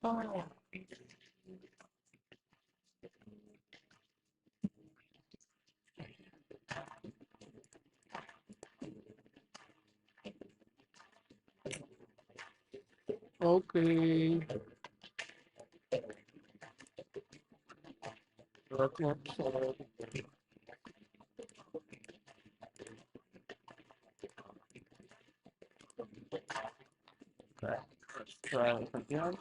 Oh. Okay. Okay, let's try it again.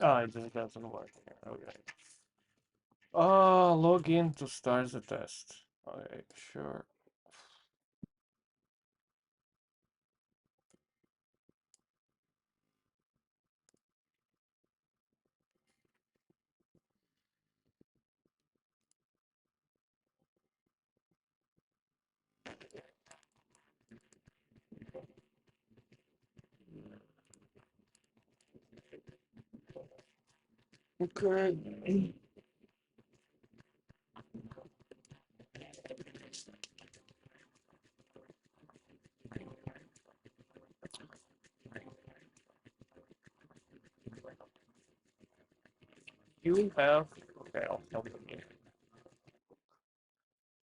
Oh, it just doesn't work here. Okay. Log in to start the test. Okay, sure. Okay. You have, okay, I'll help you.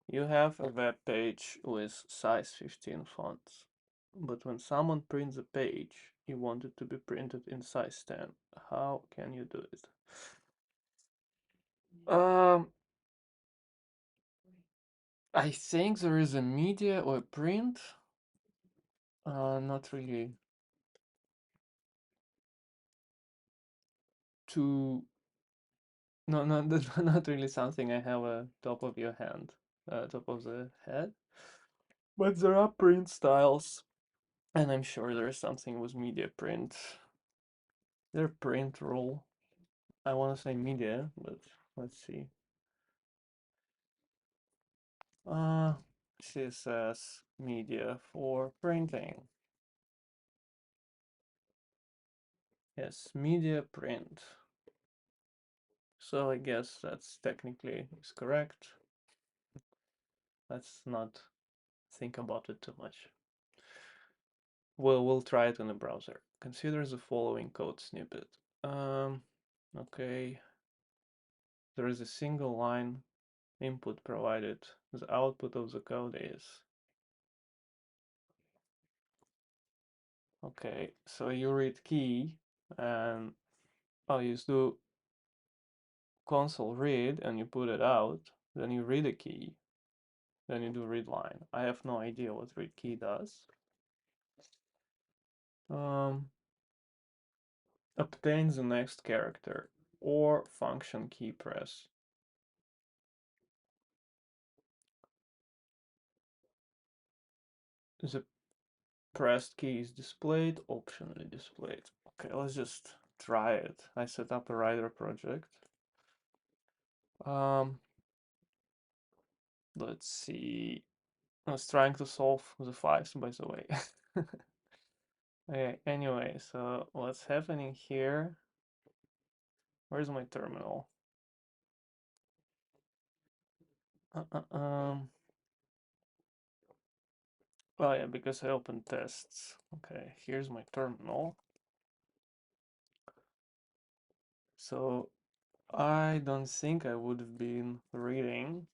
You have a web page with size 15 fonts, but when someone prints a page, you want it to be printed in size 10. How can you do it? Um, I think there is a media or print. Not really to, no, no, that's not really something I have a top of your hand, top of the head. But there are print styles, and I'm sure there's something with media print. Their print rule. I want to say media, but let's see. Uh, CSS media for printing. Yes, media print. So I guess that's technically is correct. Let's not think about it too much. We'll try it in the browser. Consider the following code snippet. Okay. There is a single line input provided. The output of the code is. Okay, so you read key and you do console read and you put it out, then you read a key, then you do read line. I have no idea what read key does. Um, obtain the next character or function key press. The pressed key is displayed, optionally displayed. Okay, let's just try it. I set up a writer project. Um, let's see. I was trying to solve the fives, by the way. Okay, anyway, so what's happening here? Where's my terminal? Uh, uh, um, oh yeah, because I opened tests. Okay, here's my terminal. So I don't think I would have been reading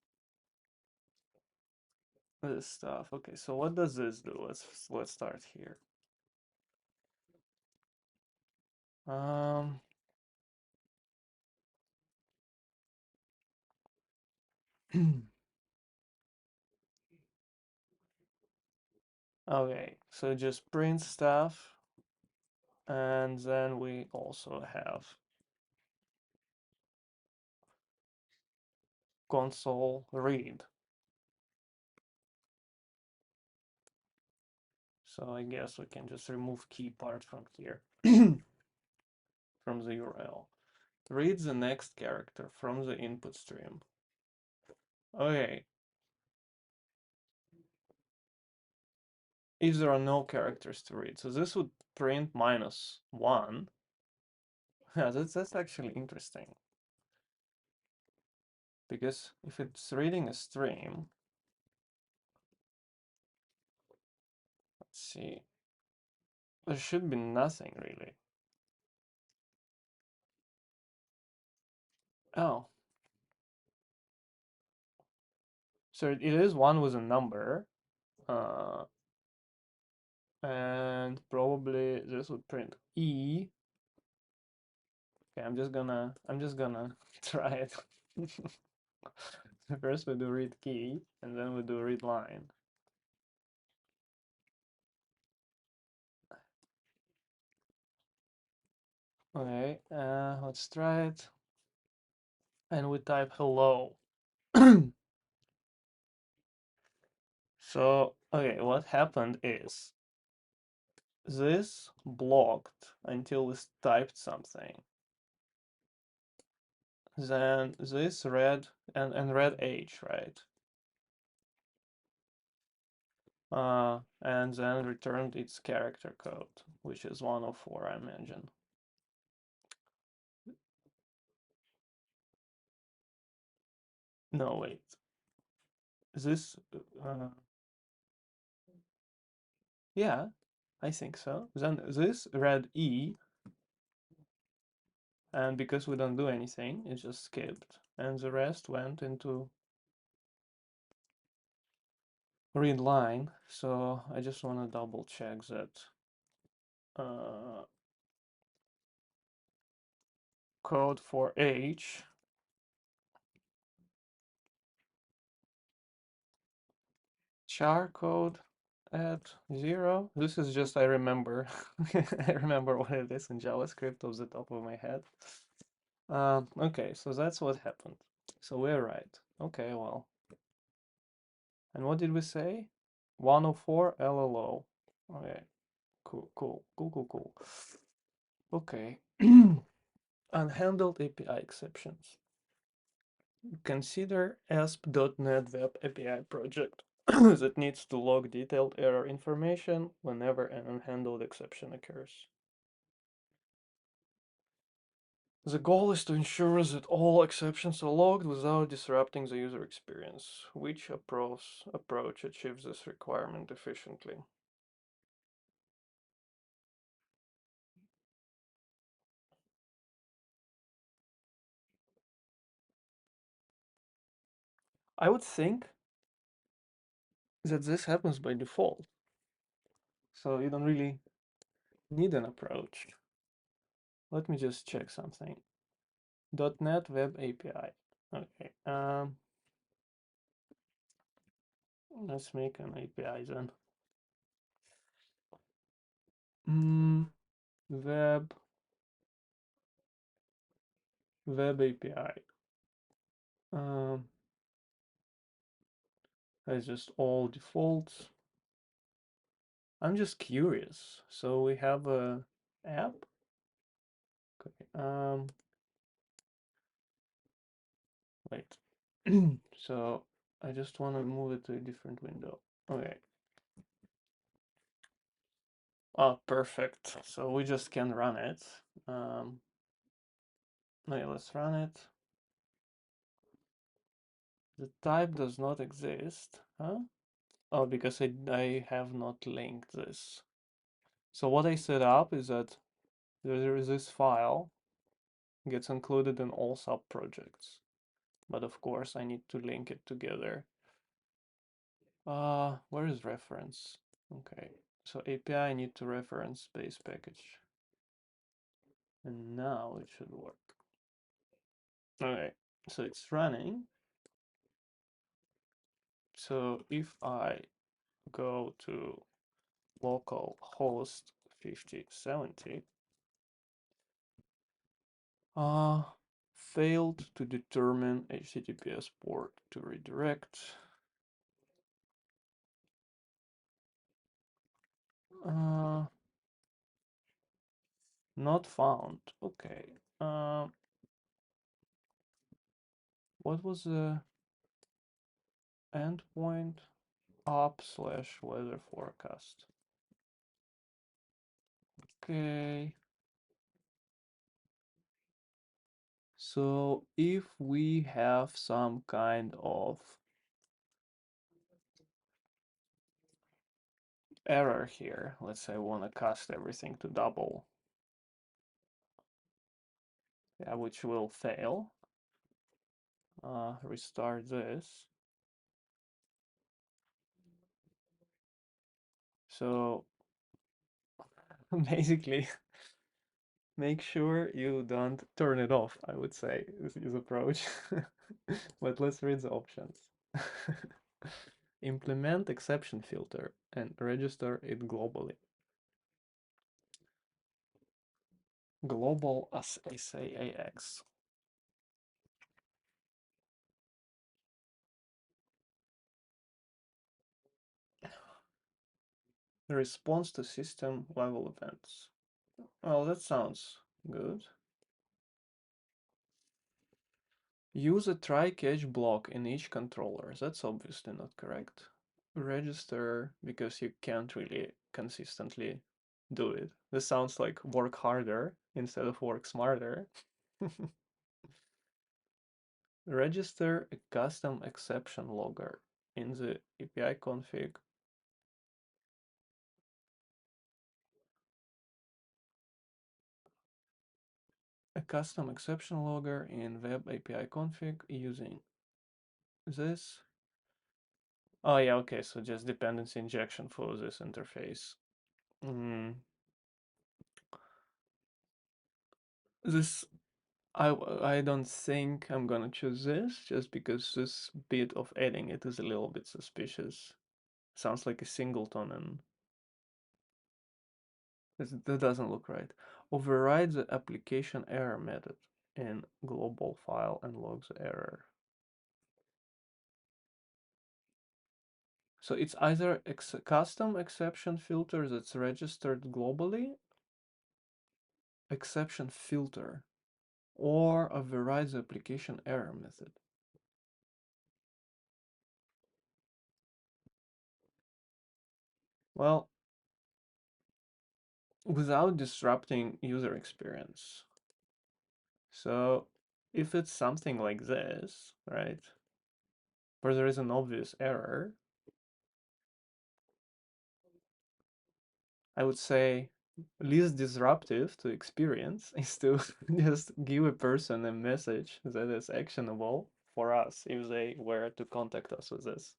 this stuff. Okay, so what does this do? Let's start here. Um, okay, so just print stuff, and then we also have console read. So I guess we can just remove key part from here, from the URL. Read the next character from the input stream. Okay, if there are no characters to read, so this would print -1. Yeah, that's actually interesting because if it's reading a stream, let's see, there should be nothing really. Oh, so it is one with a number, uh, and probably this would print E. Okay, I'm just gonna try it. First we do read key, and then we do read line. Okay, let's try it. And we type hello. So, okay, what happened is this blocked until we typed something. Then this read and read H, right? And then returned its character code, which is 104, I imagine. No, wait. This, yeah, I think so. Then this read E, and because we don't do anything, it just skipped, and the rest went into read line. So I just want to double check that uh, code for H char code at 0. This is just I remember. I remember what it is in JavaScript off the top of my head. Okay, so that's what happened. So we're right. Okay, well. And what did we say? 104 LLO. Okay, cool, cool, cool, cool, cool. Okay. Unhandled API exceptions. Consider ASP.NET Web API project that needs to log detailed error information whenever an unhandled exception occurs. The goal is to ensure that all exceptions are logged without disrupting the user experience. Which approach achieves this requirement efficiently? I would think that this happens by default, so you don't really need an approach. Let me just check something. .NET Web API. Okay, let's make an API then. Web API. Um, that's just all defaults. I'm just curious. So we have a app. Okay. Wait. So I just want to move it to a different window. Okay. Oh, perfect. So we just can run it. Okay, let's run it. The type does not exist, huh? Oh, because I have not linked this. So what I set up is that there is this file gets included in all sub-projects. But of course I need to link it together. Where is reference? Okay, so API I need to reference base package. And now it should work. Okay, so it's running. So if I go to localhost 5070, failed to determine HTTPS port to redirect. Not found. Okay. What was the endpoint up slash weather forecast. Okay. So if we have some kind of error here, let's say I want to cast everything to double, yeah, which will fail. Restart this. So basically, make sure you don't turn it off, I would say, is his approach. But let's read the options. Implement exception filter and register it globally. Global as SAAX. Response to system level events. Well, that sounds good. Use a try-catch block in each controller. That's obviously not correct. Register because you can't really consistently do it. This sounds like work harder instead of work smarter. Register a custom exception logger in the API config. A custom exception logger in web API config using this. Oh yeah, okay, so just dependency injection for this interface. Mm. This I don't think I'm gonna choose this just because this bit of adding it is a little bit suspicious. Sounds like a singleton and that doesn't look right. Override the application error method in global file and log the error. So it's either custom exception filter that's registered globally, exception filter, or override the application error method. Well, without disrupting user experience. So if it's something like this, right, where there is an obvious error, I would say least disruptive to experience is to just give a person a message that is actionable for us if they were to contact us with this.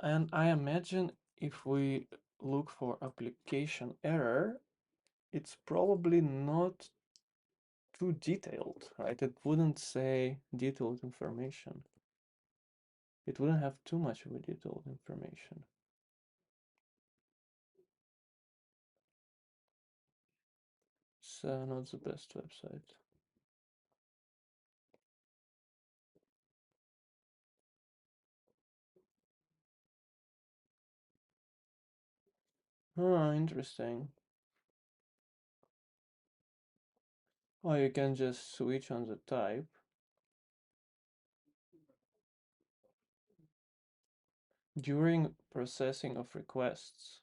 And I imagine if we look for application error, it's probably not too detailed, right? It wouldn't say detailed information. It wouldn't have too much of a detailed information. It's not the best website. Ah, interesting. Oh, you can just switch on the type. During processing of requests,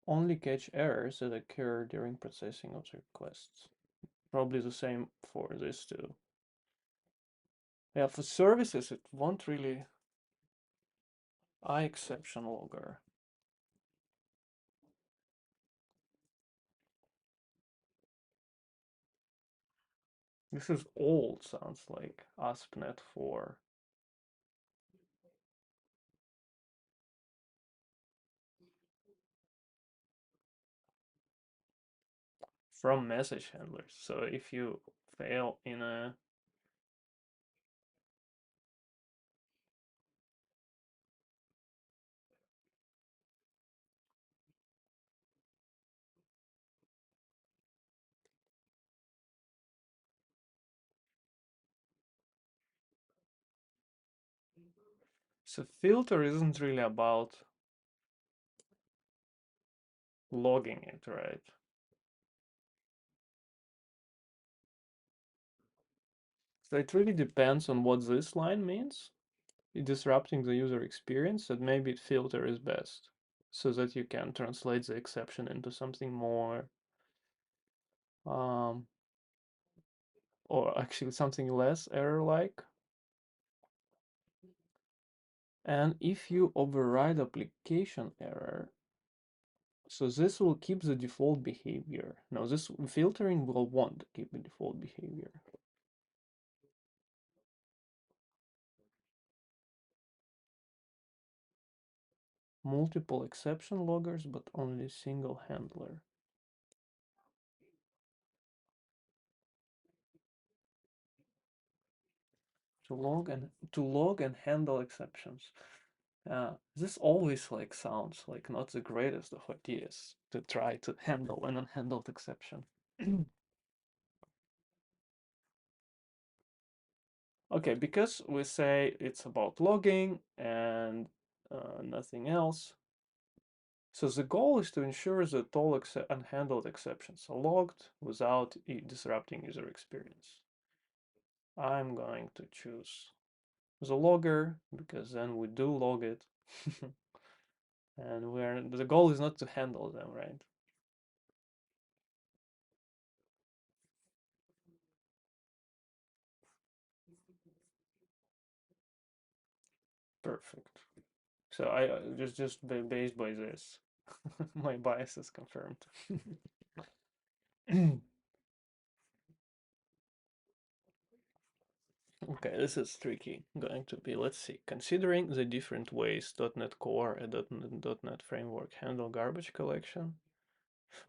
only catch errors that occur during processing of requests. Probably the same for this too. Yeah, for services, it won't really. iException logger. This is old, sounds like ASP.NET 4. From message handlers. So if you fail in a So filter isn't really about logging it, right? So it really depends on what this line means. Disrupting the user experience, that maybe filter is best, so that you can translate the exception into something more, um, or actually something less error-like. And if you override application error, so this will keep the default behavior. Now this filtering will want to keep the default behavior. Multiple exception loggers, but only single handler. To log and handle exceptions. This always like sounds like not the greatest of ideas to try to handle an unhandled exception. Okay, because we say it's about logging and nothing else. So the goal is to ensure that all unhandled exceptions are logged without disrupting user experience. I'm going to choose the logger because then we do log it. And the goal is not to handle them, right? Perfect. So I just based by this, my bias is confirmed. Okay, this is tricky. Going to be, let's see, considering the different ways .NET Core and .NET Framework handle garbage collection.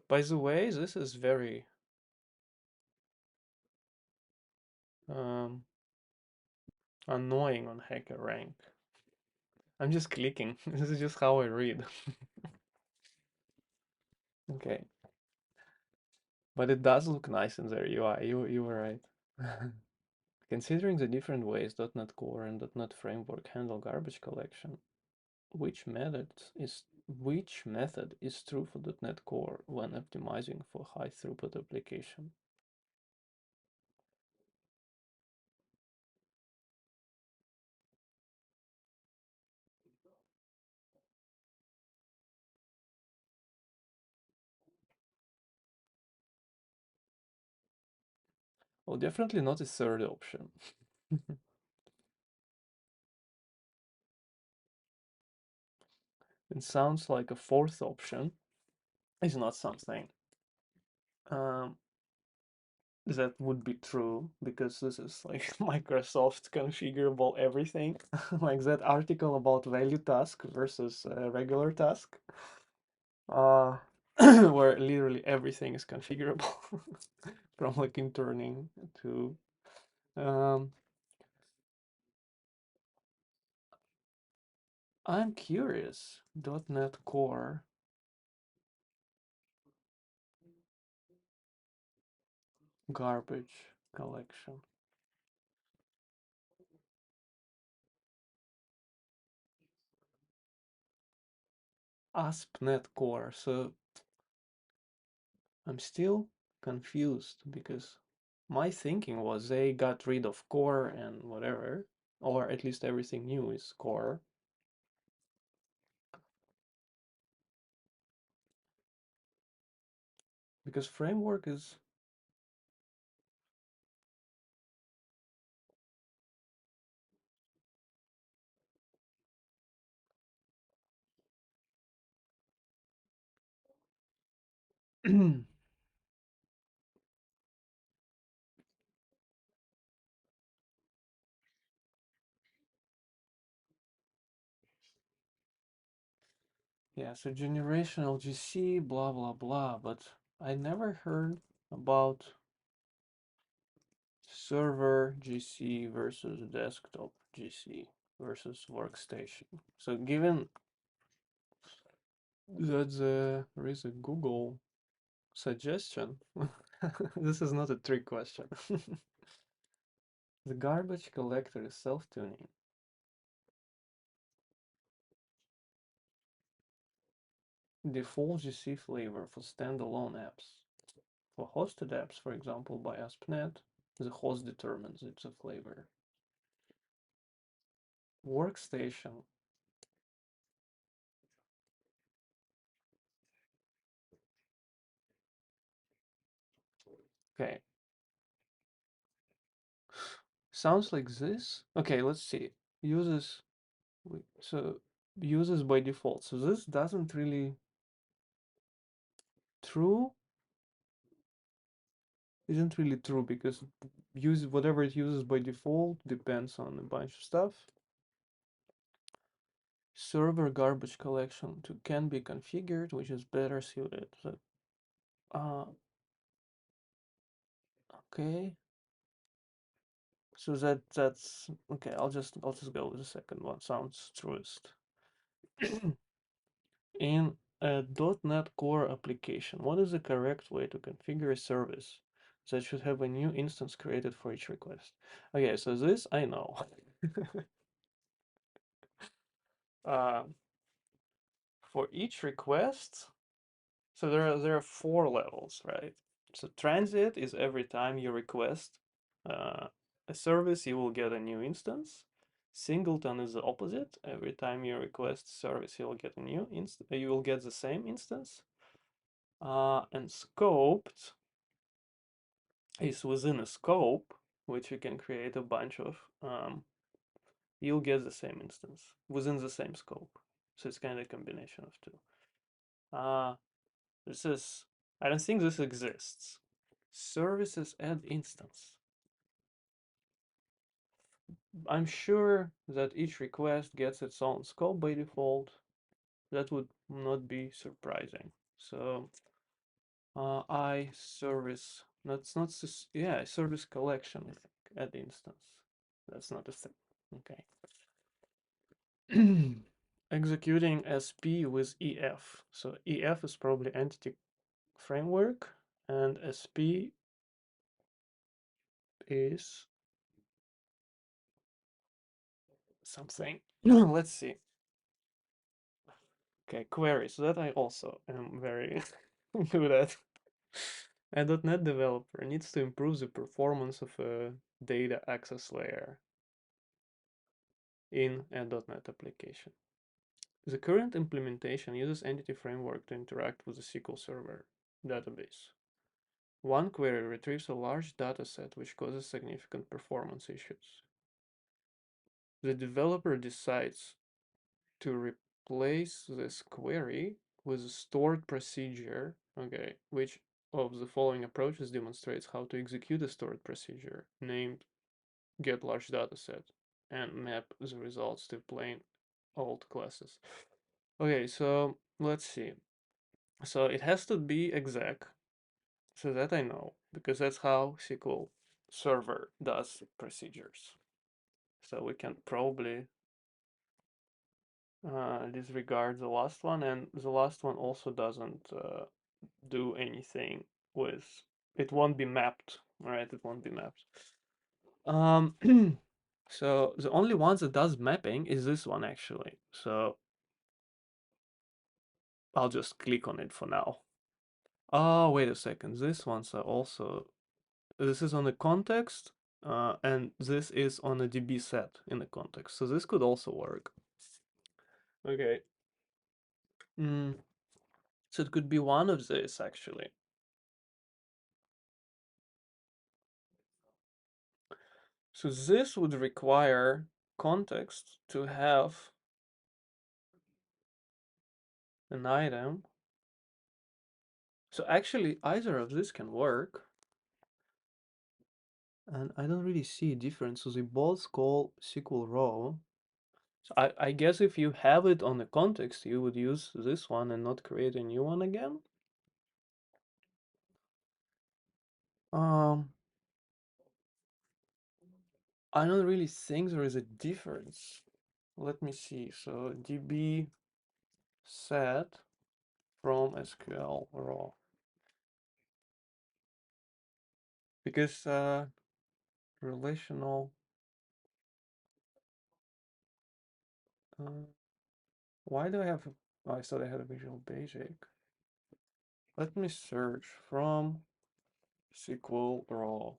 By the way, this is very um, annoying on HackerRank. I'm just clicking. This is just how I read. Okay, but it does look nice in their UI. You were right. Considering the different ways .NET Core and .NET Framework handle garbage collection, which method is true for .NET Core when optimizing for high throughput application? Well, definitely not a third option. It sounds like a fourth option is not something um, that would be true because this is like Microsoft configurable everything, like that article about value task versus regular task, uh, where literally everything is configurable from like interning to um, I'm curious. .NET Core garbage collection. ASP.NET Core. So I'm still confused because my thinking was they got rid of core and whatever, or at least everything new is core. Because framework is yeah, so generational GC, blah blah blah, but I never heard about server GC versus desktop GC versus workstation. So given that there is a Google suggestion, this is not a trick question. The garbage collector is self-tuning. default GC flavor for standalone apps. For hosted apps, for example, by ASP.NET, the host determines it's a flavor. Workstation. Okay. Sounds like this. Okay, let's see. Uses so uses by default. So this doesn't really true isn't really true because use whatever it uses by default depends on a bunch of stuff. Server garbage collection to can be configured, which is better suited. So, okay. So that's okay. I'll just go with the second one. Sounds truest. In a .NET Core application, what is the correct way to configure a service that should have a new instance created for each request? Okay, so this I know. uh, for each request, so there are four levels, right? So transit is every time you request uh, a service, you will get a new instance. Singleton is the opposite. Every time you request service, you'll get a new instance. You will get the same instance. And scoped is within a scope, which you can create a bunch of. You'll get the same instance within the same scope. So it's kind of a combination of two. Uh, this is, I don't think this exists. Services add instance. I'm sure that each request gets its own scope by default. That would not be surprising. So I service, that's not, yeah, service collection, I think, add instance. That's not a thing. Okay. Executing SP with EF. So EF is probably entity framework, and SP is something. Let's see. Okay, query. So that I also am very good at. A .NET developer needs to improve the performance of a data access layer in a .NET application. The current implementation uses Entity Framework to interact with the SQL Server database. One query retrieves a large dataset which causes significant performance issues. The developer decides to replace this query with a stored procedure, okay, which of the following approaches demonstrates how to execute a stored procedure named getLargeDataset and map the results to plain old classes. Okay, so let's see. So it has to be exec, so that I know, because that's how SQL Server does procedures. So we can probably disregard the last one, and the last one also doesn't do anything with, it won't be mapped, right? It won't be mapped. Um, so the only one that does mapping is this one actually. So I'll just click on it for now. Oh, wait a second. This one's are also, this is on the context, and this is on a DB set in the context. So this could also work. Okay. Mm, so it could be one of these actually. So this would require context to have an item. So actually either of this can work. And I don't really see a difference. So they both call SQL raw. So I guess if you have it on the context, you would use this one and not create a new one again. Um, I don't really think there is a difference. Let me see. So DB set from SQL raw. Because relational, uh, why do I have Oh, I thought I had a Visual Basic. Let me search from SQL Raw.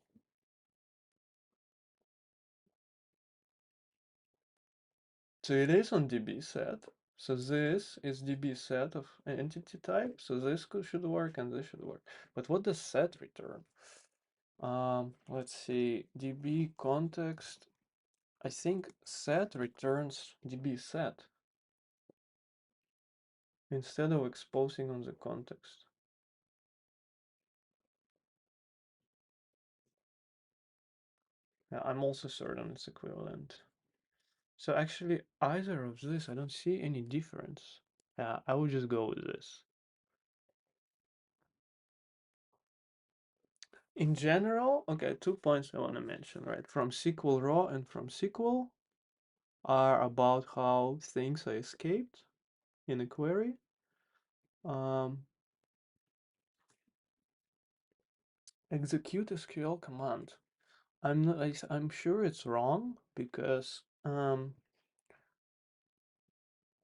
So it is on dbset. So this is dbset of entity type. So this should work and this should work. But what does set return? Let's see. db context. I think set returns dbset instead of exposing on the context. Yeah, I'm also certain it's equivalent. So actually, either of this, I don't see any difference. Yeah, I would just go with this. In general, okay, 2 points I want to mention, right? From SQL Raw and from SQL are about how things are escaped in a query. Execute SQL command. I'm not, I'm sure it's wrong because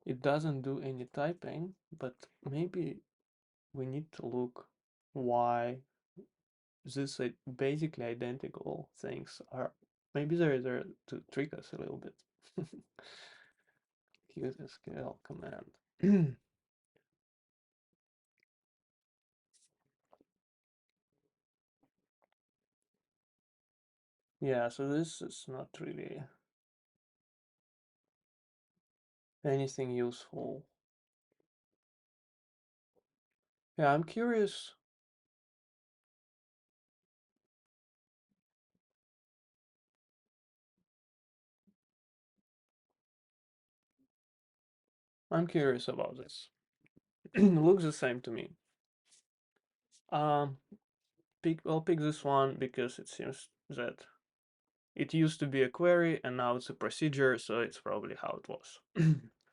it doesn't do any typing, but maybe we need to look why these basically identical things are. Maybe they're there to trick us a little bit. Use SQL command. Yeah, so this is not really anything useful. Yeah, I'm curious. I'm curious about this. Looks the same to me. Um, I'll pick this one because it seems that it used to be a query and now it's a procedure, so it's probably how it was.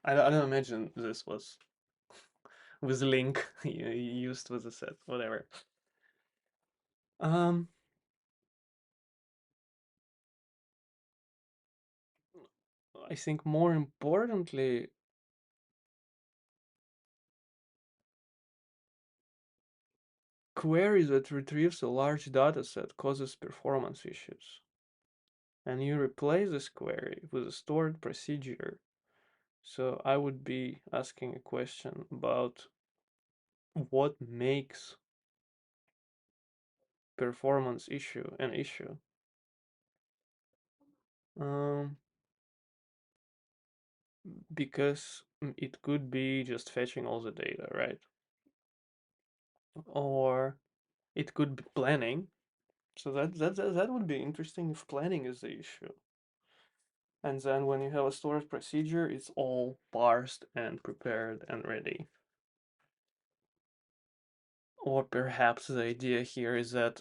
I don't imagine this was with link used with a set, whatever. Um, I think more importantly, query that retrieves a large dataset causes performance issues. And you replace this query with a stored procedure. So I would be asking a question about what makes performance issue an issue. Um, because it could be just fetching all the data, right? Or it could be planning. So that would be interesting if planning is the issue. And then when you have a storage procedure, it's all parsed and prepared and ready. Or perhaps the idea here is that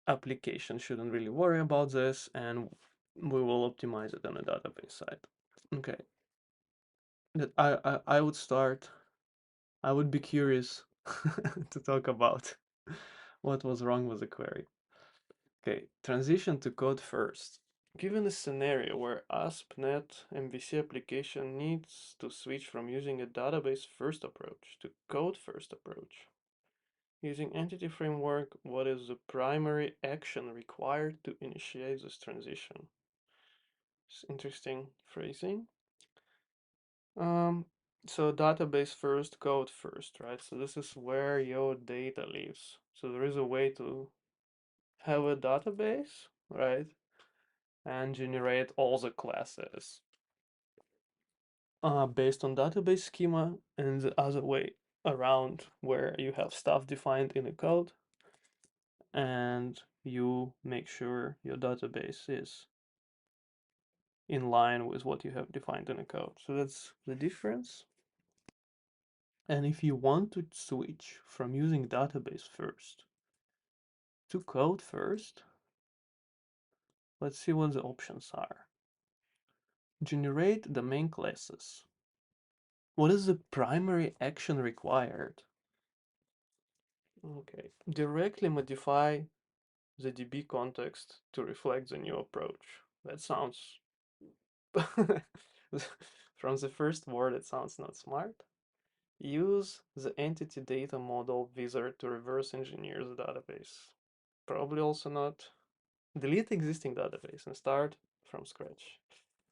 application shouldn't really worry about this and we will optimize it on a database side. Okay. I would start, I would be curious to talk about what was wrong with the query. Okay, transition to code first. Given a scenario where ASP.NET MVC application needs to switch from using a database first approach to code first approach, using Entity Framework, what is the primary action required to initiate this transition? It's interesting phrasing. Um, so database first, code first, right? So this is where your data lives. So there is a way to have a database, right? And generate all the classes based on database schema, and the other way around where you have stuff defined in the code and you make sure your database is in line with what you have defined in the code. So that's the difference. And if you want to switch from using database first to code first, let's see what the options are. Generate the main classes. What is the primary action required? Okay. Directly modify the DB context to reflect the new approach. That sounds from the first word, it sounds not smart. Use the entity data model wizard to reverse engineer the database. Probably also not. Delete existing database and start from scratch.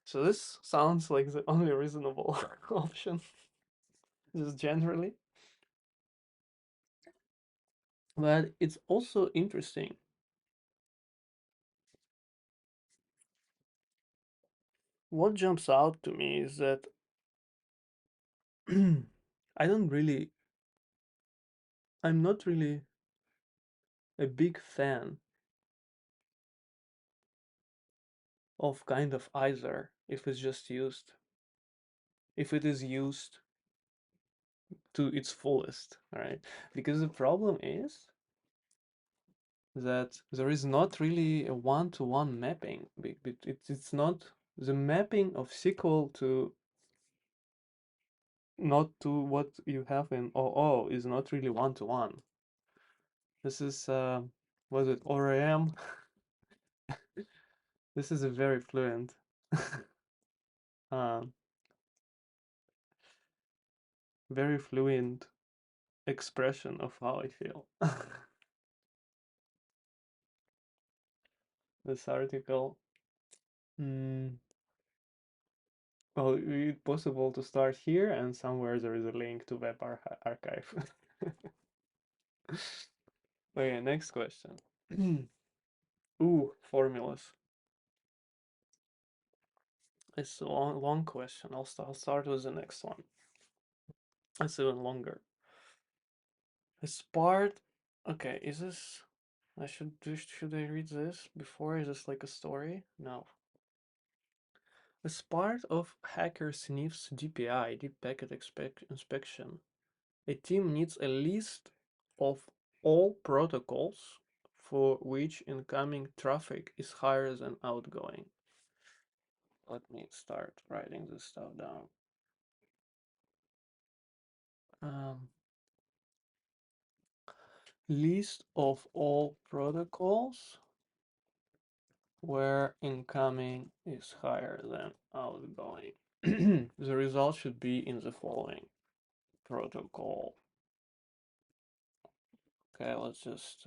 So this sounds like the only reasonable option, just generally. But it's also interesting. What jumps out to me is that I don't really, I'm not really a big fan of kind of either if it's just used, if it is used to its fullest, right? Because the problem is that there is not really a one-to-one mapping. It's not the mapping of SQL to not to what you have in OO is not really one-to-one. This is was it ORM? This is a very fluent um, very fluent expression of how I feel. This article. Mm, well, it's possible to start here, and somewhere there is a link to web archive. Okay, next question. Ooh, formulas. It's a long question. I'll start with the next one. It's even longer. It's part. Okay, is this? Should I read this before? Is this like a story? No. As part of HackerSniff's DPI, Deep Packet Inspection, a team needs a list of all protocols for which incoming traffic is higher than outgoing. Let me start writing this stuff down. Um, List of all protocols where incoming is higher than outgoing. The result should be in the following protocol. Okay, let's just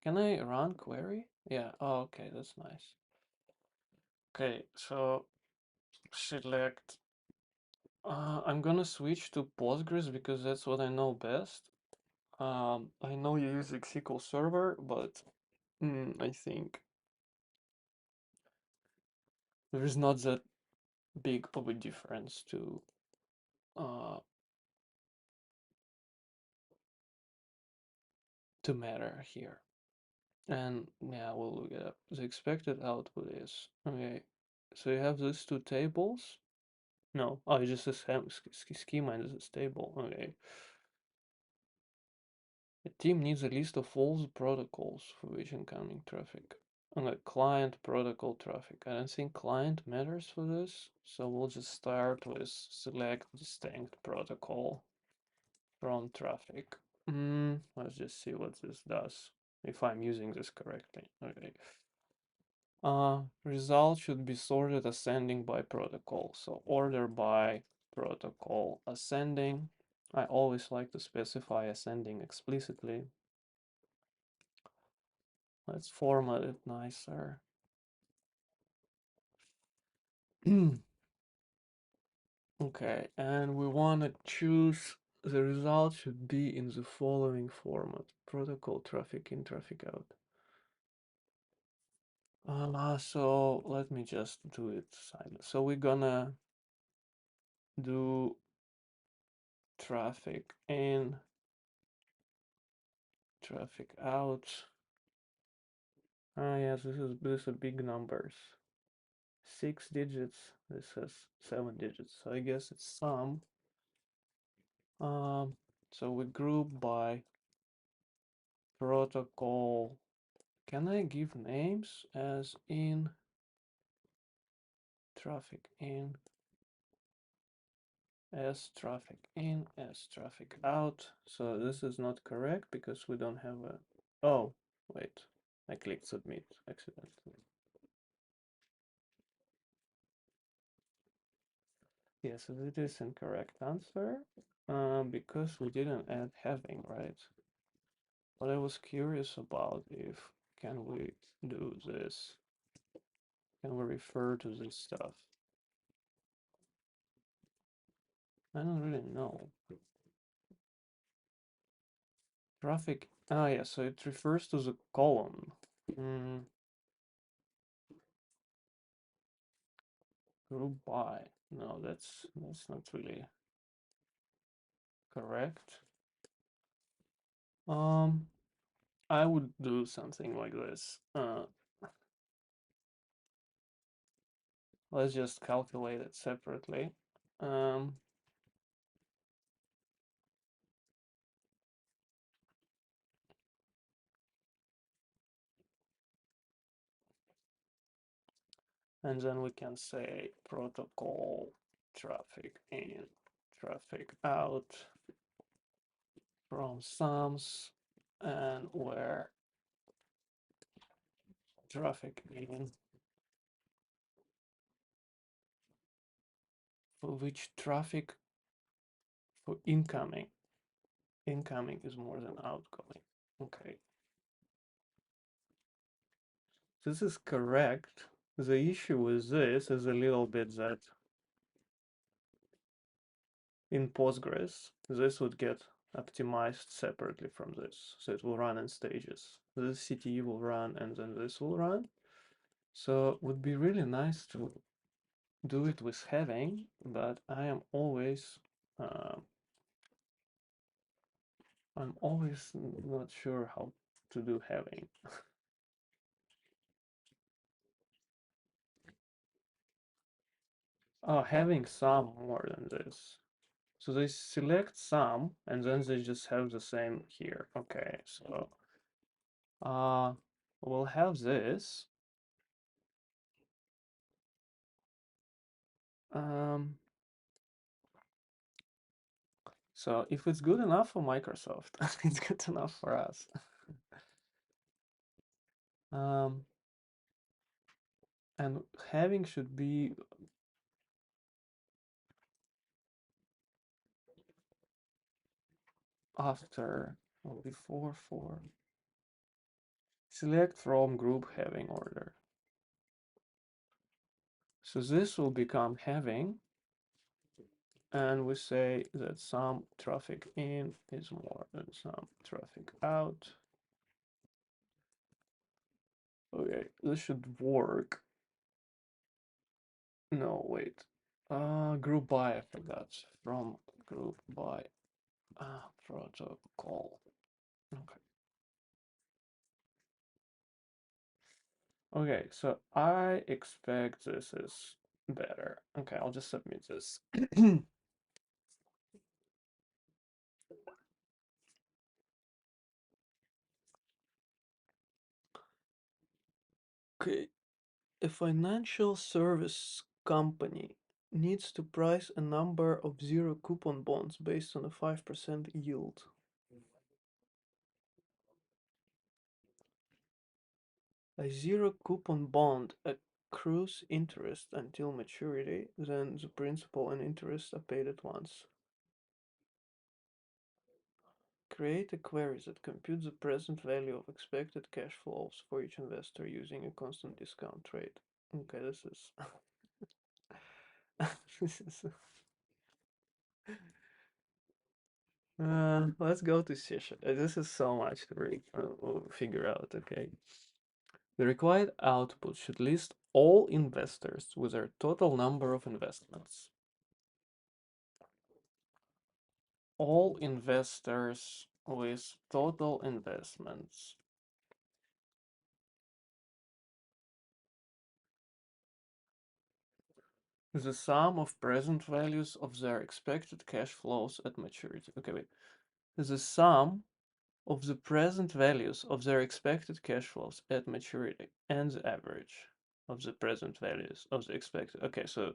can I run query? Yeah, oh, okay, that's nice. Okay, so select I'm gonna switch to Postgres because that's what I know best. I know you're using SQL Server, but I think there is not that big of a difference uh, to matter here. And yeah, we'll look it up. The expected output is okay. So you have these two tables. No, oh, it's just a schema and it's a table. Okay. A team needs a list of all the protocols for which incoming traffic. Okay, client protocol traffic. I don't think client matters for this, so we'll just start with select distinct protocol from traffic. Let's just see what this does, if I'm using this correctly. Okay. Result should be sorted ascending by protocol. So order by protocol ascending. I always like to specify ascending explicitly. Let's format it nicer. Okay, and we want to choose the result should be in the following format: protocol traffic in, traffic out. So let me just do it silent. So we're gonna do traffic in, traffic out. Ah, yes, this is big numbers. 6 digits. This has 7 digits. So I guess it's sum. Um, so we group by protocol. Can I give names as in traffic in, as traffic in, as traffic out? So this is not correct because we don't have a. Oh, wait. I clicked submit accidentally. Yes, it is incorrect answer. Because we didn't add having, right? But I was curious about if can we do this? Can we refer to this stuff? I don't really know. Traffic. Ah, yeah, so it refers to the column. Mm, group by. No, that's not really correct. Um, I would do something like this. Let's just calculate it separately. Um, and then we can say protocol traffic in, traffic out from sums, and where traffic in, for which traffic for incoming is more than outgoing. Okay, this is correct. The issue with this is a little bit that in Postgres, this would get optimized separately from this. So it will run in stages. This CTE will run and then this will run. So it would be really nice to do it with having, but uh, I'm always not sure how to do having. Oh, having some more than this. So they select some and then they just have the same here. Okay, so uh we'll have this. Um so if it's good enough for Microsoft, it's good enough for us. Um and having should be after or before for select from group having order. So this will become having, and we say that some traffic in is more than some traffic out. Okay, this should work. No, wait. Group by, I forgot. From group by protocol. Okay. Okay, so I expect this is better. Okay, I'll just submit this. Okay, a financial service company needs to price a number of zero coupon bonds based on a 5% yield. A zero coupon bond accrues interest until maturity, then the principal and interest are paid at once. Create a query that computes the present value of expected cash flows for each investor using a constant discount rate. Okay, this is this is let's go to session. This is so much to figure out, okay? The required output should list all investors with their total number of investments. All investors with total investments. The sum of present values of their expected cash flows at maturity. Okay, wait. The sum of the present values of their expected cash flows at maturity and the average of the present values of the expected. Okay, so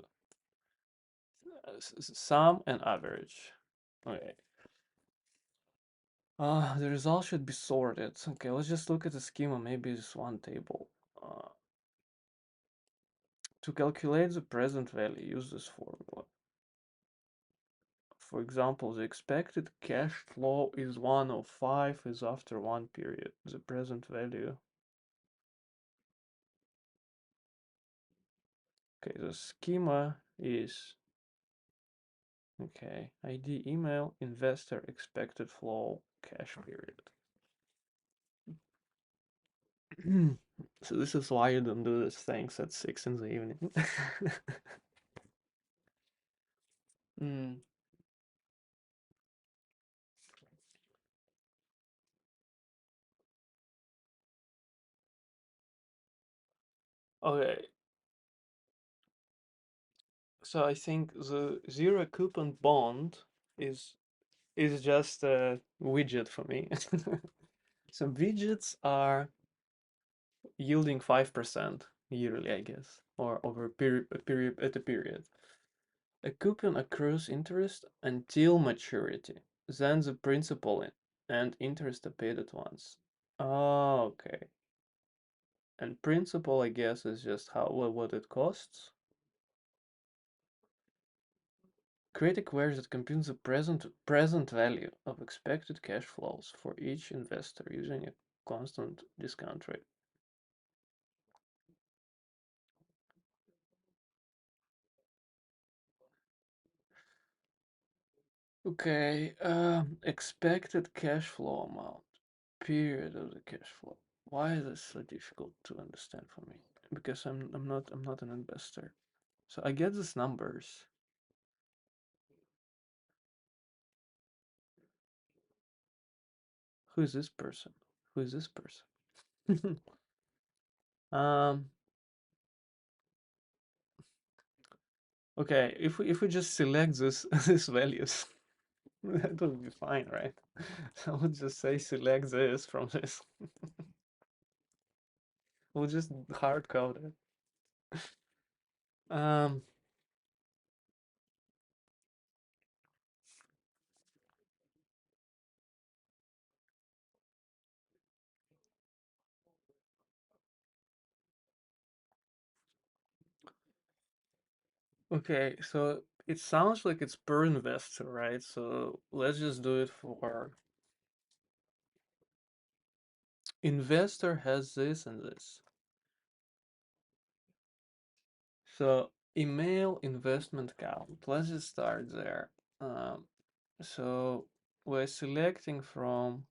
sum and average. Okay. The result should be sorted. Okay, let's just look at the schema. Maybe it's one table. To calculate the present value, use this formula. for example, the expected cash flow is 105 is after one period. The present value. Okay, the schema is okay. ID email investor expected flow cash period. So this is why you don't do these things at 6 in the evening. mm. Okay, so I think the zero coupon bond is is just a widget for me. So widgets are yielding 5% yearly, I guess, or over a period. A coupon accrues interest until maturity. Then the principal and interest are paid at once. Oh, okay. And principal, I guess, is just how what it costs. Create a query that computes the present value of expected cash flows for each investor using a constant discount rate. Okay, expected cash flow amount, period of the cash flow. Why is this so difficult to understand for me? Because I'm not an investor. So I get these numbers. Who is this person? Who is this person? um. Okay, if we just select this these values, that would be fine, right? So I would just say select this from this. We'll just hard code it. Um. Okay, so it sounds like it's per investor, right? So let's just do it for investor has this and this. So email investment count. Let's just start there. Um, so we're selecting from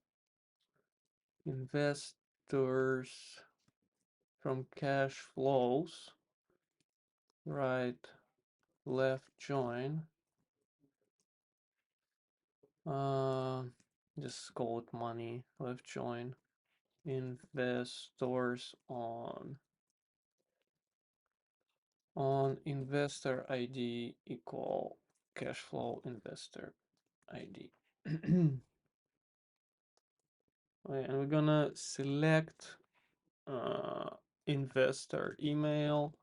investors from cash flows, right, left join. Uh, just call it money, left join. Investors on investor ID equal cash flow investor ID. Okay, and we're gonna select investor email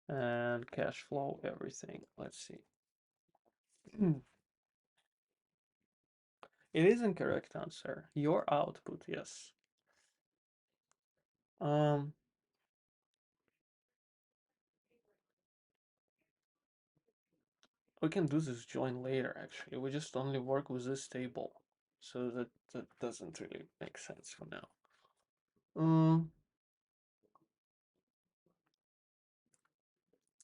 and cash flow everything. Let's see. It is incorrect answer. Your output, yes. Um, we can do this join later actually. We just only work with this table. So that doesn't really make sense for now. Um,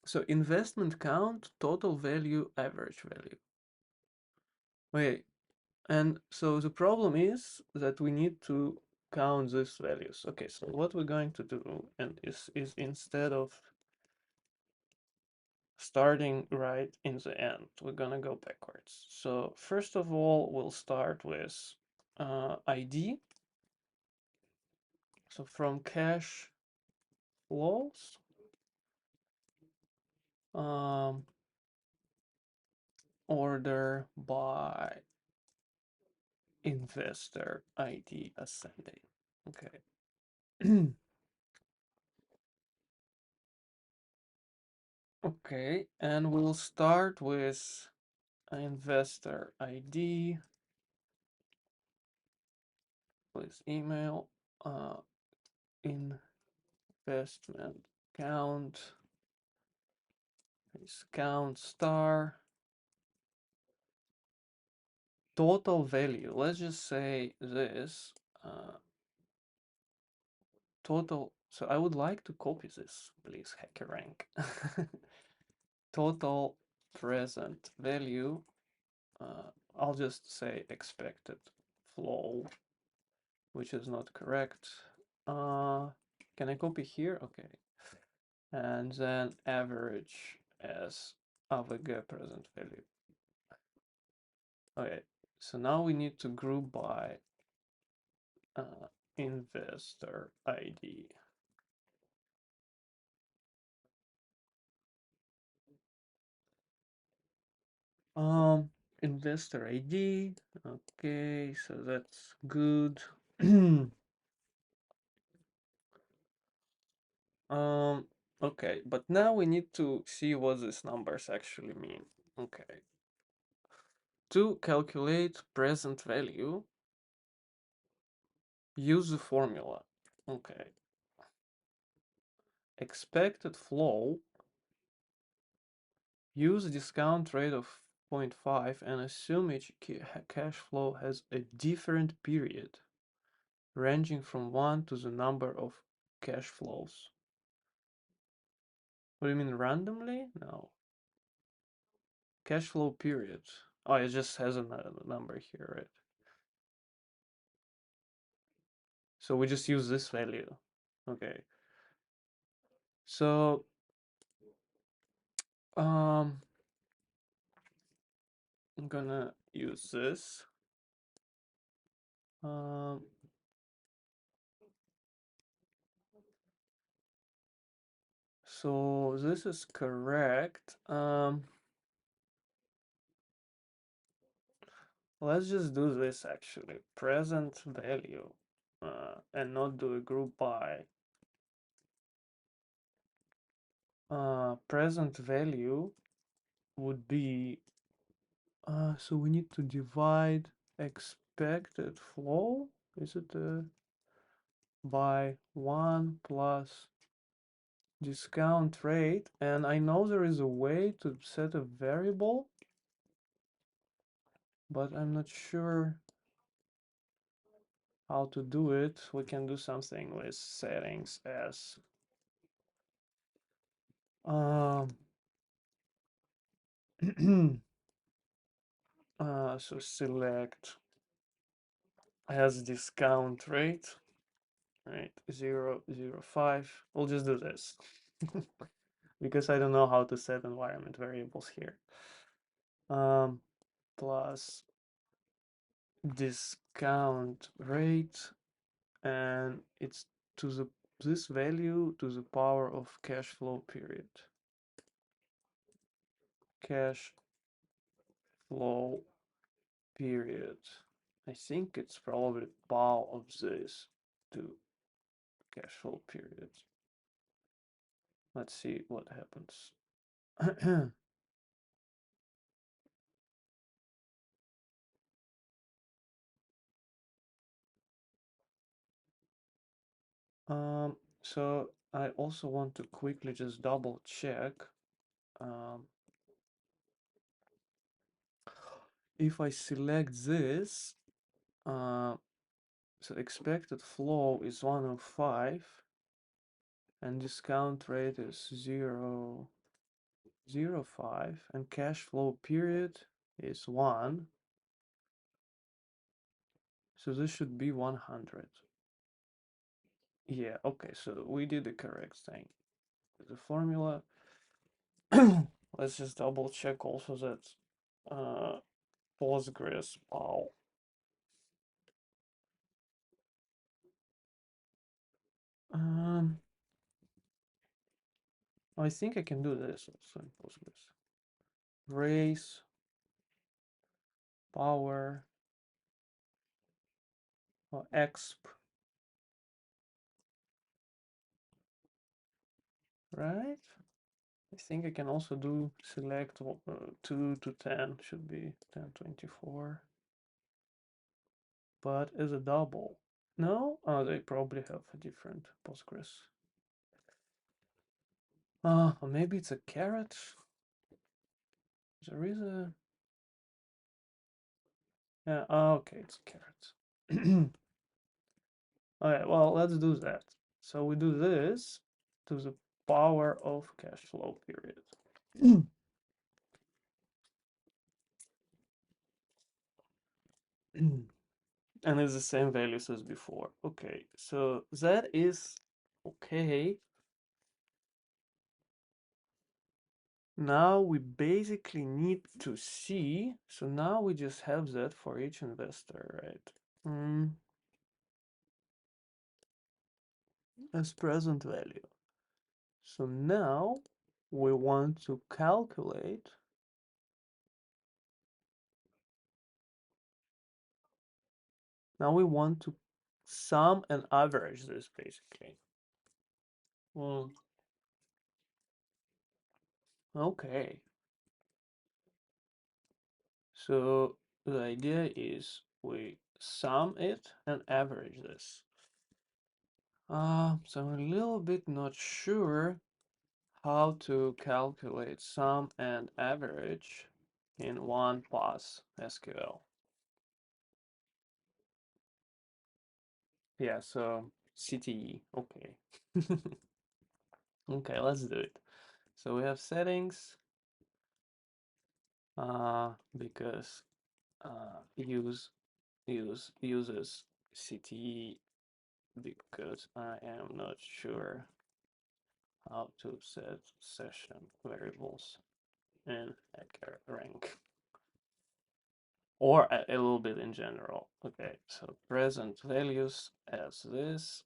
so investment count, total value, average value. Okay, and so the problem is that we need to count these values. Okay, so what we're going to do and is instead of starting right in the end, we're gonna go backwards. So first of all, we'll start with ID. So from cash flows, um, order by investor ID ascending. Okay. Okay, and we'll start with investor ID with email, uh, investment count is count star total value. Let's just say this total. So I would like to copy this, please, HackerRank. Total present value. I'll just say expected flow, which is not correct. Can I copy here? Okay. And then average as AVG present value. Okay, so now we need to group by investor ID. Investor ID. Okay, so that's good. Okay, but now we need to see what these numbers actually mean. Okay. To calculate present value, use the formula. Okay. Expected flow, use discount rate of 0.5 and assume each cash flow has a different period, ranging from 1 to the number of cash flows. What do you mean randomly? No. Cash flow period. Oh, it just has a number here, right? So we just use this value. Okay. So, I'm gonna use this. Um, so this is correct. Let's just do this actually. Present value, and not do a group by. Present value would be, so we need to divide expected flow. Is it by 1 plus discount rate? And I know there is a way to set a variable, but I'm not sure how to do it. We can do something with settings as so select as discount rate, right? 0.05. We'll just do this because I don't know how to set environment variables here. Plus discount rate, and it's to the this value to the power of cash flow period. Cash flow period. I think it's probably power of this to cash flow period. Let's see what happens. So I also want to quickly just double check. If I select this, so expected flow is 105 and discount rate is 0.05 and cash flow period is 1. So this should be 100. Yeah, okay, so we did the correct thing. The formula. Let's just double check also that Postgres, wow. Um, I think I can do this also in Postgres. Race, power, or exp, right? I think I can also do select 2 to 10, should be 1024. But as a double. No? Oh, they probably have a different Postgres. Or maybe it's a caret. There is a Yeah, okay, it's carrot. Okay, well, let's do that. So we do this to the power of cash flow period. And it's the same values as before. Okay, so that is okay. Now we basically need to see, so now we just have that for each investor, right? As present value. So now we want to calculate, now we want to sum and average this basically. Mm, okay. So the idea is we sum it and average this. So I'm a little bit not sure how to calculate sum and average in one pass SQL. Yeah, so CTE, okay. Okay, let's do it. So we have settings, because uses CTE because I am not sure how to set session variables in hacker rank. Or a little bit in general. Okay, so present values as this.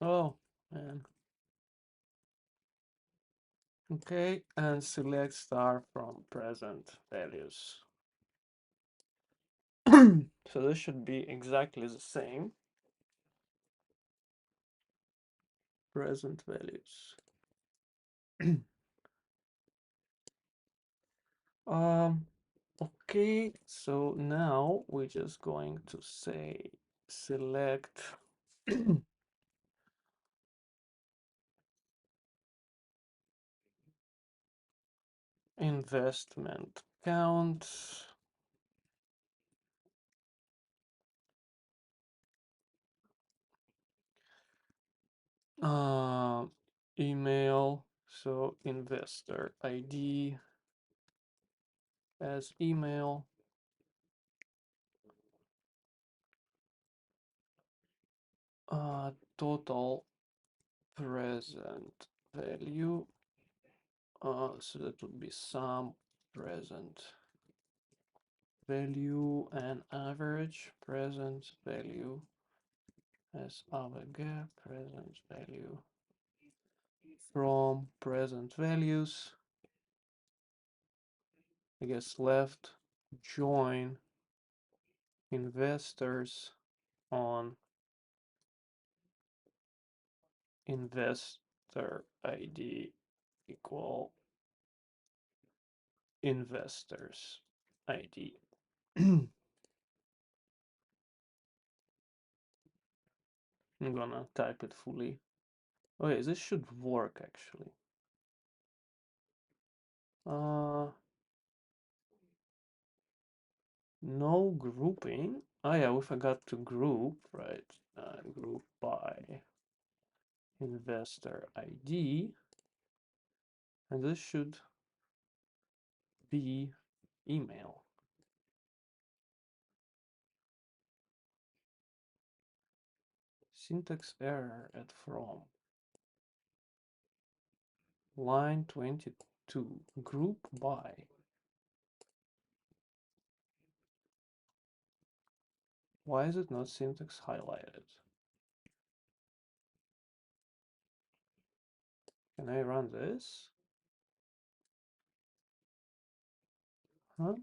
Oh, man. Okay, and select star from present values. So this should be exactly the same. Present values. Um, okay, so now we're just going to say select investment count. Uh, email, so investor ID as email. Total present value. So that would be sum present value and average present value as our gap present value from present values. I guess left join investors on investor ID equal investors ID. I'm gonna type it fully. Okay, this should work actually. No grouping. Oh yeah, we forgot to group, right? Group by investor ID, and this should be email. Syntax error at from. Line 22, group by. Why is it not syntax highlighted? Can I run this? Huh?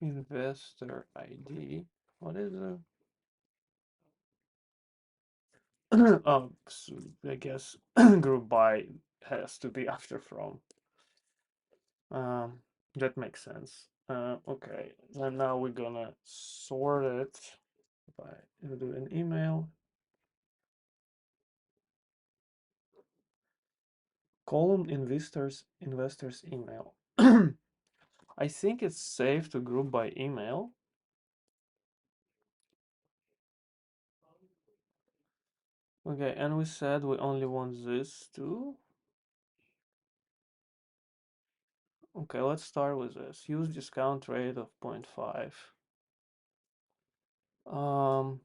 Investor ID. What is it? Oh, so I guess group by has to be after from. That makes sense. Okay, and now we're gonna sort it by do an email. Column investors email. I think it's safe to group by email. Okay, and we said we only want this too. Okay, let's start with this. Use discount rate of 0.5. Um,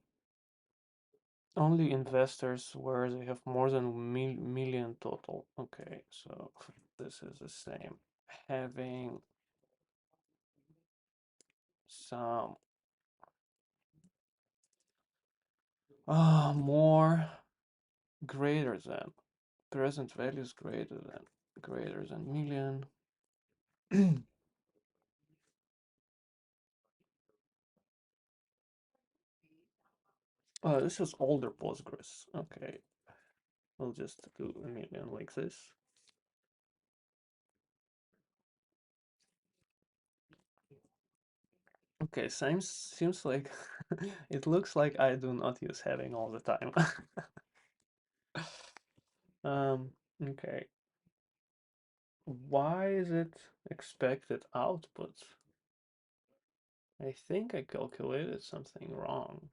only investors where they have more than million total. Okay, so this is the same. Having some more greater than present values greater than million. This is older Postgres. Okay, we'll just do a million like this. Okay, seems like it looks like I do not use having all the time. Um, okay. Why is it expected output? I think I calculated something wrong.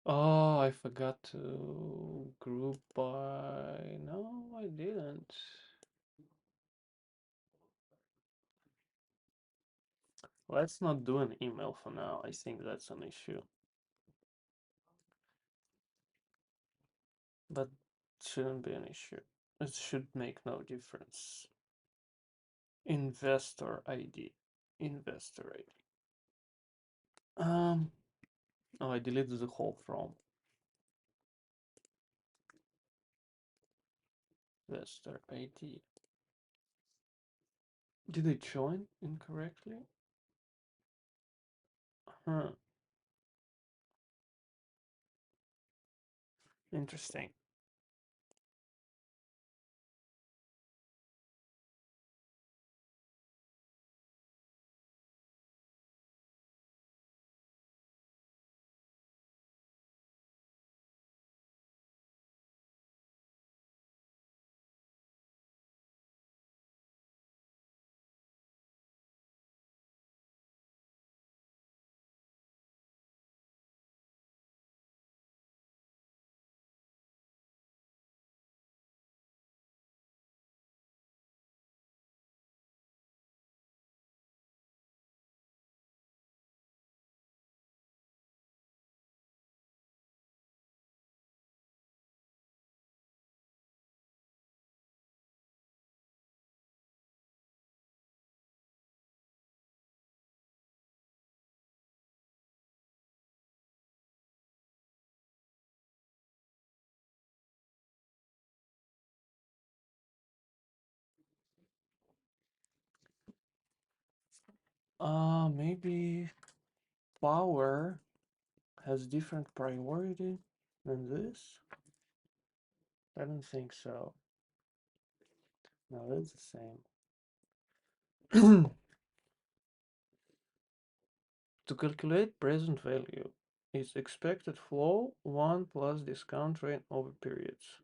Oh, I forgot to group by. No, I didn't. Let's not do an email for now. I think that's an issue. But shouldn't be an issue. It should make no difference. Investor ID. Investor ID. Oh, I deleted the whole from. Investor ID. Did I join incorrectly? Huh. Interesting. Maybe power has different priority than this? I don't think so. No, it's the same. To calculate present value, is expected flow 1 plus discount rate over periods.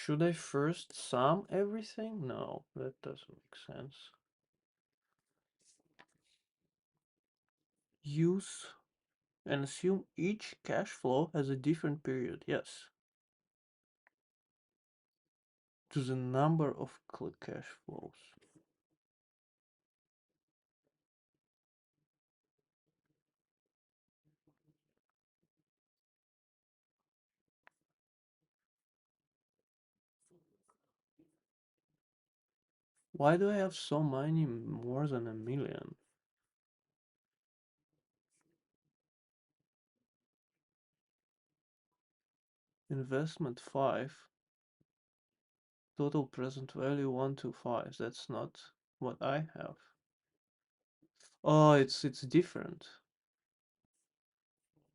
Should I first sum everything? No, that doesn't make sense. Use and assume each cash flow has a different period. Yes. To the number of cash flows. Why do I have so many more than a million? Investment 5. Total present value 125. That's not what I have. Oh, it's different.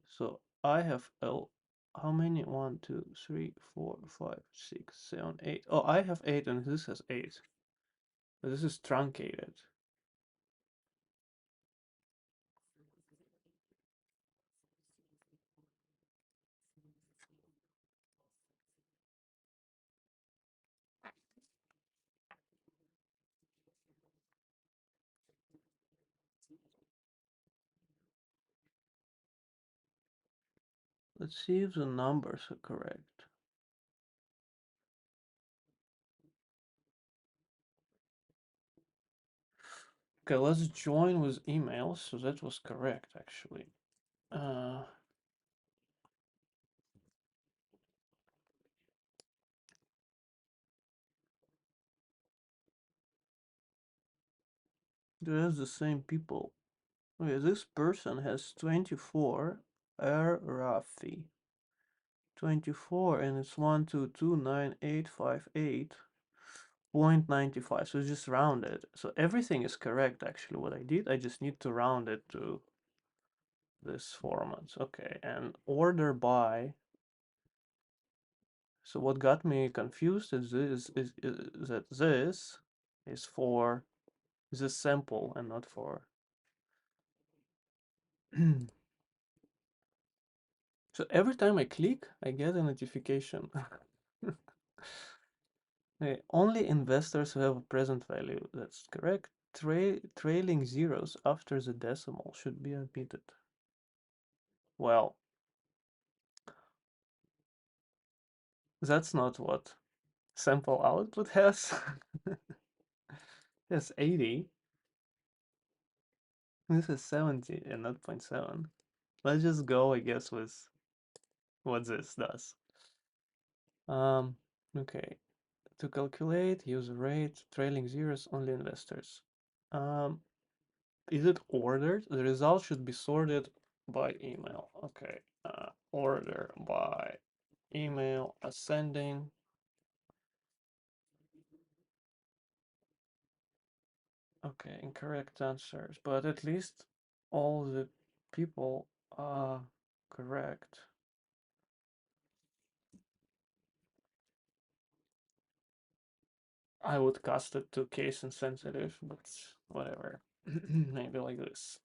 So I have L. How many? One, two, three, four, five, six, seven, eight. Oh, I have eight, and this has eight. But this is truncated. Let's see if the numbers are correct. Okay, let's join with emails. So that was correct, actually. Uh, there's the same people. Okay, this person has 24 Rafi. 24, and it's 1229858.95. So it's just rounded. So everything is correct, actually. What I did, I just need to round it to this format. Okay, and order by. So what got me confused is that this is for this sample and not for. So every time I click, I get a notification. Okay, only investors who have a present value. That's correct. Trailing zeros after the decimal should be omitted. Well, that's not what sample output has. Yes, 80. This is 70 and not 0.7. Let's just go, I guess, with what this does. Okay. To calculate user rate, trailing zeros, only investors. Um, is it ordered? The result should be sorted by email. Okay. Order by email ascending. Okay, incorrect answers, but at least all the people are correct. I would cast it to case insensitive, but whatever. Maybe like this.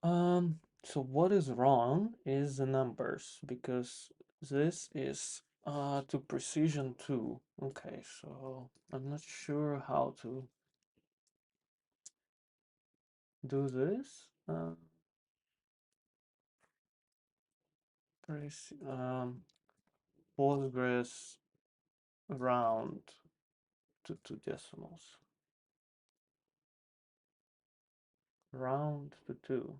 So what is wrong is the numbers because this is to precision 2. Okay, so I'm not sure how to do this. Postgres round to 2 decimals. Round to 2.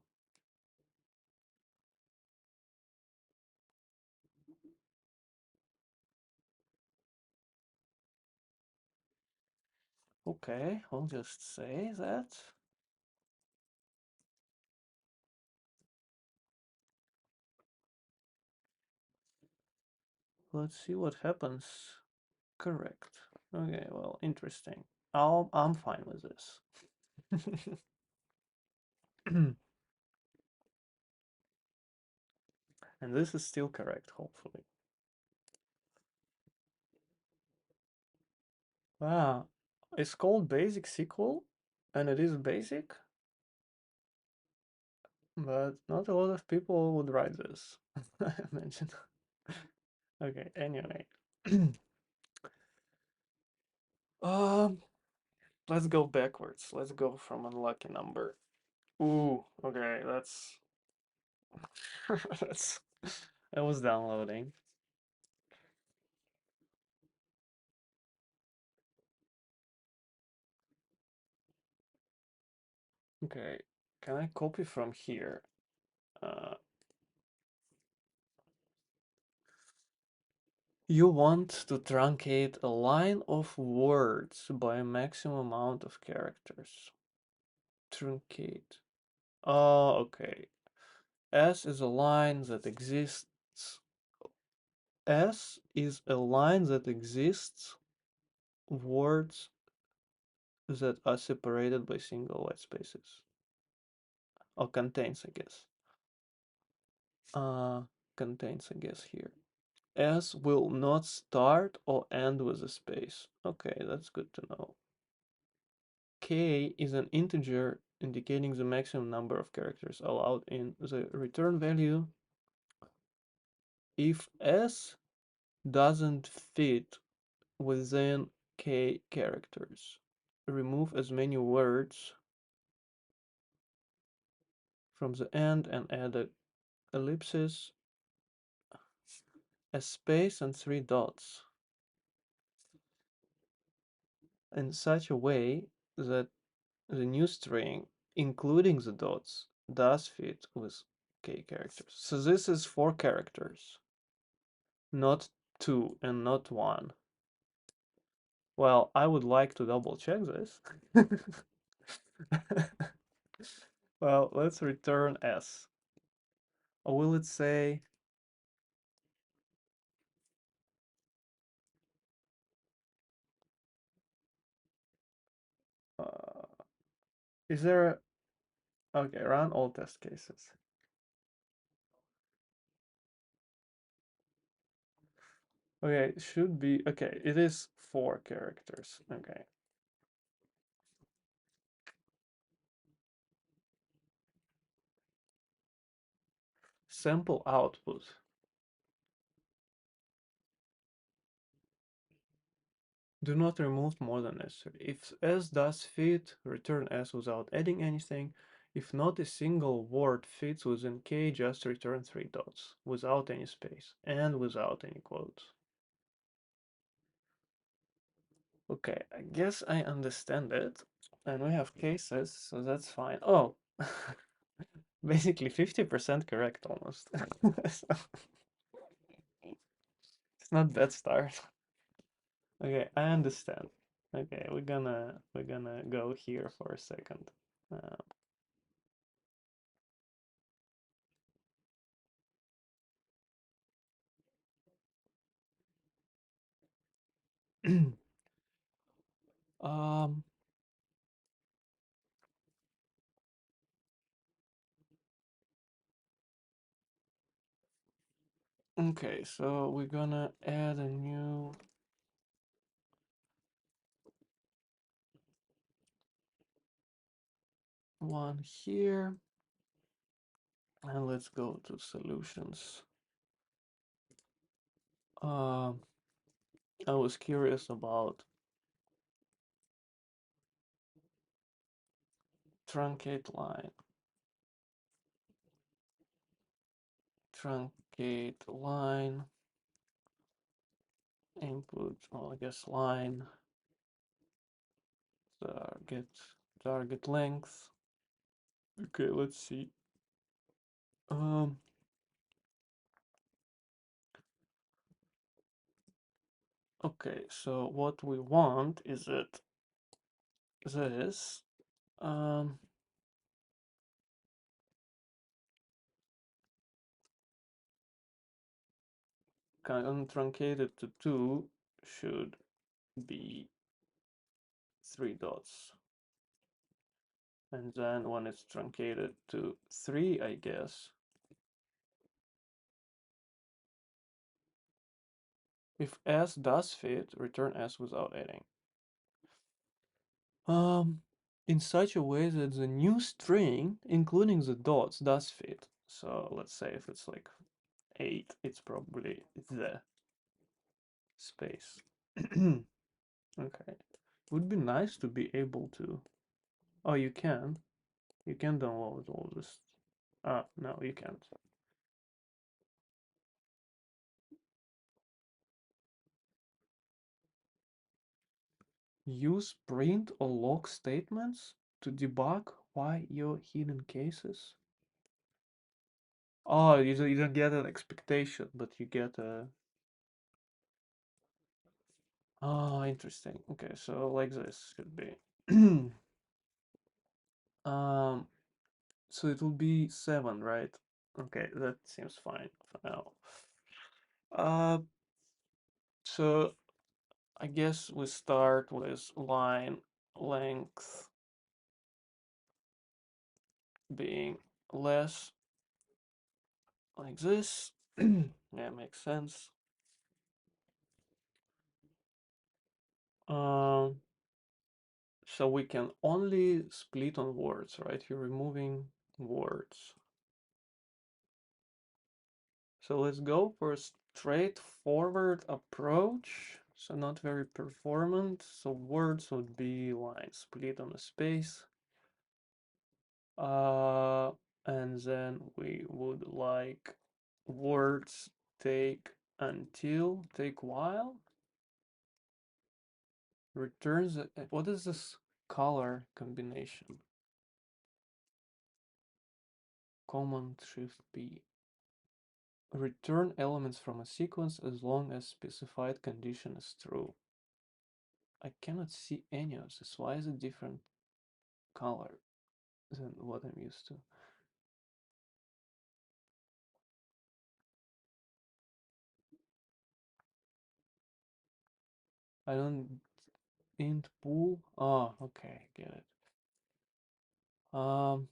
Okay, I'll just say that. Let's see what happens. Correct. Okay, well, interesting. I'm fine with this. And this is still correct, hopefully. Wow, it's called Basic SQL, and it is basic, but not a lot of people would write this. I mentioned. Okay, anyway. Um, let's go backwards. Let's go from unlucky number. Ooh, okay, that's that's I was downloading. Okay, can I copy from here? Uh, you want to truncate a line of words by a maximum amount of characters. Truncate. Oh, okay. S is a line that exists. S is a line that exists words that are separated by single white spaces. Or contains, I guess. Uh, contains, I guess, here. S will not start or end with a space. Okay, that's good to know. K is an integer indicating the maximum number of characters allowed in the return value. If S doesn't fit within K characters, remove as many words from the end and add a ellipsis, a space, and three dots in such a way that the new string, including the dots, does fit with K characters. So this is 4 characters, not 2 and not 1. Well, I would like to double check this. Well, let's return S. Or will it say uh, is there a, okay, run all test cases. Okay, it should be okay, it is 4 characters. Okay. Sample output. Do not remove more than necessary. If S does fit, return S without adding anything. If not a single word fits within K, just return 3 dots, without any space, and without any quotes. Okay, I guess I understand it. And we have cases, so that's fine. Oh, basically 50% correct almost. So, it's not bad start. Okay, I understand. Okay, we're gonna go here for a second. Uh, um, okay, so we're gonna add a new one here, and let's go to solutions. Um, I was curious about truncate line. Truncate line input, well, I guess line target target length. Okay, let's see. Um, okay, so what we want is that this um kind of truncated to 2 should be 3 dots. And then when it's truncated to 3, I guess, if S does fit, return S without adding. Um, in such a way that the new string, including the dots, does fit. So let's say if it's like 8, it's probably the space. Okay. Would be nice to be able to. Oh, you can. You can download all this. Ah, no, you can't. Use print or log statements to debug why your hidden cases. Oh, you don't get an expectation, but you get a. Oh, interesting. Okay, so like this should be. um, so it will be 7, right? Okay, that seems fine for now. Uh, so I guess we start with line length being less like this. Yeah, makes sense. Um, so we can only split on words, right? You're removing words. So let's go for a straightforward approach. So not very performant. So words would be line split on a space. Uh, and then we would like words take until, take while, returns. What is this color combination? Command Shift P. Return elements from a sequence as long as specified condition is true. I cannot see any of this. Why is it different color than what I'm used to? I don't int pool. Oh, okay, get it. Um,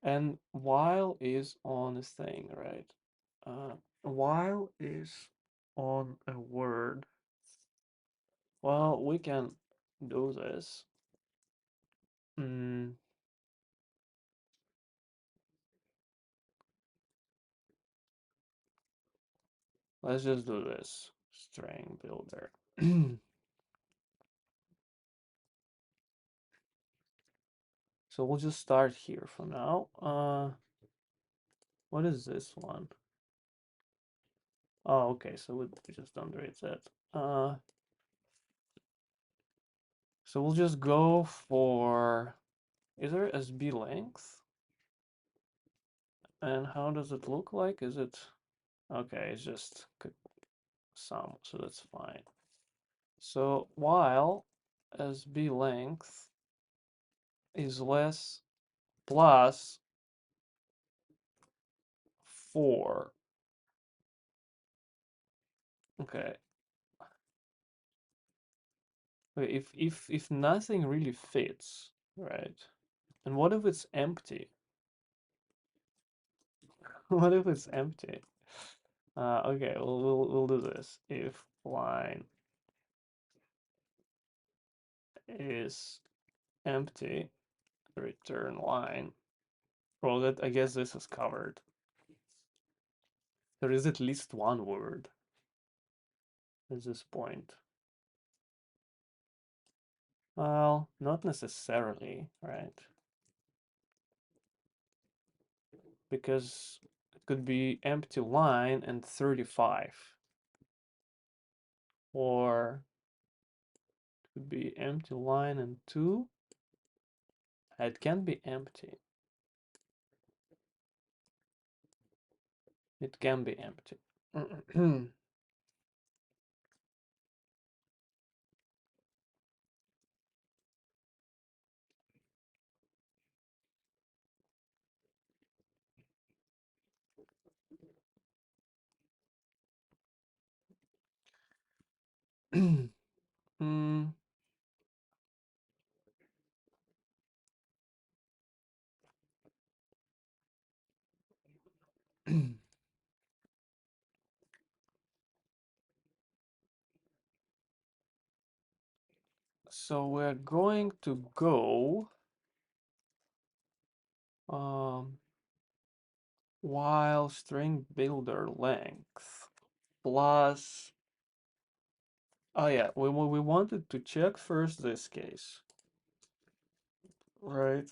and while is on a thing, right? While is on a word. Well, we can do this. Mm, let's just do this. String builder. So we'll just start here for now. What is this one? Oh, okay, so we just don't read that. So we'll just go for, is there SB length? And how does it look like? Is it, okay, it's just sum, so that's fine. So while SB length is less plus 4. Okay. Okay, if nothing really fits, right? And what if it's empty? What if it's empty? Okay, we'll do this. If line is empty, return line. Well, that I guess this is covered. There is at least one word at this point. Well, not necessarily, right? Because it could be empty line and 35. Or it could be empty line and 2. It can be empty. It can be empty. Mm. So we're going to go um, while string builder length plus, oh yeah, we wanted to check first this case, right?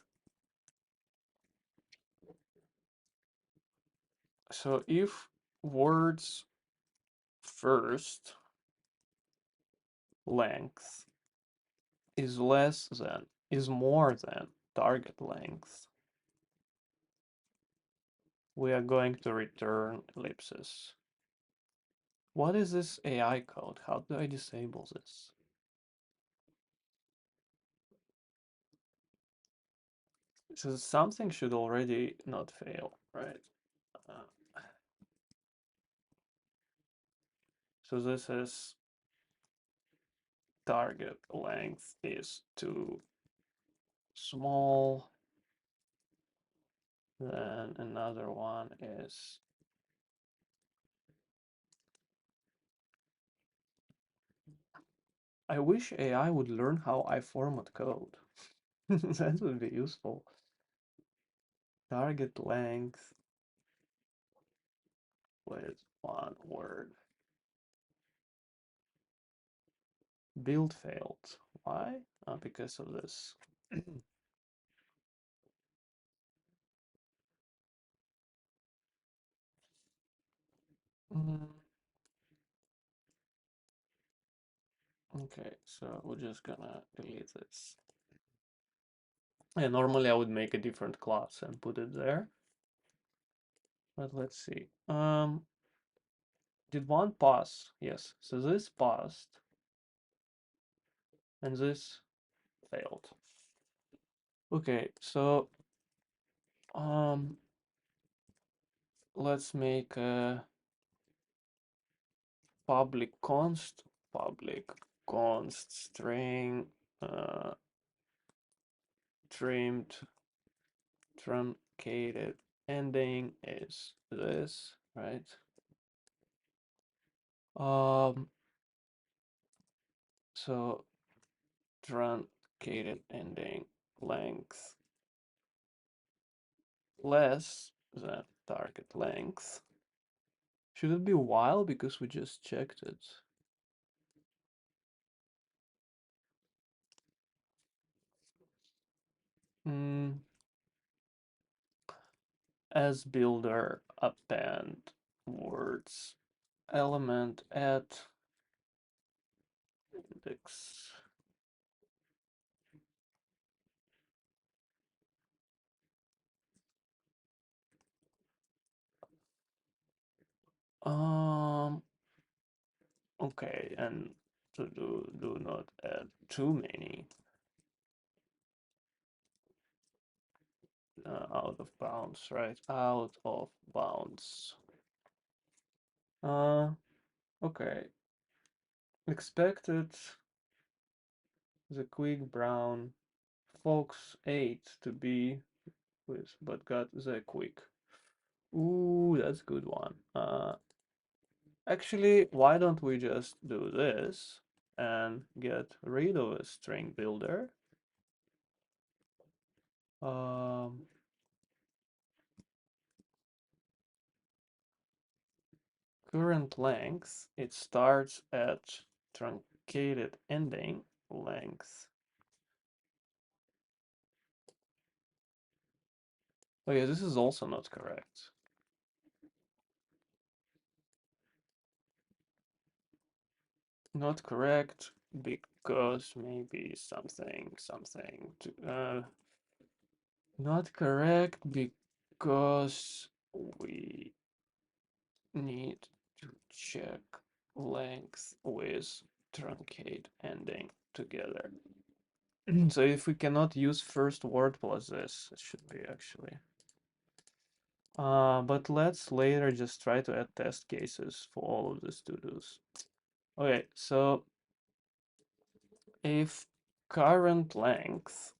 So if words first length is less than, is more than target length, we are going to return ellipsis. What is this AI code? How do I disable this? So something should already not fail, right? Uh, So this is target length is too small. Then another one is I wish AI would learn how I format code. That would be useful. Target length with one word. Build failed. Why? Because of this. Mm, okay, so we're just gonna delete this. Yeah, normally I would make a different class and put it there. But let's see. Did one pass? Yes. So this passed and this failed. Okay, so um let's make a public const string trimmed truncated ending is this, right? Um so truncated ending length less than target length. Should it be while because we just checked it? Mm, as builder append words element at index. Um okay, and to do not add too many out of bounds, right? Out of bounds. Uh okay. Expected the quick brown fox 8 to be with, but got the quick. Ooh, that's a good one. Actually, why don't we just do this and get rid of a string builder? Um, current length, it starts at truncated ending length. Oh yeah, this is also not correct. Not correct because maybe something to not correct because we need to check length with truncate ending together. So if we cannot use first word plus this, it should be actually. But let's later just try to add test cases for all of these to-dos. Okay, so if current length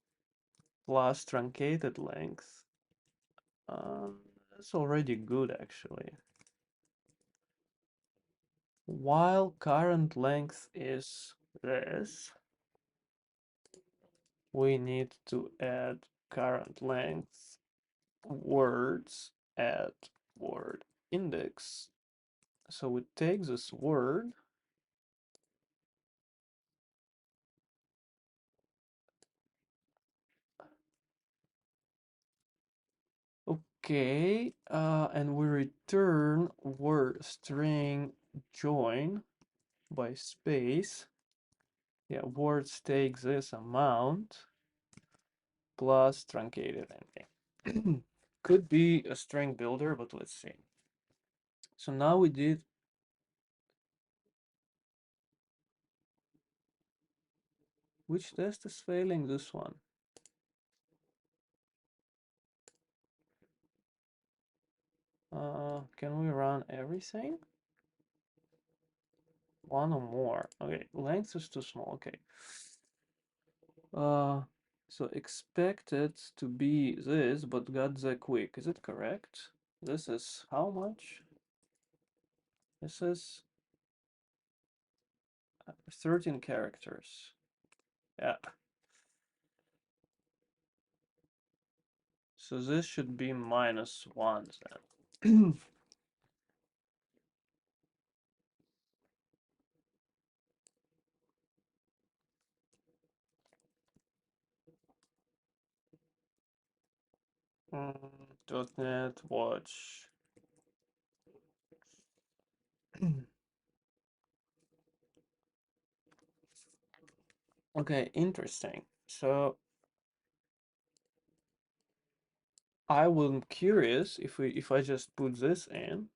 plus truncated length, that's already good actually. While current length is this, we need to add current length words at word index. So we take this word okay, and we return word string join by space. Yeah, words take this amount plus truncated ending. Could be a string builder, but let's see. So now we did. Which test is failing? This one. Can we run everything? One or more. Okay, length is too small. Okay. Uh, so expect it to be this, but got the quick. Is it correct? This is how much? This is 13 characters. Yeah. So this should be -1 then. .NET Watch. Okay, interesting. So I was curious if I just put this in,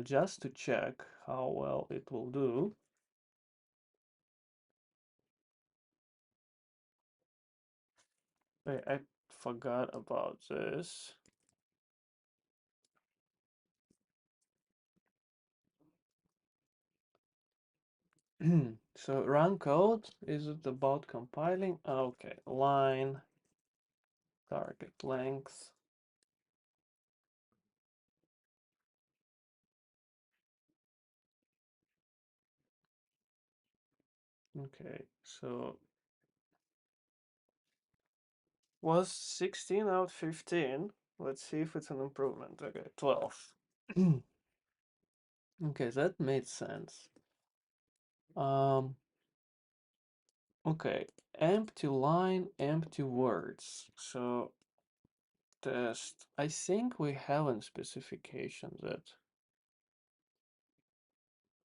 just to check how well it will do. Wait, I forgot about this. So run code, is it about compiling? Okay, line, target length. Okay, so was 16 out 15. Let's see if it's an improvement. Okay, 12. Okay, that made sense. Um, okay, empty line, empty words. So test. I think we have in specification that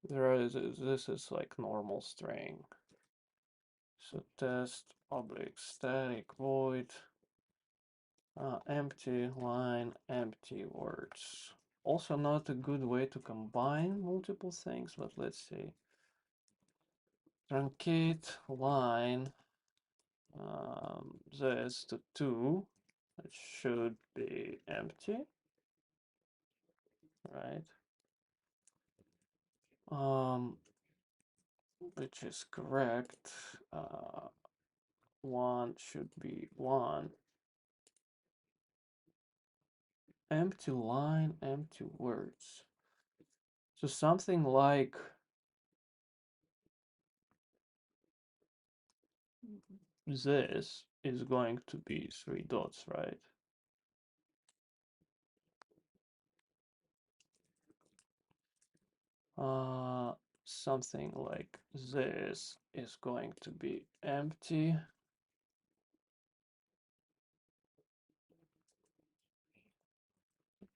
this is like normal string. So test object static void empty line empty words. Also not a good way to combine multiple things, but let's see. Truncate line this to 2. It should be empty, right? Which is correct. 1 should be 1. Empty line, empty words. So something like this is going to be 3 dots, right? Something like this is going to be empty.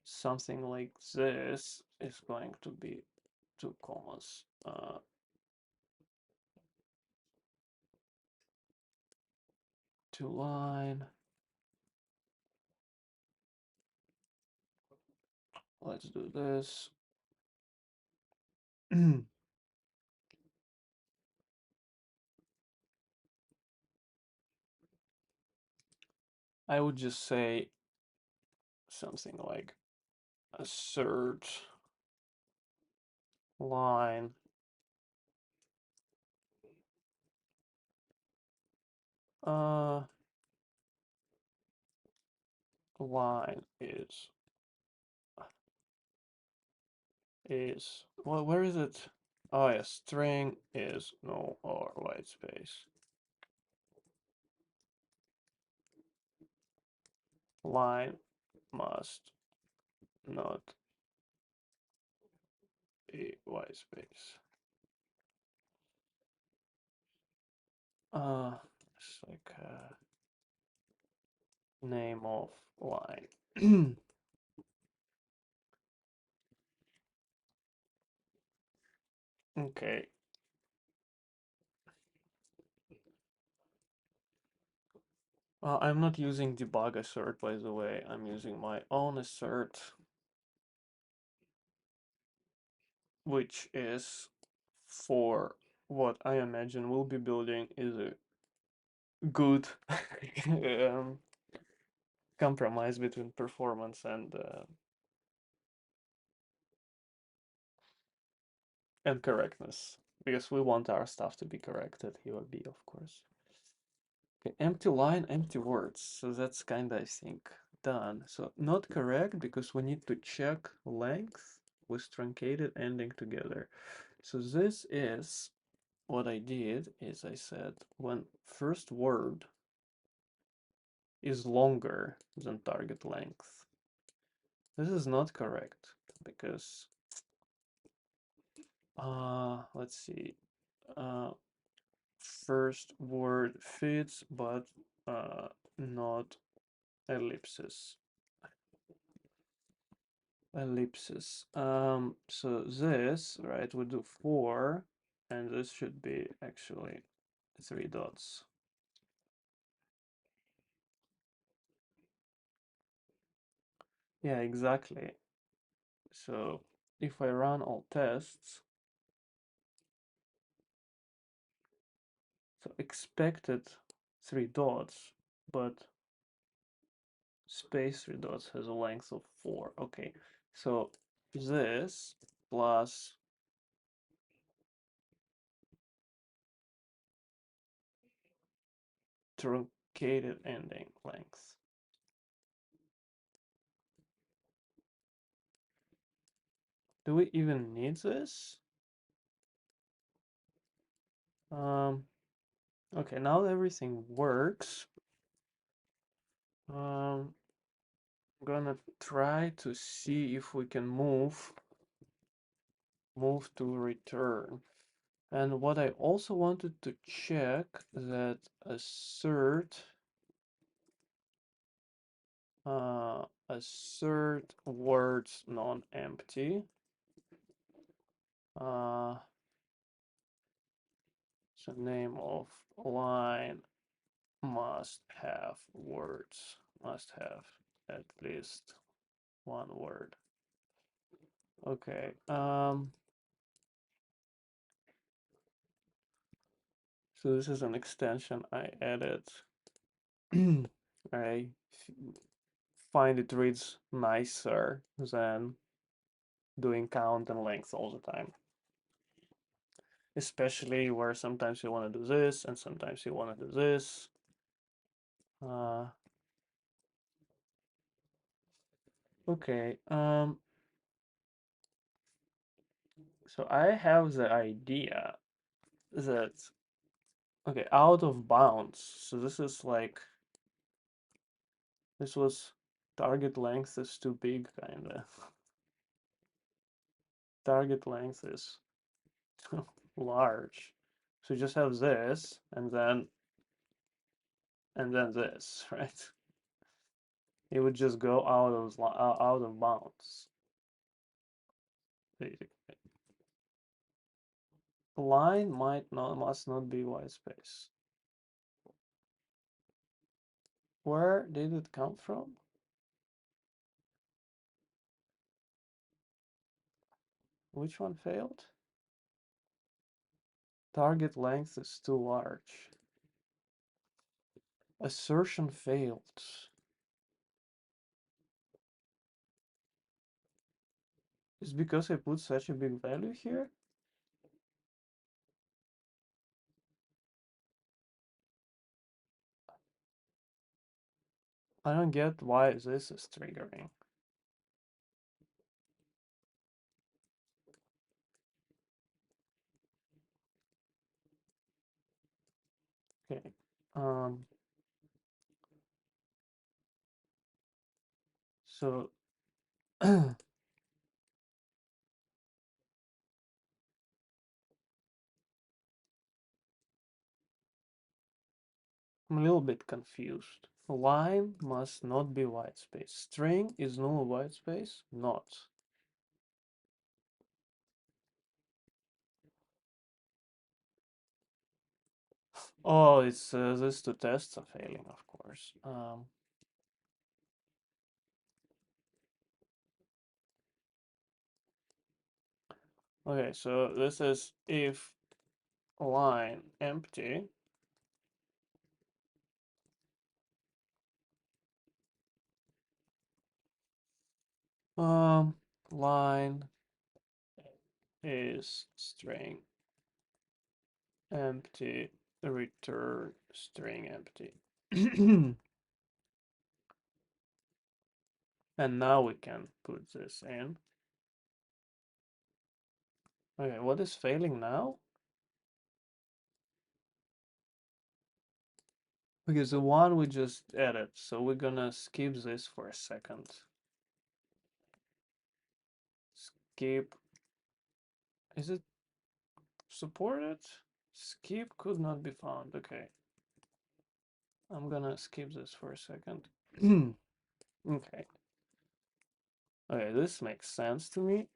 Something like this is going to be 2 commas. To line. Let's do this. I would just say something like assert line uh line is well, where is it? Oh yeah, string is no or white space. Line must not be white space. It's like name of line. Okay. I'm not using debug assert, by the way. I'm using my own assert, which is for what I imagine we'll be building is a good um, compromise between performance and and correctness, because we want our stuff to be corrected. Here would be, of course. Okay, empty line, empty words. So that's kind of, I think, done. So not correct because we need to check length with truncated ending together. So this is what I did is I said when first word is longer than target length. This is not correct because let's see. First word fits but not ellipsis. So this, right, we do 4 and this should be actually 3 dots. Yeah, exactly. So if I run all tests, so expected 3 dots, but space 3 dots has a length of 4. Okay, so this plus truncated ending length. Do we even need this? Okay, now everything works. I'm gonna try to see if we can move to return. And what I also wanted to check that assert words non-empty. So name of line must have words, must have at least one word. Okay. So this is an extension I added. I find it reads nicer than doing count and length all the time. Especially where sometimes you want to do this and sometimes you want to do this. Okay. So I have the idea that, okay, out of bounds. So this is like, this was target length is too big, kinda. Target length is large. So you just have this and then this, right? It would just go out of bounds. Basically. Line must not be white space. Where did it come from? Which one failed? Target length is too large. Assertion failed. Is because I put such a big value here? I don't get why this is triggering. Okay. So I'm a little bit confused. Line must not be white space. String is null white space? Not. Oh, it's these two tests are failing, of course. Okay, so this is if line empty. Line is string empty, return string empty. And now we can put this in. Okay, what is failing now? Because the one we just added, so we're gonna skip this for a second. Skip. Is it supported? Skip could not be found. Okay. I'm gonna skip this for a second. Okay. Okay, this makes sense to me.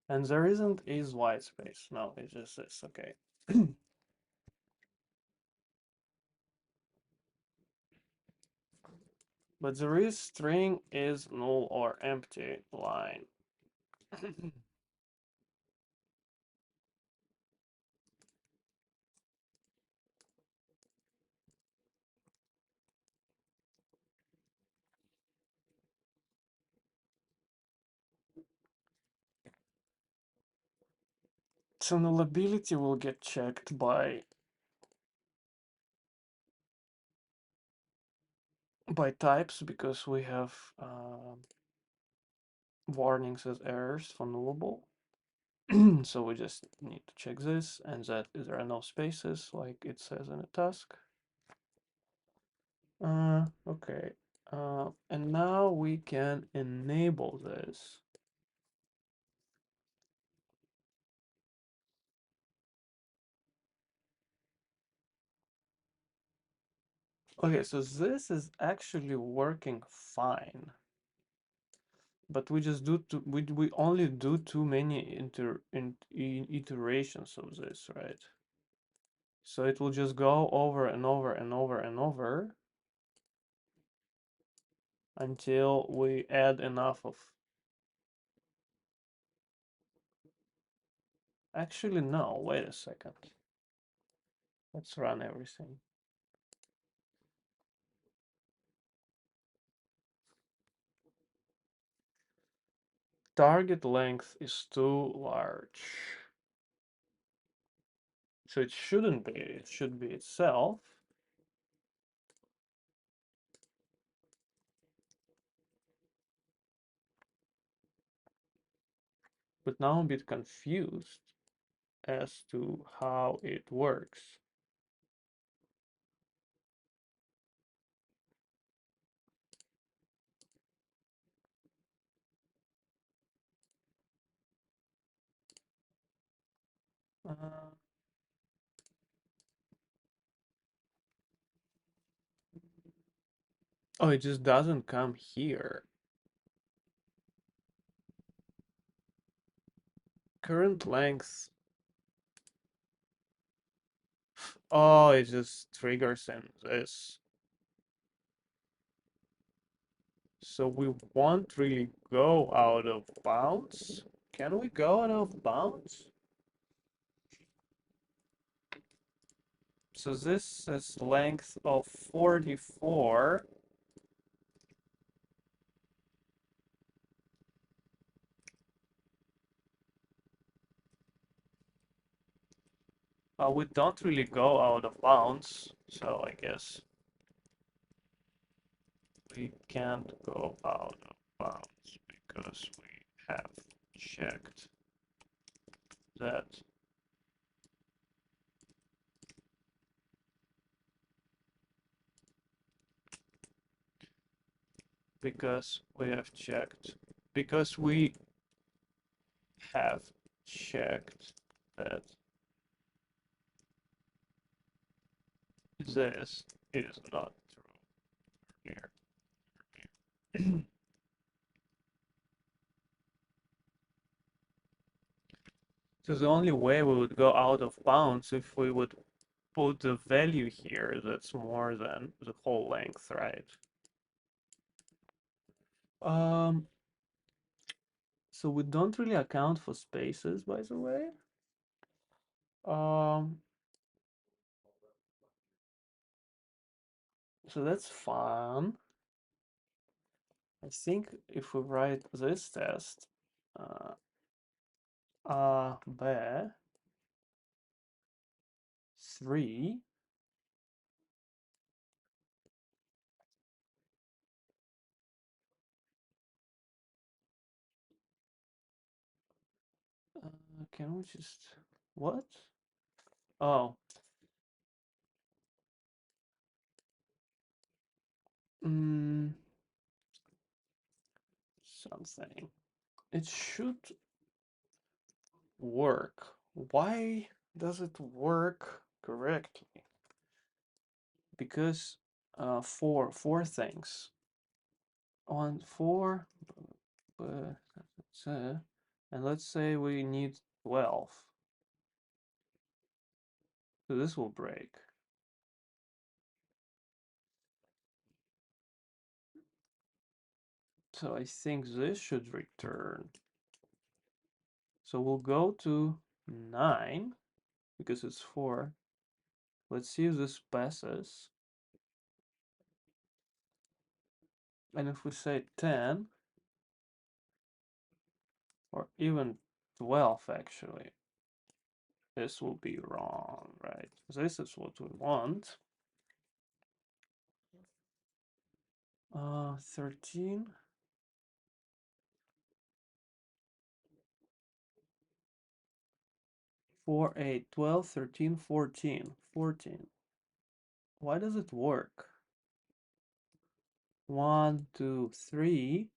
And there isn't is white space. No, it's just this. Okay. But there is string is null or empty line. So nullability will get checked by types because we have warnings as errors for nullable. So we just need to check this and that there are no spaces like it says in a task. Okay. And now we can enable this. Okay, so this is actually working fine. But we just do too, we only do too many iterations of this, right? So it will just go over and over and over and over until we add enough of. Actually, no, wait a second. Let's run everything. Target length is too large. So it shouldn't be, it should be itself. But now I'm a bit confused as to how it works. Uh, oh, it just doesn't come here. Current length. Oh, it just triggers in this. So we won't really go out of bounds. Can we go out of bounds? So this is length of 44. We don't really go out of bounds, so I guess we can't go out of bounds because we have checked that. Because we have checked. Because we have checked that this is not true here. So the only way we would go out of bounds if we would put the value here that's more than the whole length, right? Um, so we don't really account for spaces, by the way. Um, so that's fun. I think if we write this test, A, B, 3, can we just, what? Oh, mm, something. It should work. Why does it work correctly? Because four things. On four, and let's say we need 12. So this will break. So I think this should return. So we'll go to 9 because it's 4. Let's see if this passes. And if we say 10, or even 12 actually, this will be wrong, right? This is what we want. 13. 4, 8, 12, 13, 14. 14. Why does it work? 1, 2, 3.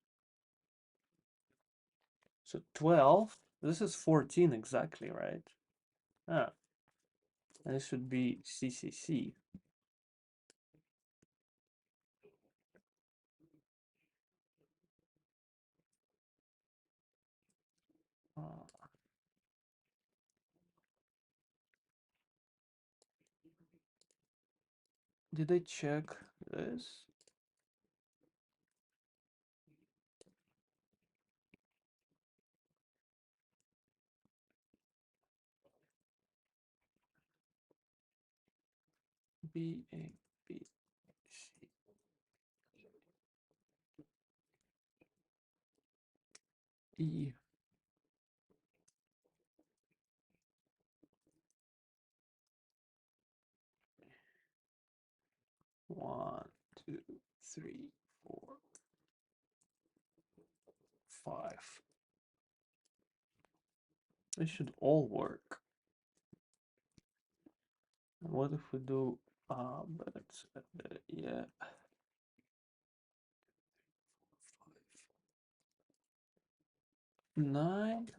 So 12. This is 14 exactly, right? Ah, and it should be CCC. Uh, did I check this? B, A, B, C, E. 1, 2, 3, 4, 5. It should all work. And what if we do, but it's, yeah, 9.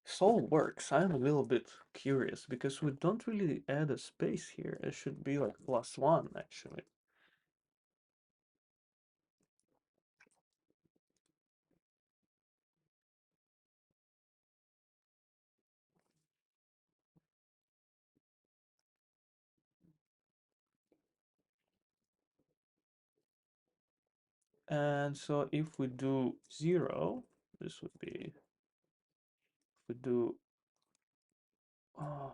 Sol works. I'm a little bit curious because we don't really add a space here. It should be like +1 actually. And so if we do 0, this would be, if we do, oh,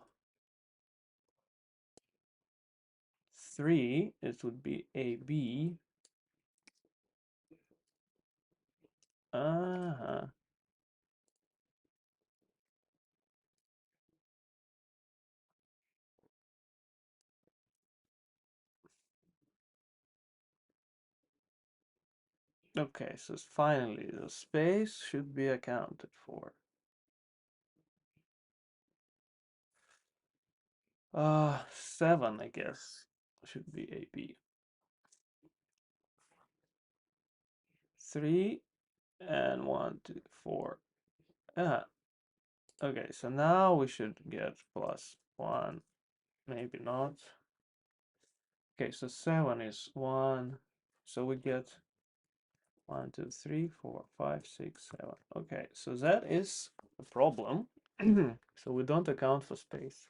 3, it would be AB. Uh-huh. Okay, so finally the space should be accounted for. 7, I guess, should be AB. 3 and 1, 2, 4. Ah, okay, so now we should get +1. Maybe not. Okay, so 7 is 1. So we get 1, 2, 3, 4, 5, 6, 7. Okay, so that is a problem. So we don't account for space.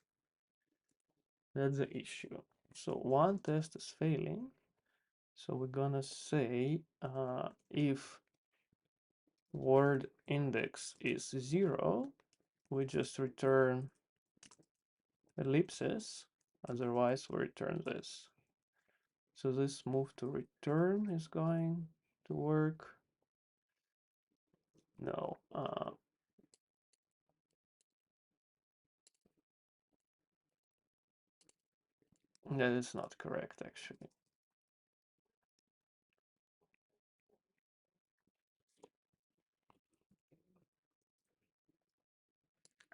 That's the issue. So one test is failing. So we're gonna say if word index is 0, we just return ellipsis. Otherwise, we return this. So this move to return is going to work. No. That is not correct, actually.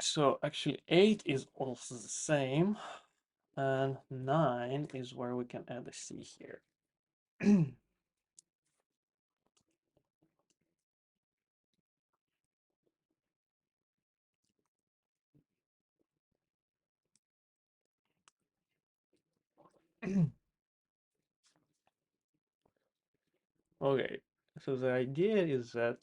So actually 8 is also the same, and 9 is where we can add a C here. Okay, so the idea is that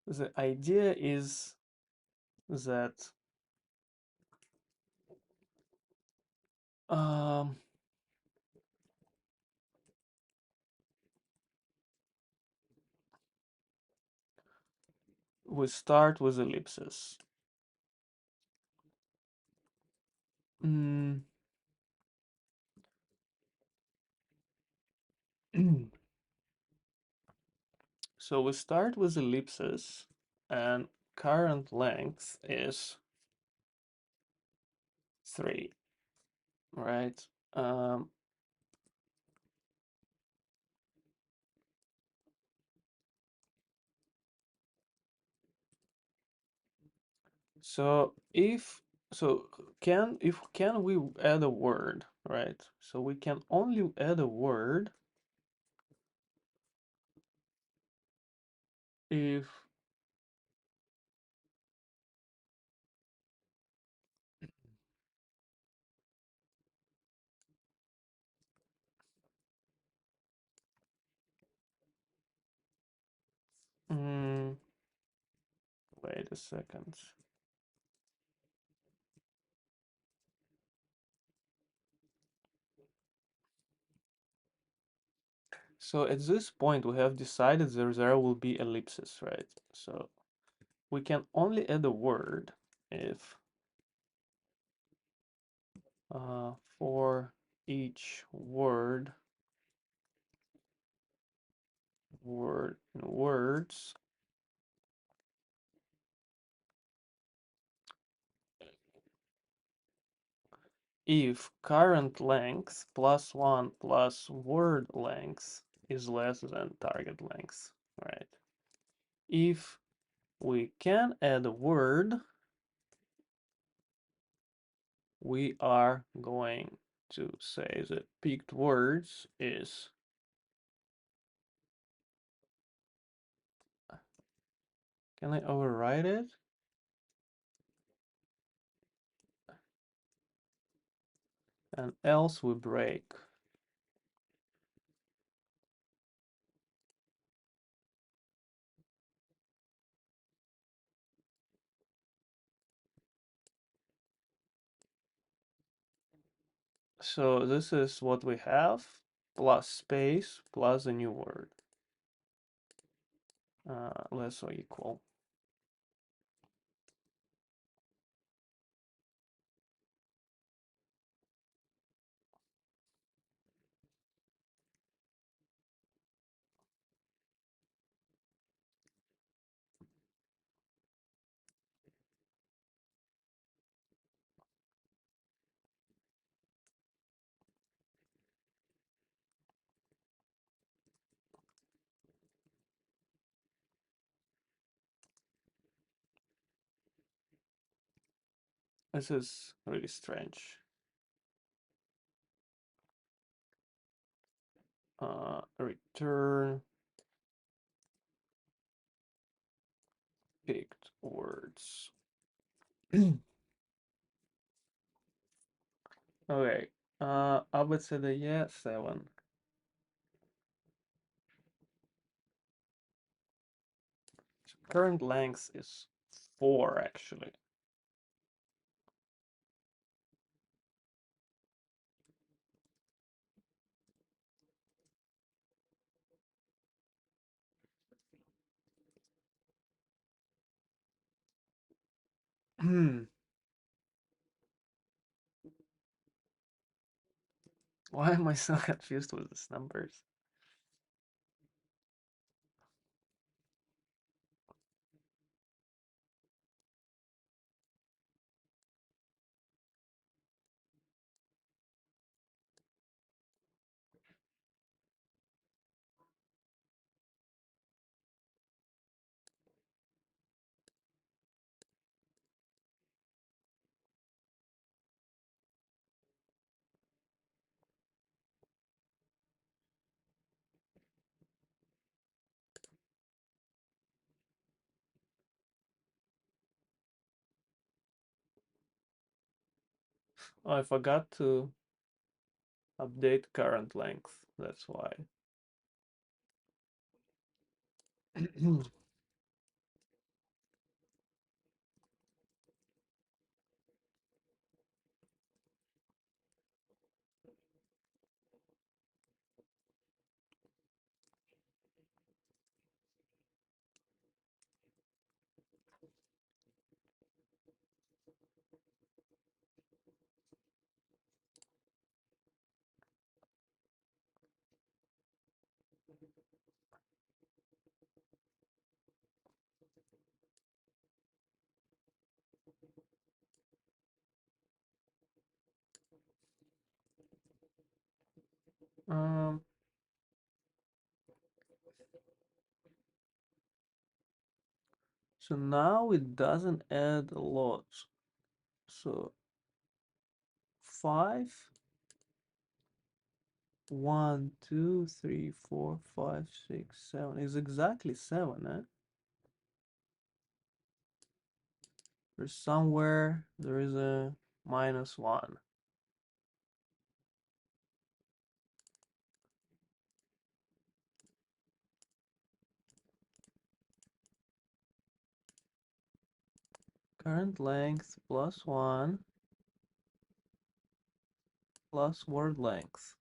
the idea is that um, we start with ellipses. Mm. So we start with ellipses, and current length is 3, right? So if so can we add a word, right? So we can only add a word if mm, wait a second. So at this point we have decided there will be ellipses, right? So we can only add a word if for each words if current length plus 1 plus word length is less than target length, right? If we can add a word, we are going to say that picked words is can I override it? And else we break. So this is what we have, plus space, plus a new word. Less or equal. This is really strange. Return picked words. Okay, ABCDE 7. So current length is 4 actually. Why am I so confused with these numbers? Oh, I forgot to update current length. That's why. Um, so now it doesn't add a lot. So 5, 1, 2, 3, 4, 5, 6, 7 is exactly 7, eh? There's somewhere there is a -1. Current length +1 plus word length.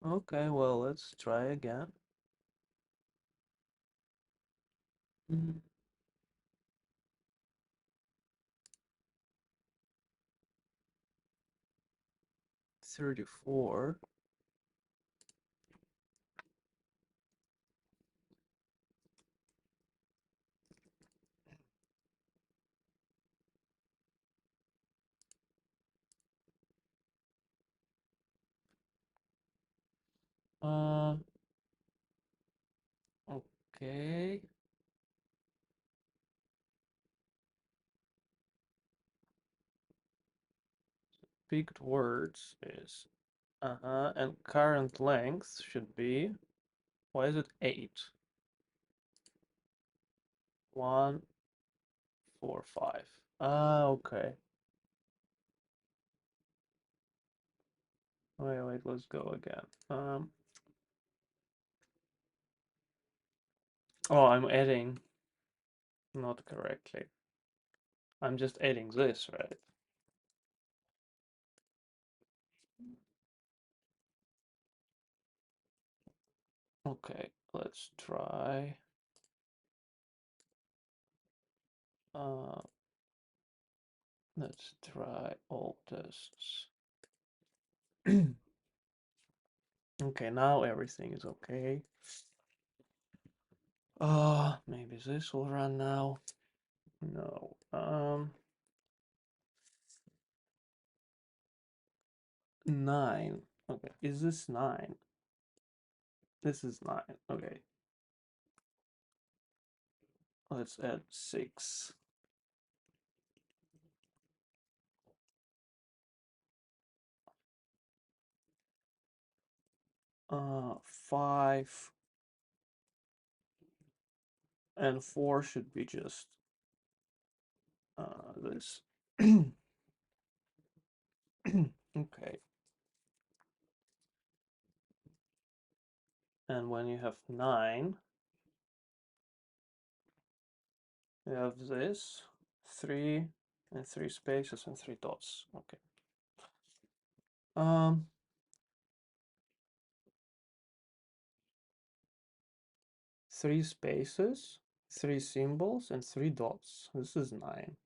Okay, well, let's try again. 34. Uh, okay. Picked words is and current length should be, why is it 8? 1, 4, 5. Ah, okay. Wait, let's go again. Oh, I'm adding not correctly. I'm just adding this, right? Okay, let's try. Uh, let's try all tests. Okay, now everything is okay. Maybe this will run now. No. 9. Okay, is this 9? This is 9. Okay. Let's add 6. 5 and 4 should be just this. Okay. And when you have 9, you have this 3 and 3 spaces and 3 dots. Okay. Um, three spaces, three symbols, and three dots. This is 9.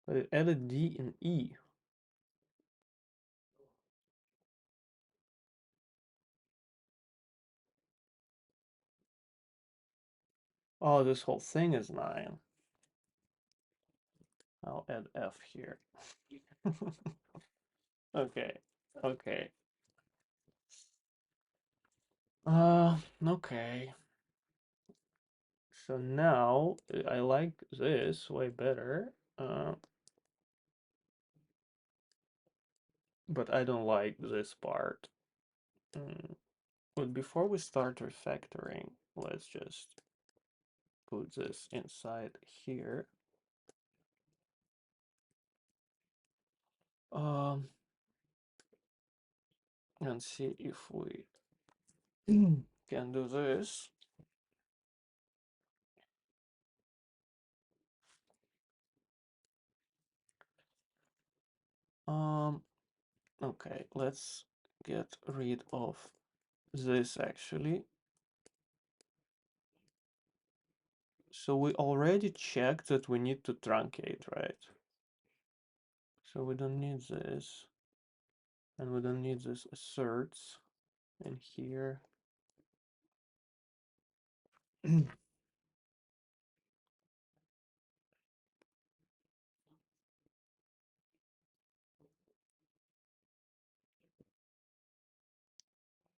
But it added D and E. Oh, this whole thing is 9. I'll add F here. Okay, okay. Okay. So now I like this way better, but I don't like this part. But before we start refactoring, let's just put this inside here. Um, and see if we can do this. Okay, let's get rid of this actually. So we already checked that we need to truncate, right? So we don't need this. And we don't need this asserts in here.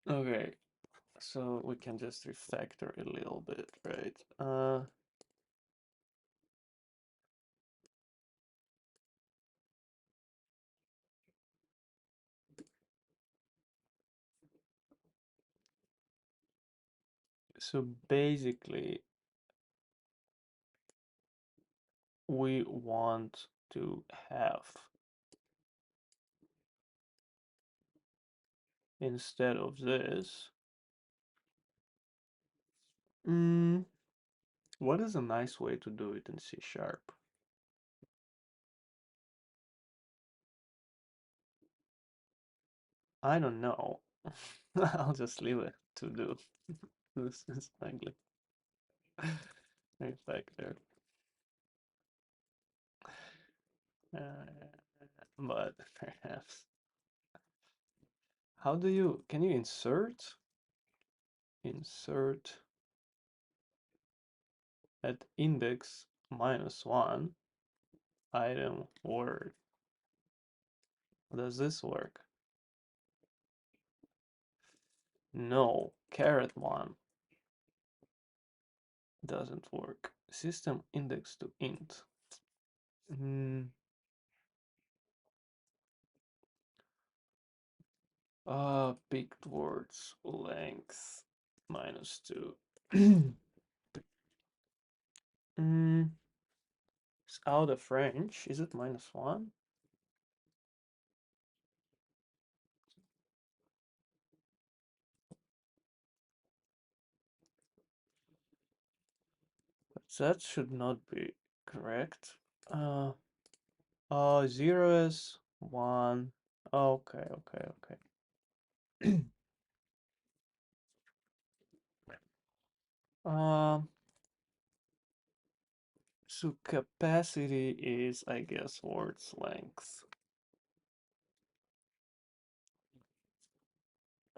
Okay, so we can just refactor a little bit, right? So basically, we want to have, instead of this, what is a nice way to do it in C sharp? I don't know. I'll just leave it to do. This is ugly. Refactor. But perhaps. How do you, can you insert? Insert at index -1 item word. Does this work? No, caret1 doesn't work. System index to int. Mm, picked words length -2. mm, it's out of range. Is it -1? But that should not be correct. Oh, 0 is 1. Okay, okay, okay. Um, so capacity is, I guess, words length.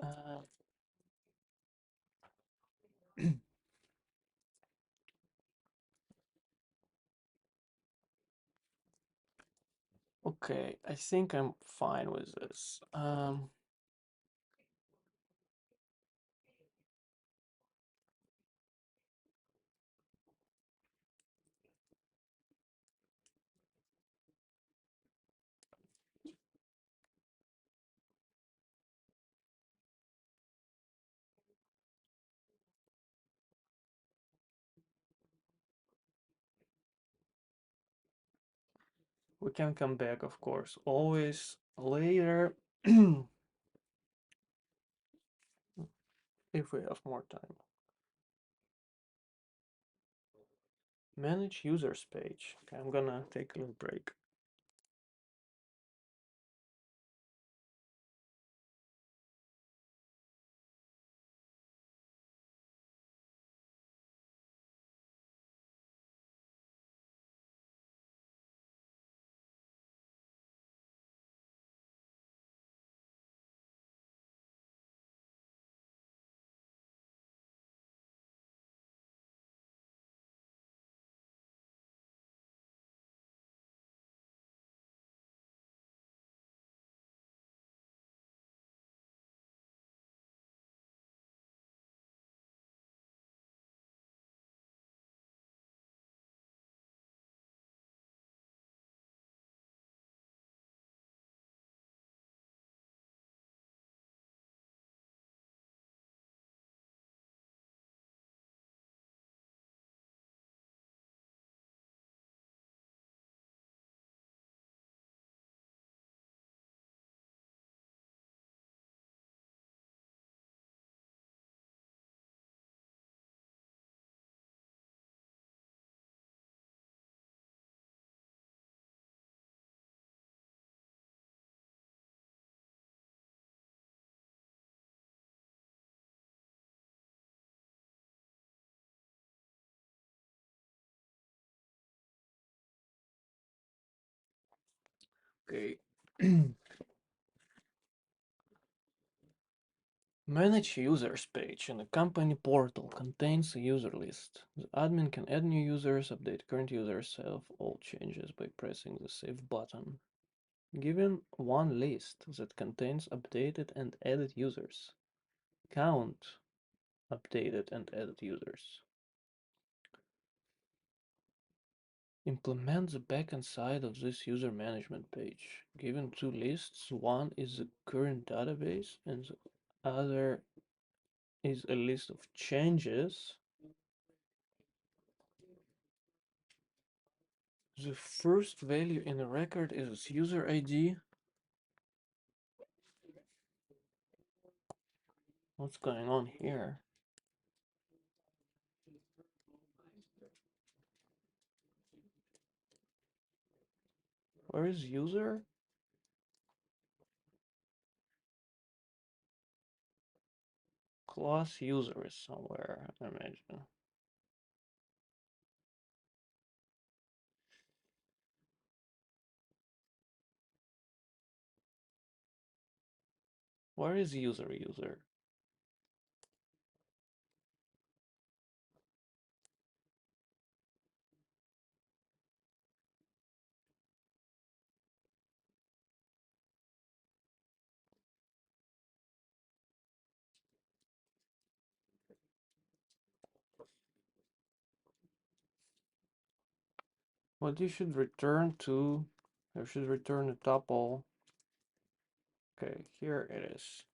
Uh, okay, I think I'm fine with this. We can come back, of course, always later if we have more time. Manage users page. Okay, I'm gonna take a little break. Okay. Manage users page in the company portal contains a user list. The admin can add new users, update current users, save all changes by pressing the save button. Given one list that contains updated and added users, count updated and added users. Implement the backend side of this user management page. Given two lists, one is the current database and the other is a list of changes. The first value in a record is user ID. What's going on here? Where is user? Class user is somewhere, I imagine. Where is user? What you should return to, you should return a tuple. Okay, here it is.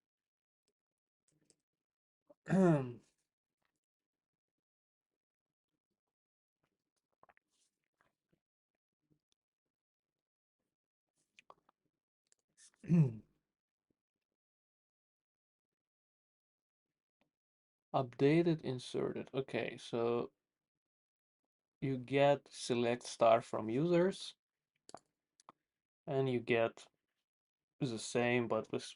Updated, inserted. Okay, so you get select star from users and you get the same but with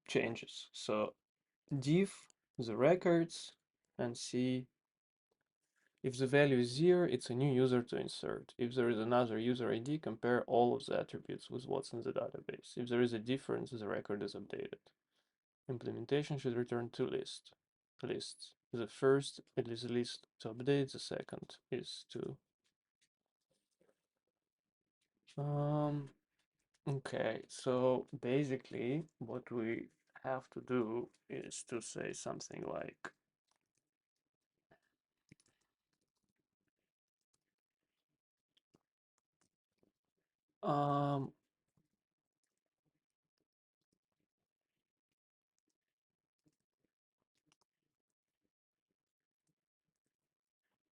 changes. So diff the records and see if the value is 0, it's a new user to insert. If there is another user ID, compare all of the attributes with what's in the database. If there is a difference, the record is updated. Implementation should return two lists. The first is a list to update, the second is to okay, so basically what we have to do is to say something like um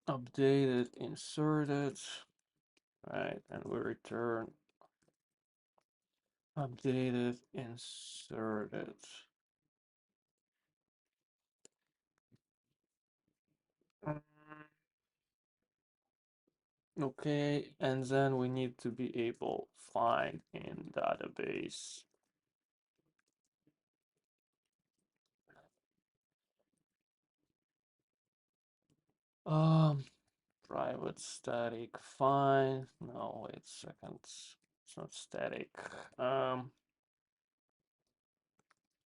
updated, inserted, right, and we return updated, inserted. Mm, okay, and then we need to be able find in database. Um, private static find. No, wait a second. It's not static. Um,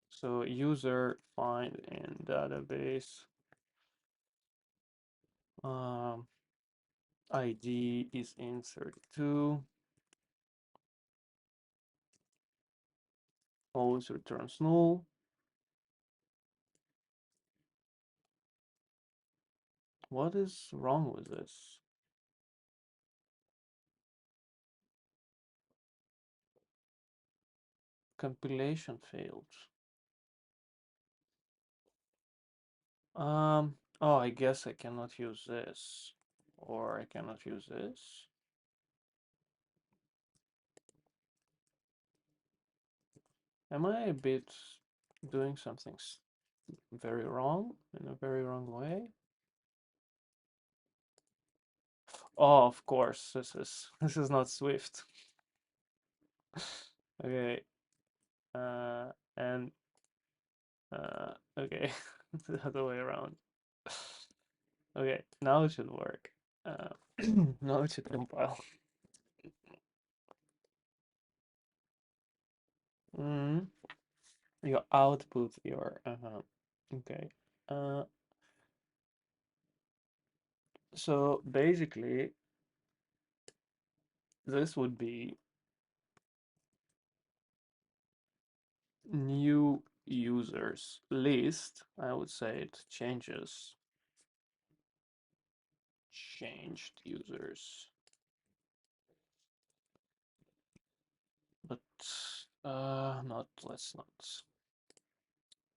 so user find in database. Um, ID is in32. Always returns null. What is wrong with this? Compilation failed. Oh, I guess I cannot use this. Or I cannot use this. Am I a bit doing something very wrong, in a very wrong way? Oh, of course, this is not Swift. Okay, and okay, the other way around. Okay, now it should work. Uh, now it should compile. Mm, your output, your okay. Uh, so basically, this would be new users list. I would say it changes changed users, but not let's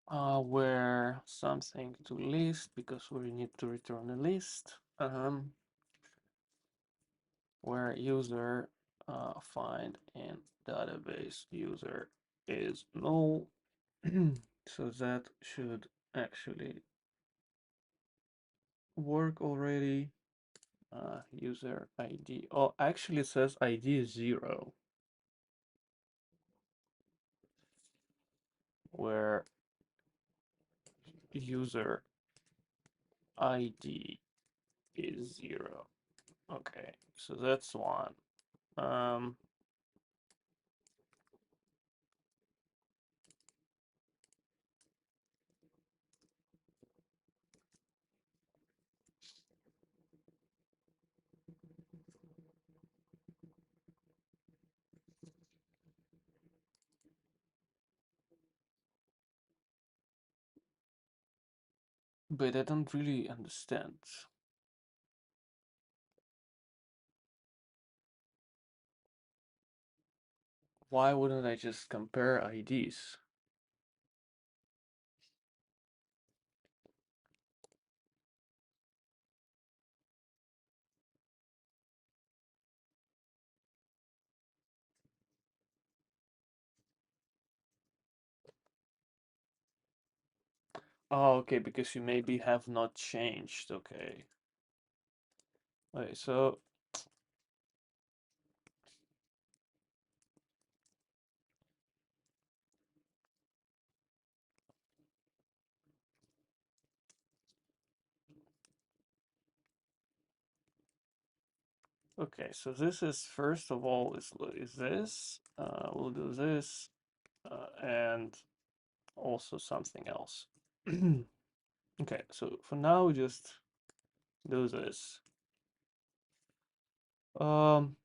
not where something to list because we need to return a list. Where user find in database user is null. So that should actually work already. User ID. Oh, actually it says ID is 0, where user ID is 0. Okay, so that's one. Um, but I don't really understand. Why wouldn't I just compare IDs? Oh, okay, because you maybe have not changed. Okay. Wait, so okay, so this is first of all is this. We'll do this and also something else. Okay, so for now we just do this. Um,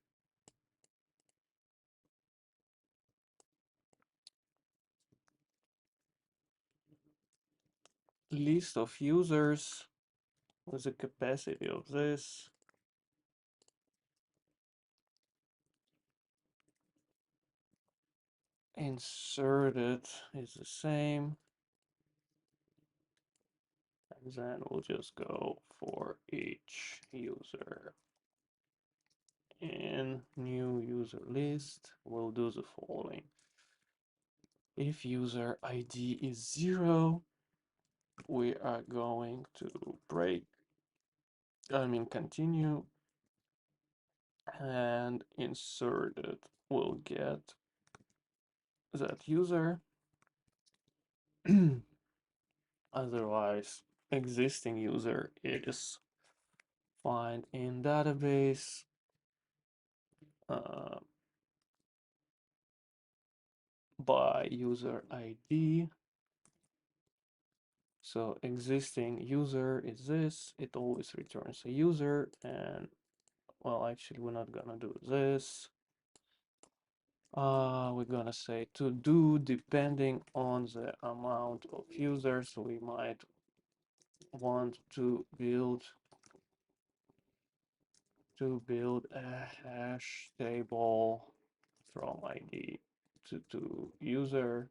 list of users with the capacity of this. Inserted is the same. And then we'll just go for each user. In new user list, we'll do the following. If user ID is 0, we are going to break, continue, and inserted will get that user. Otherwise, existing user is find in database. Uh, by user ID. So existing user is this, it always returns a user, and well, actually we're not gonna do this. We're gonna say to do depending on the amount of users. We might want to build a hash table from ID to user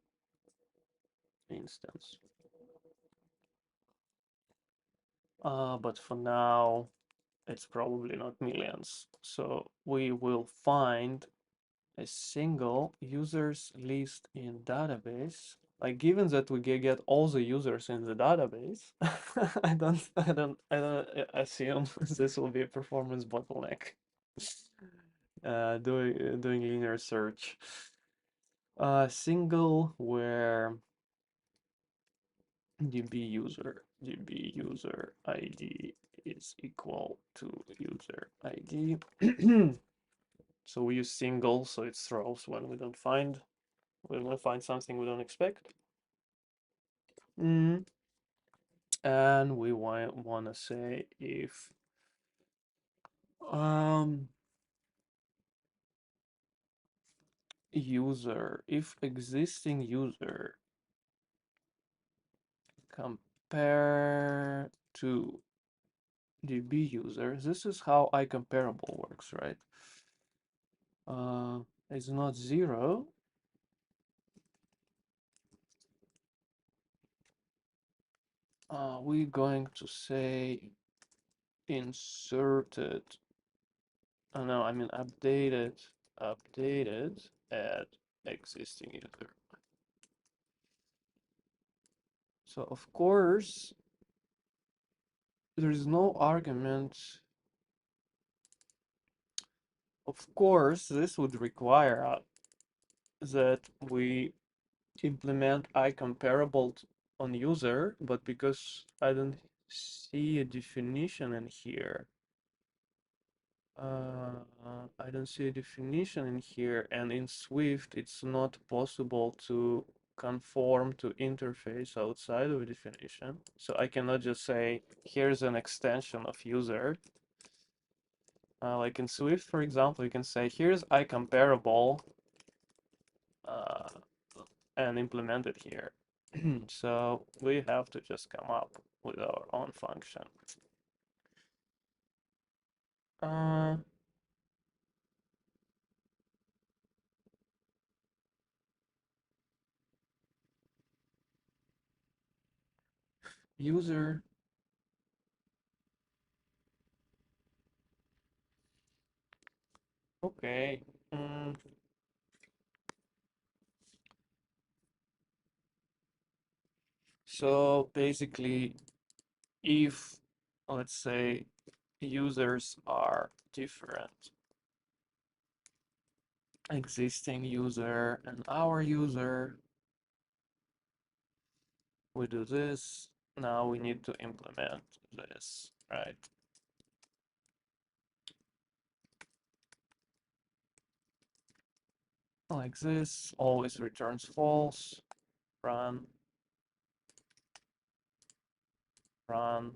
instance. But for now, it's probably not millions. So we will find a single users list in database. Like given that we get all the users in the database, I don't assume this will be a performance bottleneck. Doing linear search. Single where db user ID is equal to user ID. So we use single, so it throws when we don't find. We're gonna find something we don't expect. Mm. And we wanna say if um if existing user compare to DB user, this is how iComparable works, right? It's not 0. We're going to say inserted, no, I mean updated at existing user. So of course, there is no argument. Of course, this would require that we implement iComparable on user, but because I don't see a definition in here, I don't see a definition in here, and in Swift it's not possible to conform to interface outside of a definition. So I cannot just say, here's an extension of user. Like in Swift, for example, you can say, here's iComparable, uh, and implement it here. So we have to just come up with our own function. Uh, user. Okay. Mm. So basically, if let's say users are different, existing user and our user, we do this. Now we need to implement this, right? Like this, always returns false, run, run.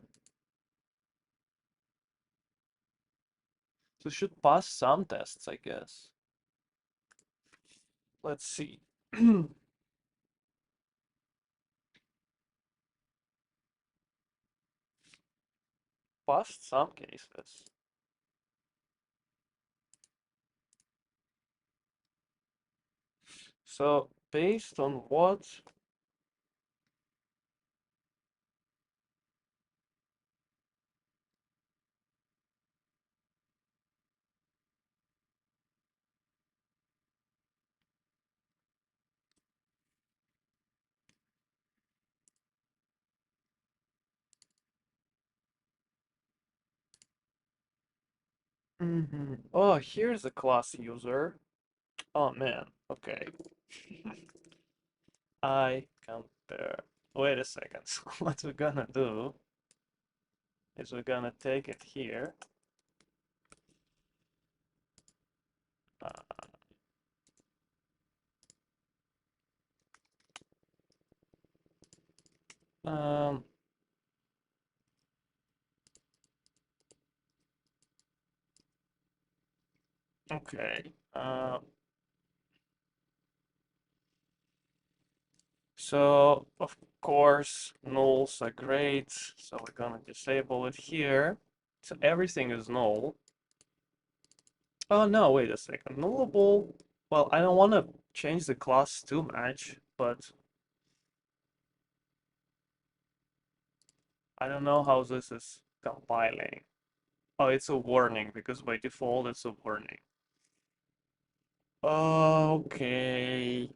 So it should pass some tests, I guess. Let's see. Passed some cases. So based on what? Oh, here's a class user. Oh man, okay. I compare. Wait a second. So what we're gonna do is we're gonna take it here. Uh, um, okay. So of course nulls are great. So we're gonna disable it here. So everything is null. Oh no, wait a second. Nullable. Well, I don't want to change the class too much, but I don't know how this is compiling. Oh, it's a warning because by default it's a warning. Okay.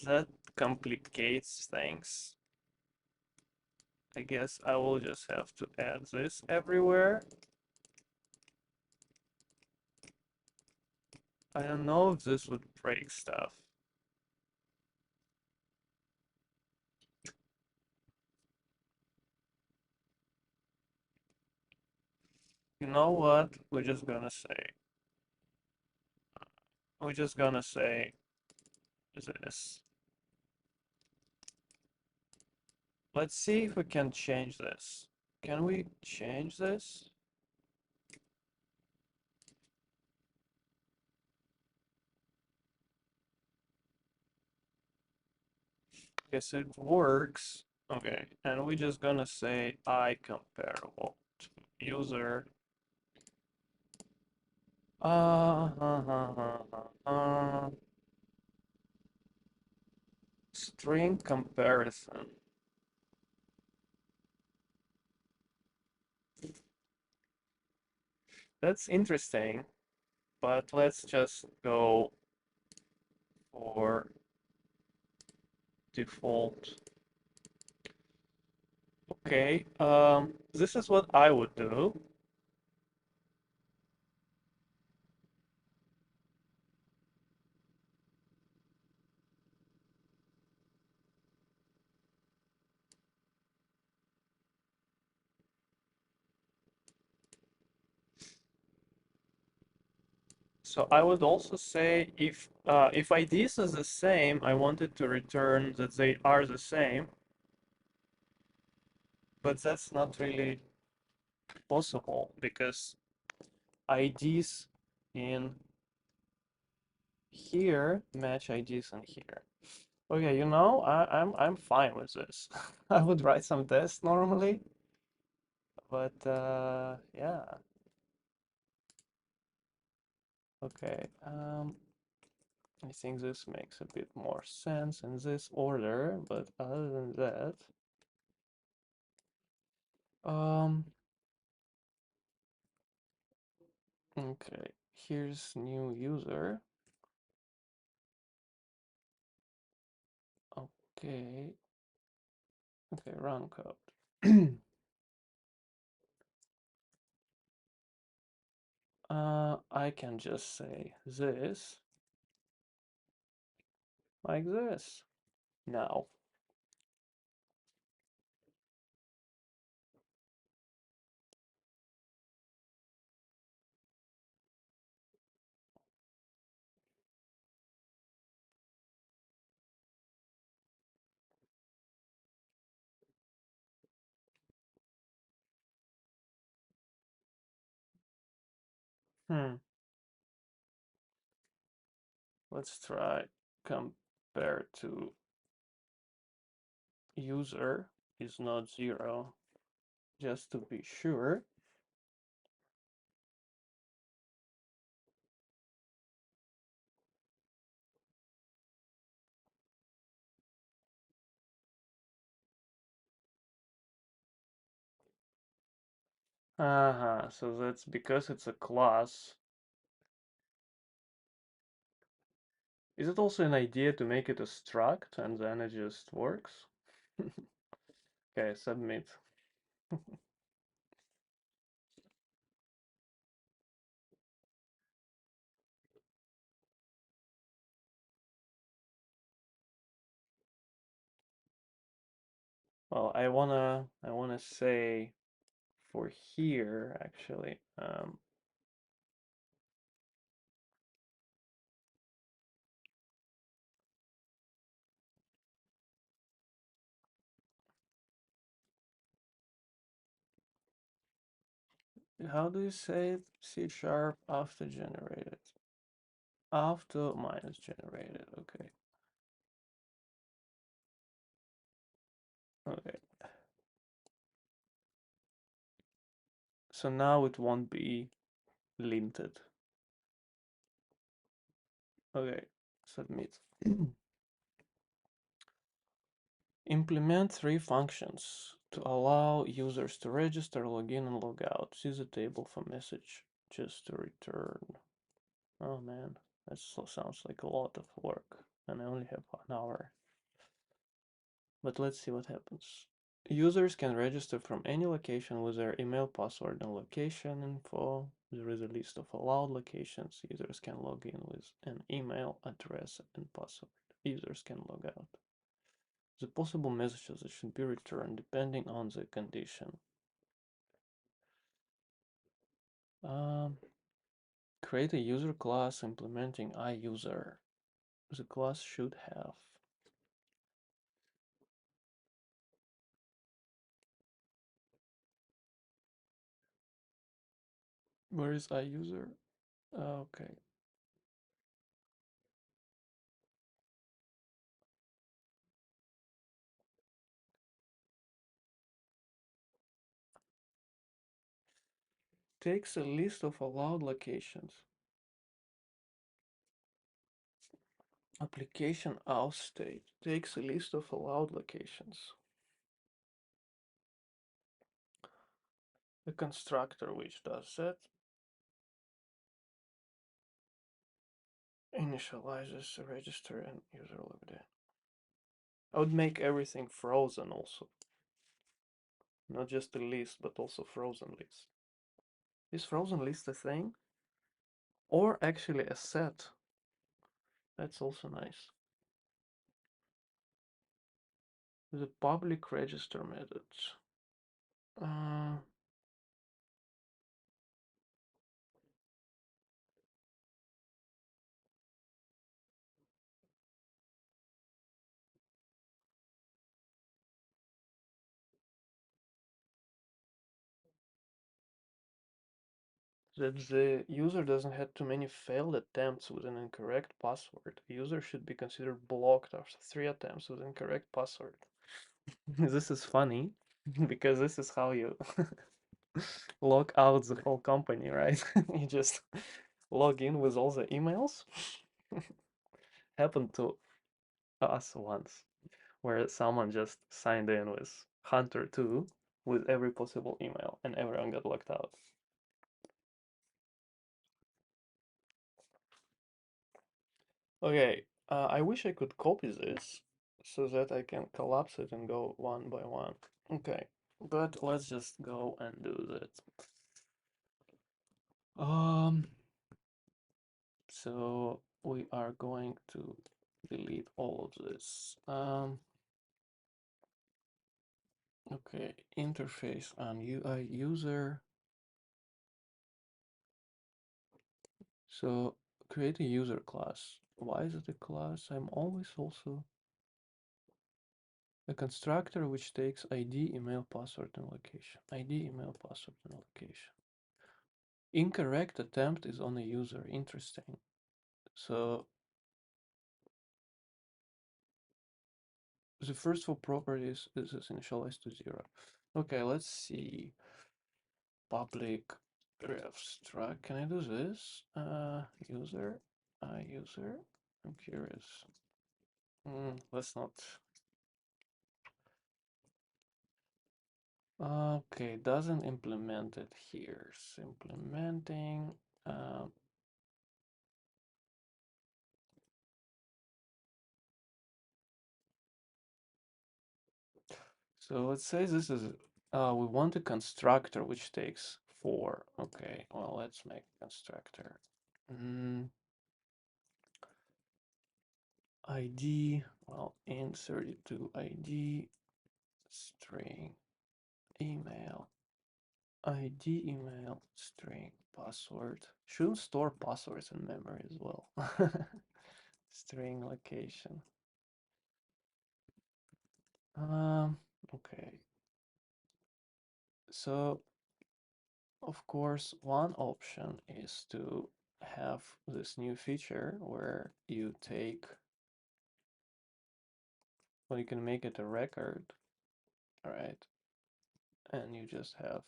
That complicates things. I guess I will just have to add this everywhere. I don't know if this would break stuff. You know what? We're just gonna say we're just gonna say this. Let's see if we can change this. Can we change this? Yes, it works. Okay, and we're just gonna say I comparable to user. Uh, uh, uh, uh, uh, String comparison. That's interesting, but let's just go for default. Okay, this is what I would do. So I would also say if IDs is the same, I wanted to return that they are the same, but that's not really possible because IDs in here match IDs in here. Okay, I'm fine with this. I would write some tests normally, but yeah. Okay. I think this makes a bit more sense in this order, but other than that, um, okay, here's new user. Okay, okay, run code. I can just say this like this now. Hmm, let's try compare to user is not 0, just to be sure. Uh-huh, so that's because it's a class. Is it also an idea to make it a struct and then it just works? Okay, submit. Well, I wanna say for here actually. How do you say it? C sharp after generated. After minus generated. Okay. Okay. So now it won't be linted. Okay. Submit. Implement 3 functions to allow users to register, log in, and log out. See the table for message just to return. Oh man, that sounds like a lot of work, and I only have 1 hour. But let's see what happens. Users can register from any location with their email, password, and location info. There is a list of allowed locations. Users can log in with an email address and password. Users can log out. The possible messages that should be returned depending on the condition. Um, Create a user class implementing iUser. The class should have. Where is iUser? Okay. Takes a list of allowed locations. Application auth state takes a list of allowed locations. A constructor which does that initializes a register and user logged in. I would make everything frozen also. Not just a list, but also frozen list. Is frozen list a thing? Or actually a set? That's also nice. The public register methods. Uh, that the user doesn't have too many failed attempts with an incorrect password. The user should be considered blocked after 3 attempts with incorrect password. This is funny because this is how you log out the whole company, right? You just log in with all the emails. Happened to us once, where someone just signed in with Hunter2 with every possible email and everyone got locked out. Okay, I wish I could copy this so that I can collapse it and go one by one. Okay, but let's just go and do that. Um, so we are going to delete all of this. Okay, interface on UI user. So create a user class. Why is it a class? I'm always also a constructor which takes ID, email, password, and location. ID, email, password, and location. Incorrect attempt is on a user. Interesting. So the first four properties is initialized to 0. Okay, let's see. Public ref struct. Can I do this? User, user. I'm curious. Let's not. Okay, doesn't implement it here. It's implementing. Um, so let's say this is. We want a constructor which takes 4. Okay, well, let's make a constructor. ID, well, int32 ID, string, email, ID, email, string, password. Shouldn't store passwords in memory as well. String location. Okay. So, of course, one option is to have this new feature where you take, well, you can make it a record, right? And you just have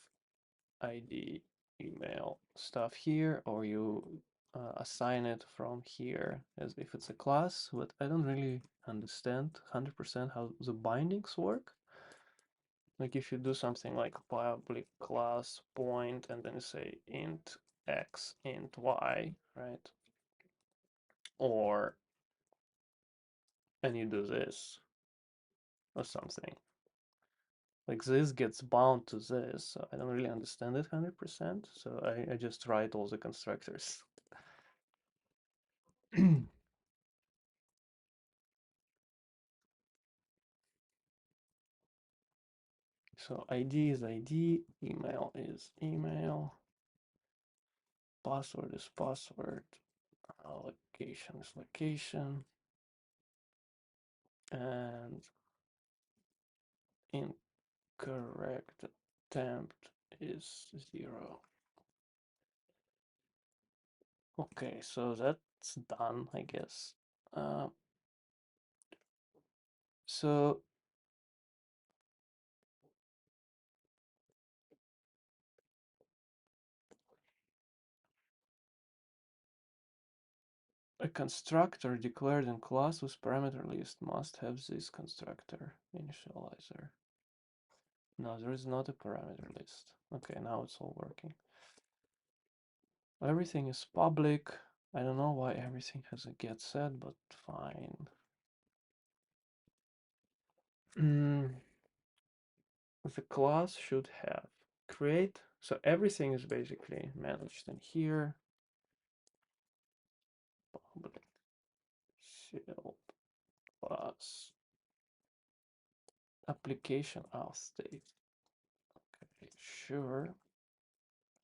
ID, email stuff here, or you assign it from here as if it's a class, but I don't really understand 100% how the bindings work. Like if you do something like public class point and then you say int x, int y, right? Or, and you do this or something. Like this gets bound to this, so I don't really understand it 100%, so I just write all the constructors. So ID is ID, email is email. Password is password. Location is location. And incorrect attempt is 0. Okay, so that's done, I guess. So a constructor declared in class with parameter list must have this constructor initializer. No, there is not a parameter list. Okay, now it's all working. Everything is public. I don't know why everything has a get set, but fine. The class should have create. So everything is basically managed in here. Public shield class application auth state. Okay, sure.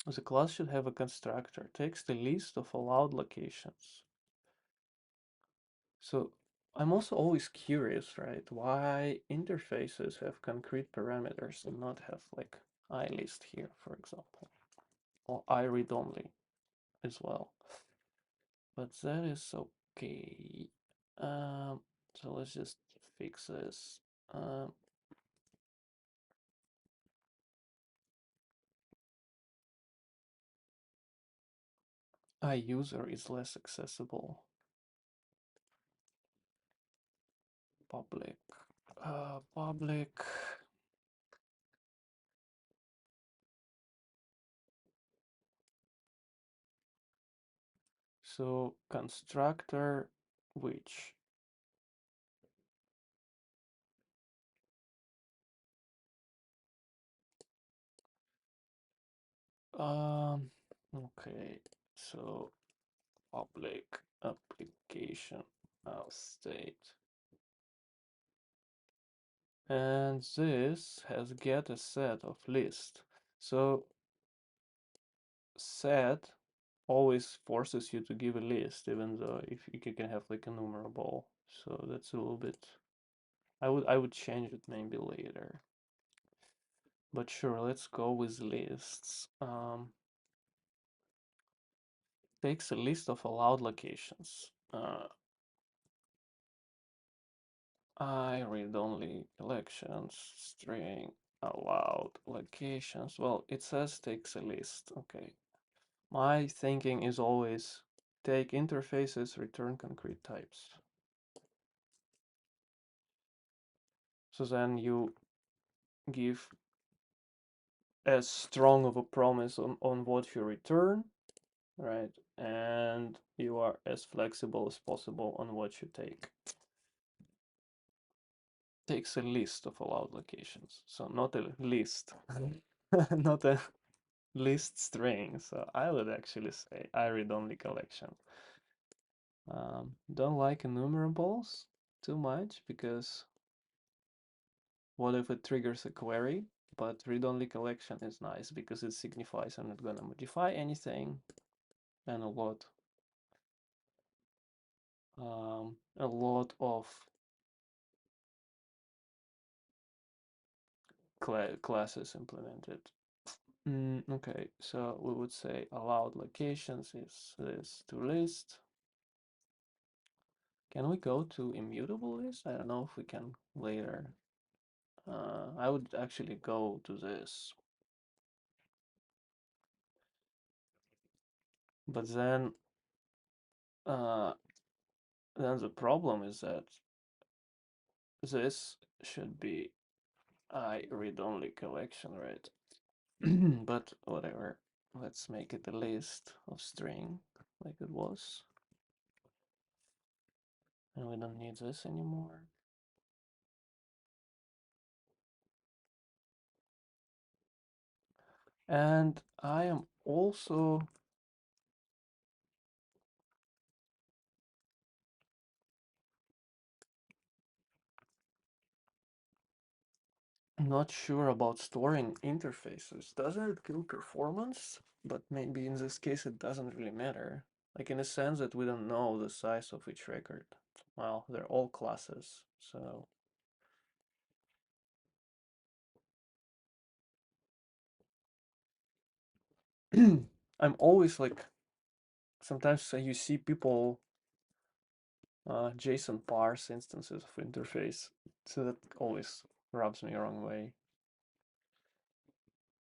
The class should have a constructor. Takes the list of allowed locations. So I'm also always curious, right? Why interfaces have concrete parameters and not have like iList here, for example, or iRead-only as well. But that is okay. So let's just fix this. iUser is less accessible. Public. Public. So constructor which okay, so public application state, and this has get a set of list. So set always forces you to give a list, even though if you can have like enumerable. So that's a little bit. I would change it maybe later. But sure, let's go with lists. Takes a list of allowed locations. I read only collections, string, allowed locations. Well, it says takes a list. Okay. My thinking is always take interfaces, return concrete types. So then you give as strong of a promise on what you return, right? And you are as flexible as possible on what you take. Takes a list of allowed locations. So not a list, not a list string. So I would actually say I read only collection. Don't like enumerables too much because what if it triggers a query? But read-only collection is nice because it signifies I'm not gonna modify anything, and a lot of classes implemented. Okay, so we would say allowed locations is this to list. Can we go to immutable list? I don't know if we can later. I would actually go to this. But uh, then the problem is that this should be I read-only collection, right? But whatever. Let's make it a list of string like it was. And we don't need this anymore. And I am also I'm not sure about storing interfaces. Doesn't it kill performance? But maybe in this case it doesn't really matter. Like in a sense that we don't know the size of each record. Well, they're all classes, so I'm always like sometimes you see people JSON parse instances of interface, so that always rubs me the wrong way.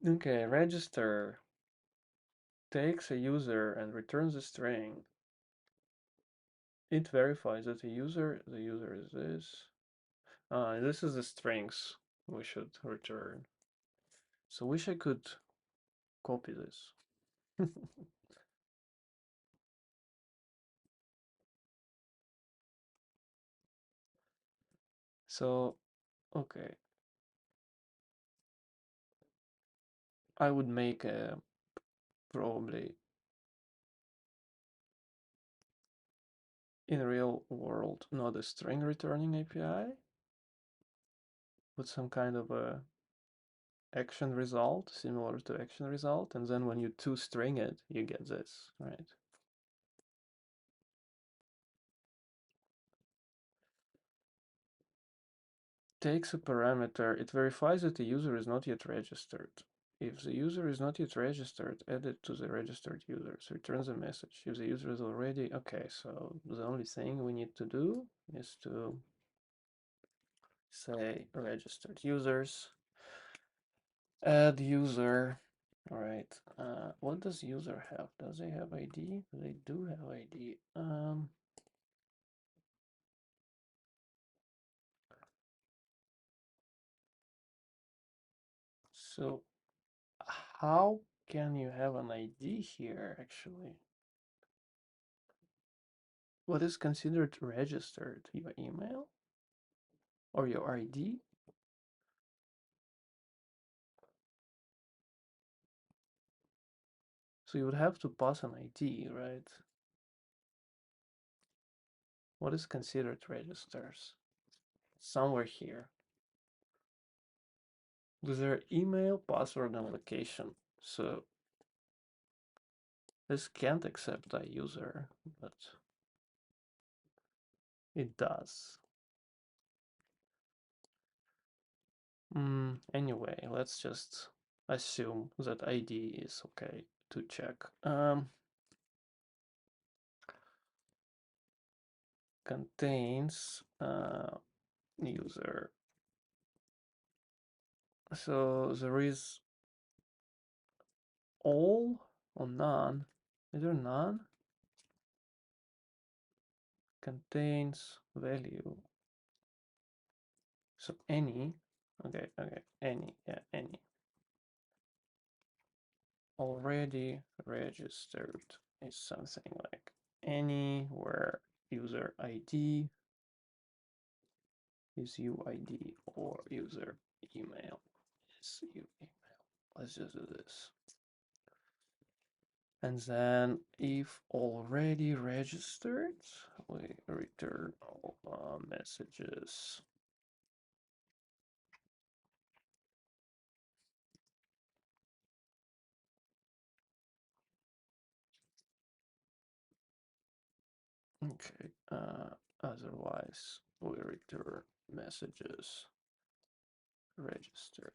Okay, register takes a user and returns a string. It verifies that the user is this. This is the strings we should return. So wish I could copy this. So, okay, I would make a probably in real world, not a string returning API, but some kind of a action result similar to action result, and then when you toString it, you get this, right? Takes a parameter, it verifies that the user is not yet registered. If the user is not yet registered, add it to the registered users. Returns a message. If the user is already okay, so the only thing we need to do is to say registered users, add user. All right. What does user have? Does they have ID? They do have ID. So how can you have an ID here actually? What is considered registered? Your email or your ID? So you would have to pass an ID, right? What is considered registers? Somewhere here. With their email, password, and location. So this can't accept a user, but it does. Anyway, let's just assume that ID is okay to check. Contains user. So there is all or none. Is there none? Contains value. So any. Okay, any. Yeah, any. Already registered is something like any where user ID is UID or user email is email. Let's just do this. And then if already registered, we return all messages. Okay, otherwise we return messages registered.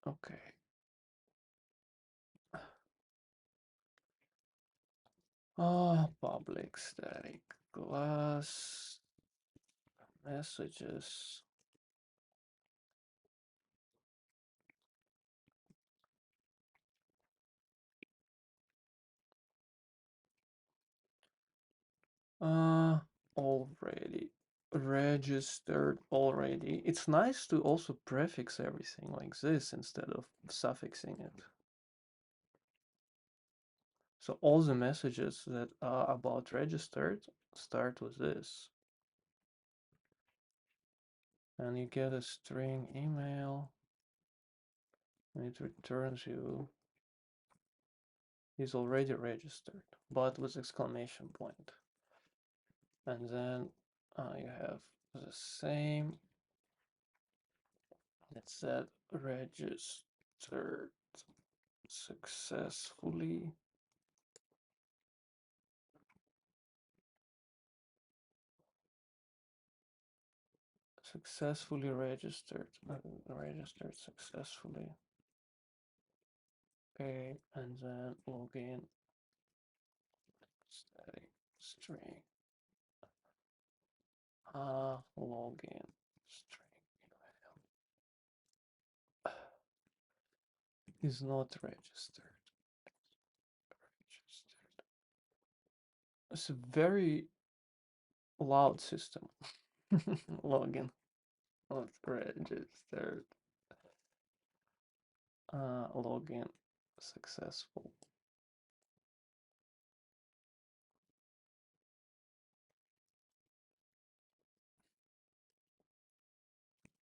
Okay. Public static class messages. Already registered already. It's nice to also prefix everything like this instead of suffixing it. So all the messages that are about registered start with this. And you get a string email and it returns you is already registered, but with exclamation point. And then you have the it said registered successfully. Successfully registered. Registered successfully. Okay, and then login static string. Login string is not registered. Registered. It's a very loud system. Login not registered. Login successful.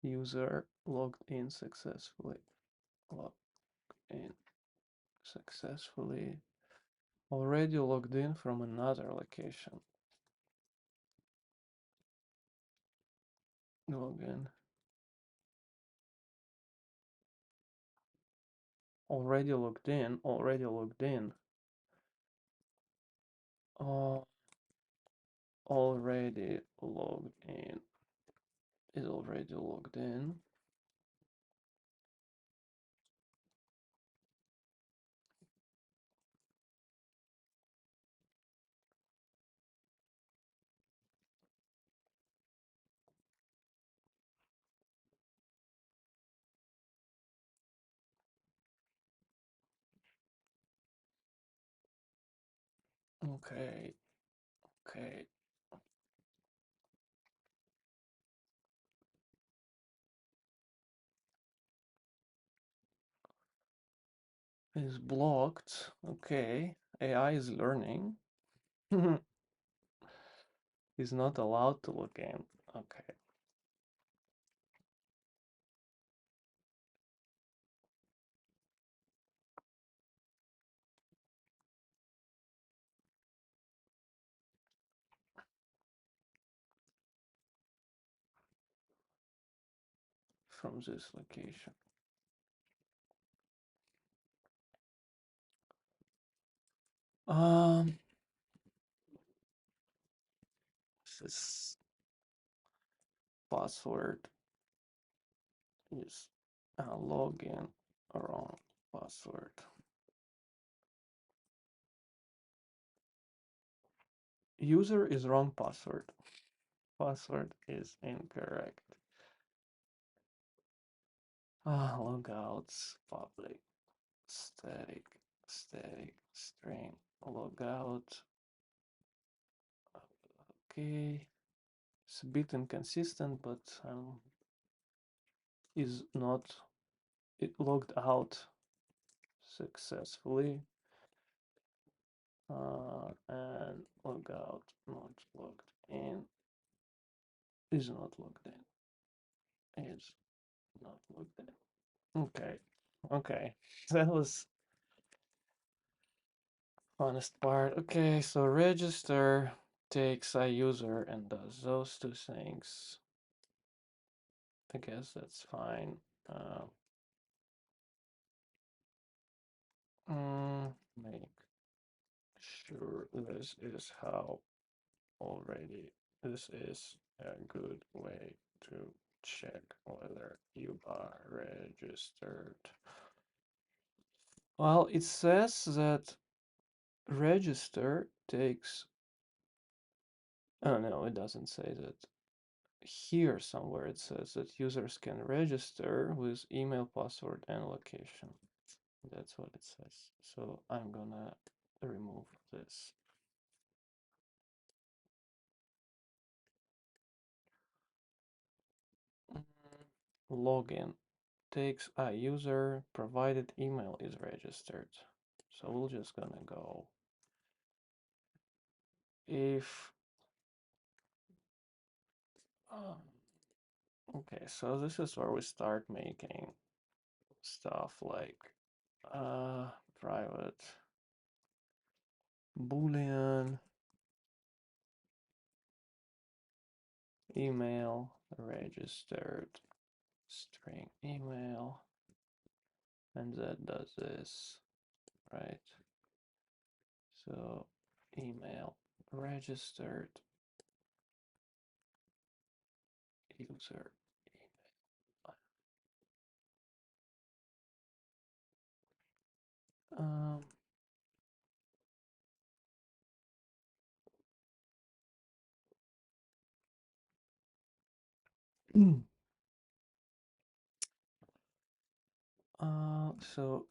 User logged in successfully. Logged in successfully. Already logged in from another location. Login. Already logged in. Already logged in. Already logged in. Is already logged in. Okay. Okay. Is blocked. Okay. AI is learning. Is not allowed to log in. Okay. From this location. This password is login wrong password. User is wrong password. Password is incorrect. Logouts public static string logout. Okay, it's a bit inconsistent, but is not it logged out successfully, and logout not logged in is not logged in is not logged in. Okay, that was honest part. Okay, so register takes a user and does those two things. I guess that's fine. Make sure this is how already. This is a good way to check whether you are registered. Well, it says that register takes. Oh no, it doesn't say that. Here somewhere it says that users can register with email, password, and location. That's what it says. So I'm gonna remove this. Login takes a user provided email is registered. So we're just gonna go if okay, so this is where we start making stuff like private boolean email registered string email, and that does this, right? So email registered user email. So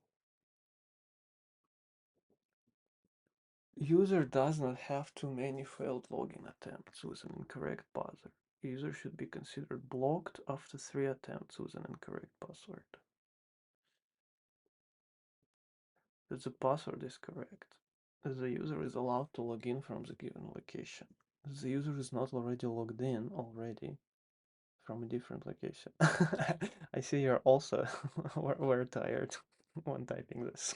user does not have too many failed login attempts with an incorrect password. User should be considered blocked after 3 attempts with an incorrect password. That the password is correct. The user is allowed to log in from the given location. The user is not already logged in already from a different location. I see you're also we're tired when typing this.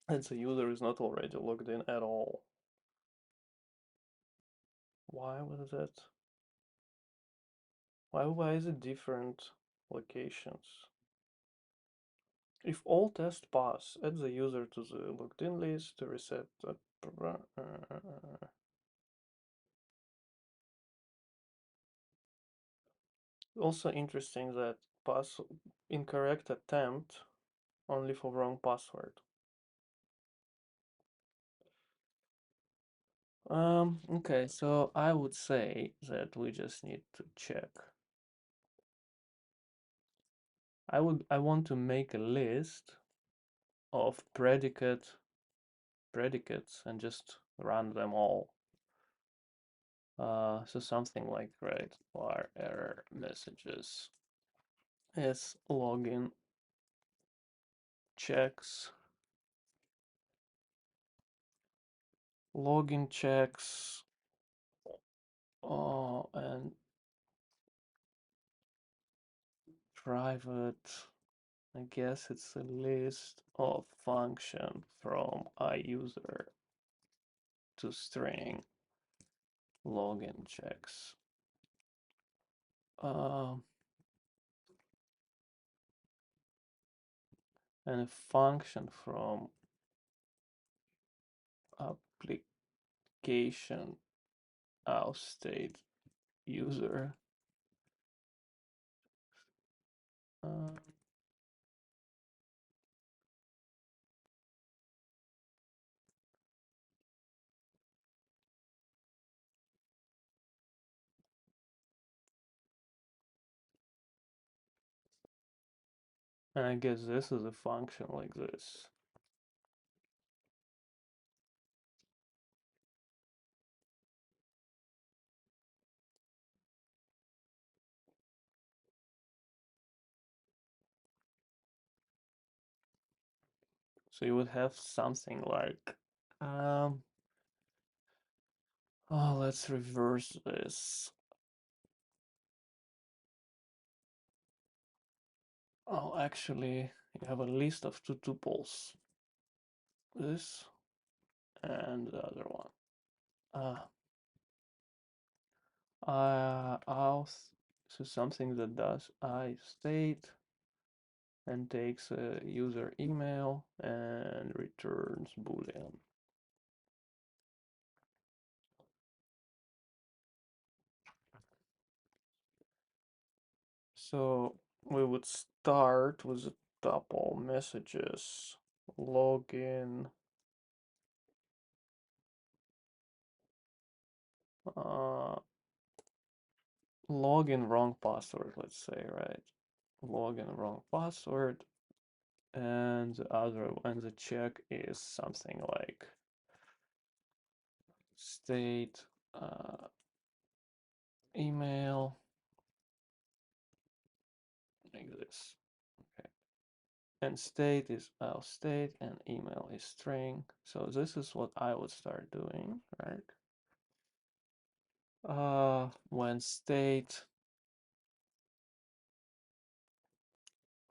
And the user is not already logged in at all. Why was that? Why is it different locations? If all tests pass, add the user to the logged in list to reset the also interesting that pass incorrect attempt only for wrong password. Okay, so I would say that we just need to check. I want to make a list of predicates and just run them all. So something like, right, var error messages as login checks, and private. I guess it's a list of function from iUser to string login checks. And a function from application auth user. Uh, and I guess this is a function like this. So you would have something like, oh, let's reverse this. Oh, actually, you have a list of two tuples. This and the other one. Auth, so something that does I state and takes a user email and returns boolean. So we would start with a tuple messages, login, uh, login wrong password, let's say, right? Login wrong password, and the check is something like state email, like this. Okay. And state is our state and email is string. So this is what I would start doing, right? When state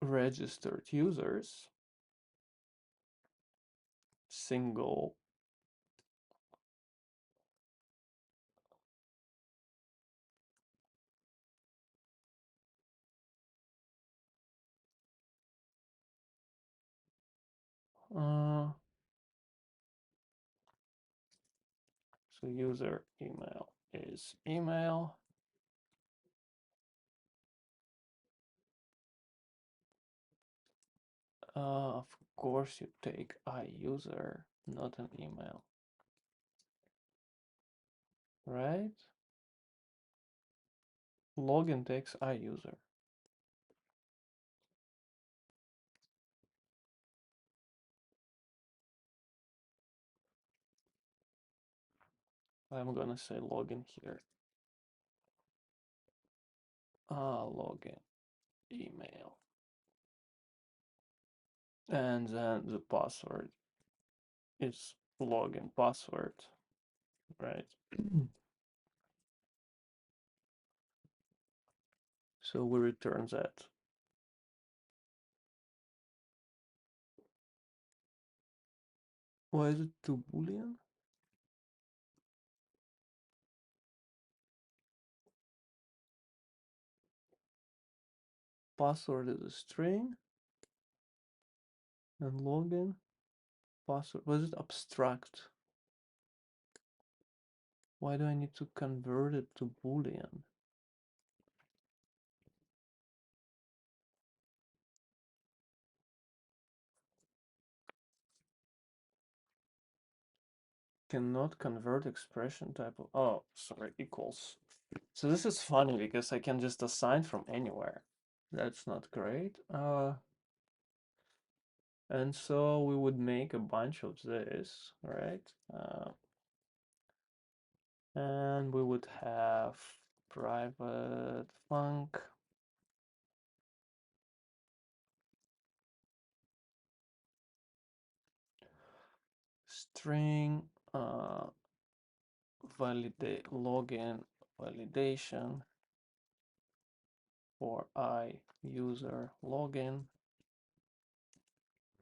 registered users, single So user email is email. Of course you take iUser, not an email, right? Login takes iUser. I'm gonna say login here. Login email. And then the password is login password, right? So we return that. Why is it to Boolean? Password is a string and login password. Was it abstract? Why do I need to convert it to Boolean? Cannot convert expression type of, oh, sorry, equals. So this is funny because I can just assign from anywhere. That's not great. And so we would make a bunch of this, right? And we would have private func string validate login validation for I user login,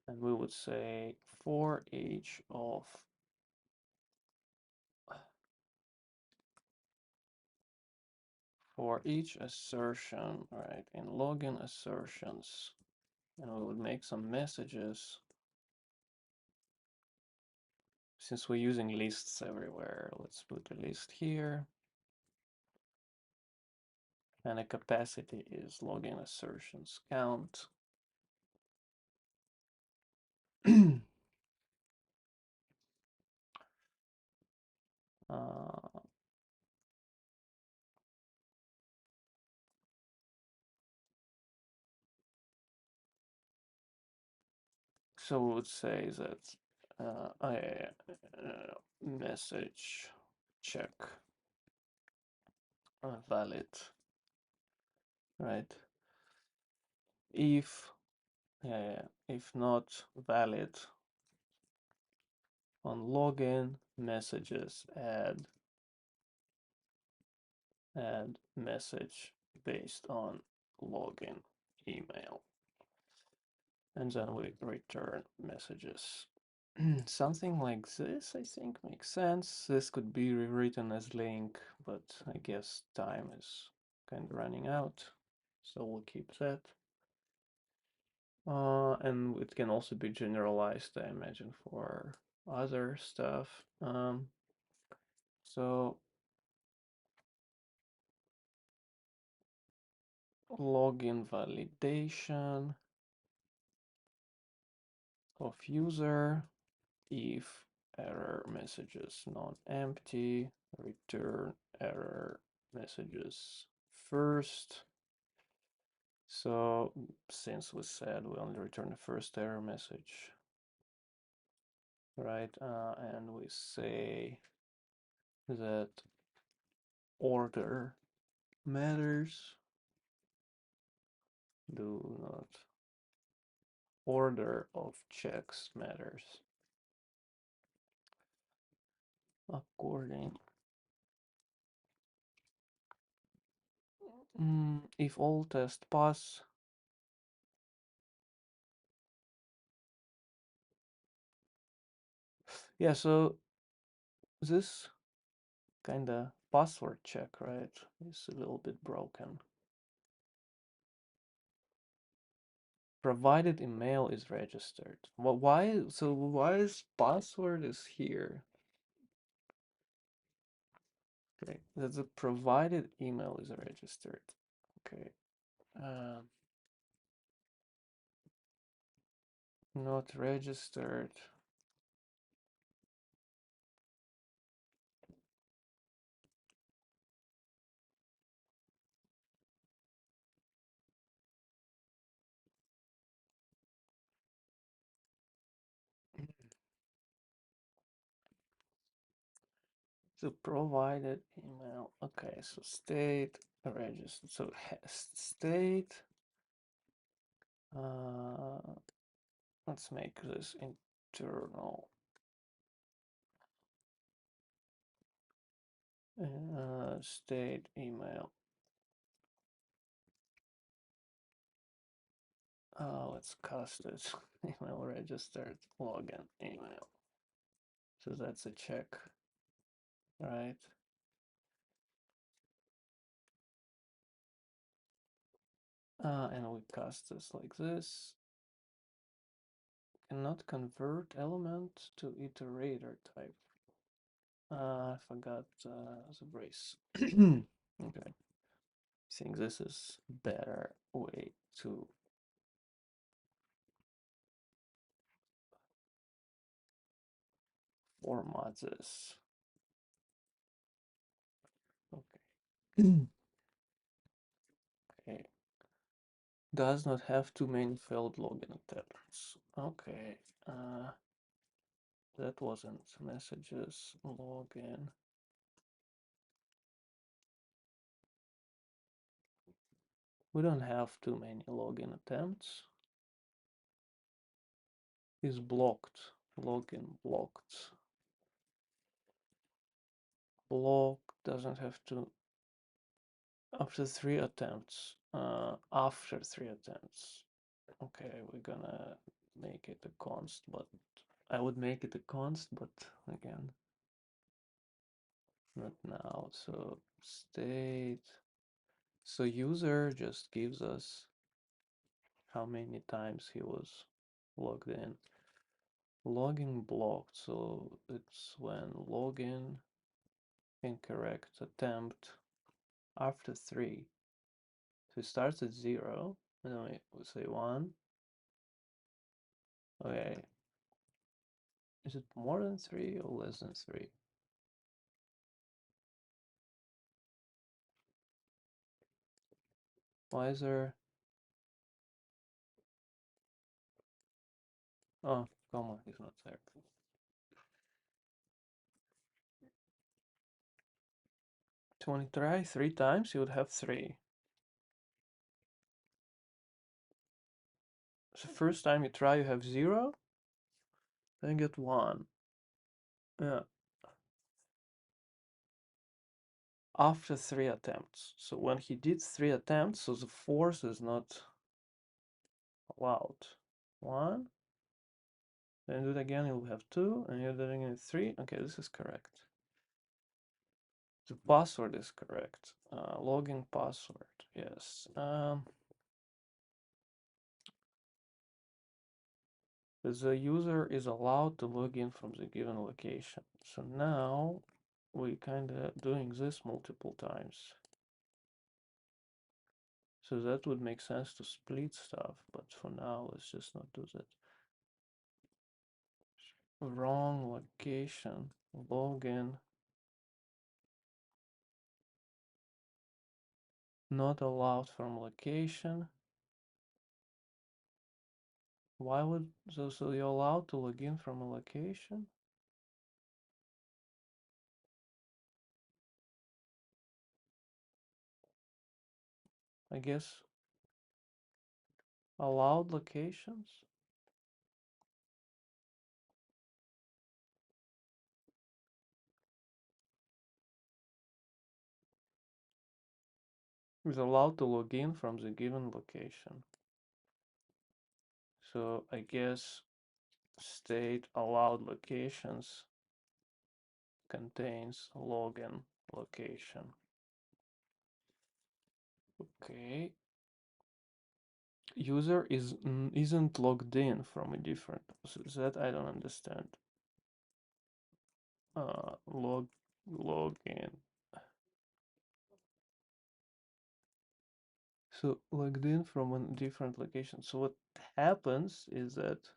and we would say for each of for each assertion, right, in login assertions, and we would make some messages. Since we're using lists everywhere, let's put a list here. And a capacity is login assertions count. uh, so we would say that message check valid, right? If if not valid on login messages add message based on login email, and then we return messages. Something like this, I think, makes sense. This could be rewritten as link, but I guess time is kind of running out, so we'll keep that. And it can also be generalized, I imagine, for other stuff. So login validation of user. If error messages non-empty, return error messages first. So since we said we only return the first error message, right? And we say that order matters. Do not order of checks matters. According if all tests pass, yeah, so this kind of password check, right, is a little bit broken. provided email is registered. Why? So why is password is here? Okay, that the provided email is registered. Okay. Not registered. The provided email. Okay, so state registered. So state. Let's make this internal. State email. Let's cast it. Email registered login email. So that's a check, right? And we cast this like this. Cannot convert element to iterator type. I forgot the brace. Okay. I think this is better way to format this. Okay. Okay. Does not have too many failed login attempts. Okay. That wasn't messages. Login. We don't have too many login attempts. Is blocked. Login blocked. Block doesn't have to after 3 attempts. After 3 attempts. Okay, we're gonna make it a const, but I would make it a const, but again, not now. So state. So user just gives us how many times he was logged in. Login blocked, so it's when login incorrect attempt after 3. So it starts at 0, and then we say 1. Okay. Is it more than 3 or less than 3? Why is there... Oh, comma is not there. 23 times, you would have 3. So first time you try, you have 0, then you get 1. Yeah. After 3 attempts. So when he did 3 attempts, so the fourth is not allowed. 1. Then do it again, you'll have 2, and you're doing it 3. Okay, this is correct. The password is correct. Login password, yes. The user is allowed to log in from the given location. So now we kind of doing this multiple times. So that would make sense to split stuff, but for now, let's just not do that. Wrong location, login, not allowed from location. Why would, so you're allowed to log in from a location? I guess allowed locations? Is allowed to log in from the given location. So I guess state allowed locations contains login location. Okay. User isn't logged in from a different. So that I don't understand. Login. So logged in from a different location. So what happens is that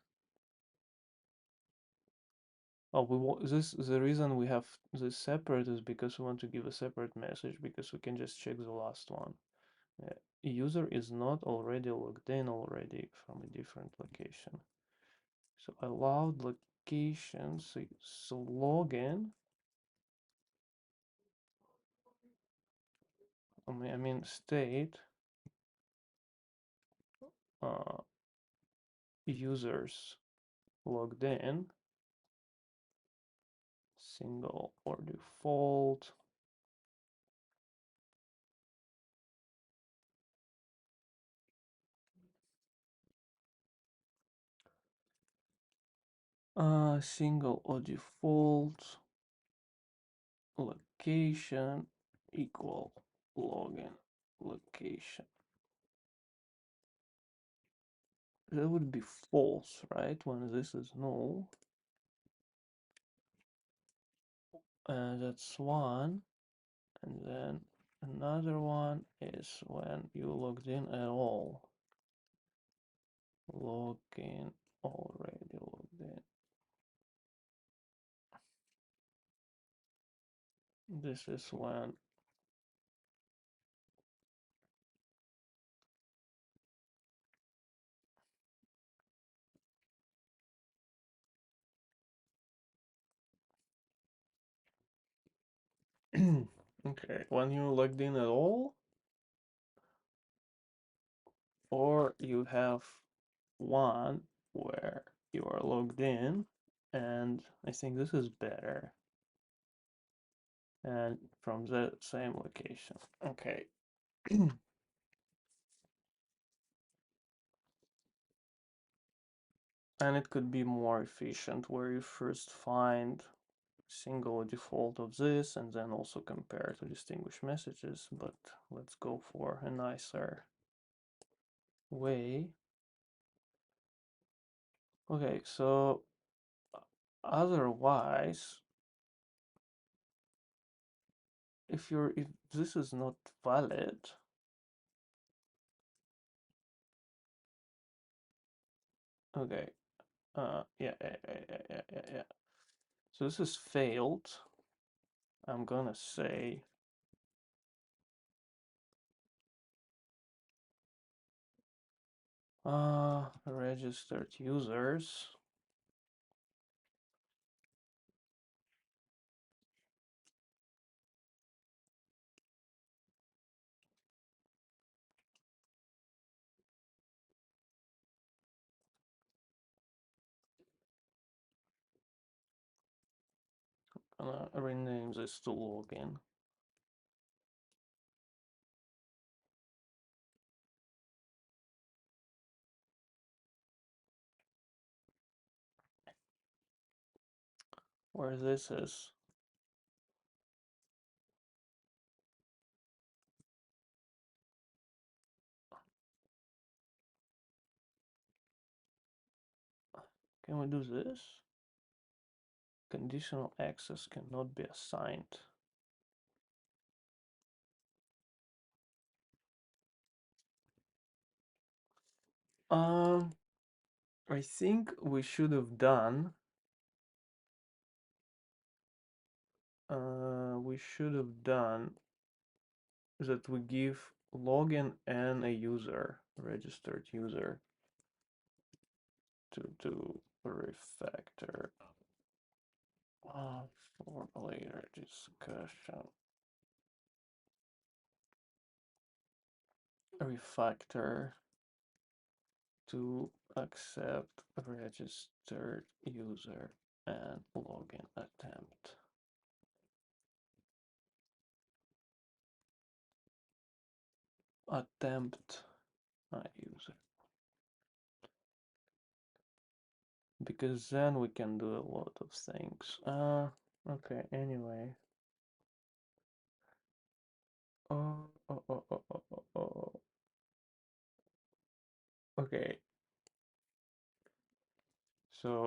oh, we want this. The reason we have this separate is because we want to give a separate message because we can just check the last one. User is not already logged in already from a different location. So allowed location. So login. I mean state. Uh, users logged in. Single or default. Single or default location equal login location. That would be false, right? When this is null. That's one. And then another one is when you logged in at all. Login already logged in. This is when okay, when you logged in at all, or you have one where you are logged in, and I think this is better, and from the same location. Okay. And it could be more efficient where you first find single default of this and then also compare to distinguish messages, but let's go for a nicer way. Okay, so otherwise, if this is not valid, okay, yeah. So this is failed. I'm gonna say registered users gonna rename this to login. Where this is can we do this? Conditional access cannot be assigned. Um, I think we should have done. We should have done that we give login and a user, registered user, to do refactor. For later discussion. Refactor to accept registered user and login attempt. Attempt user. Because then we can do a lot of things. Okay, anyway. Oh.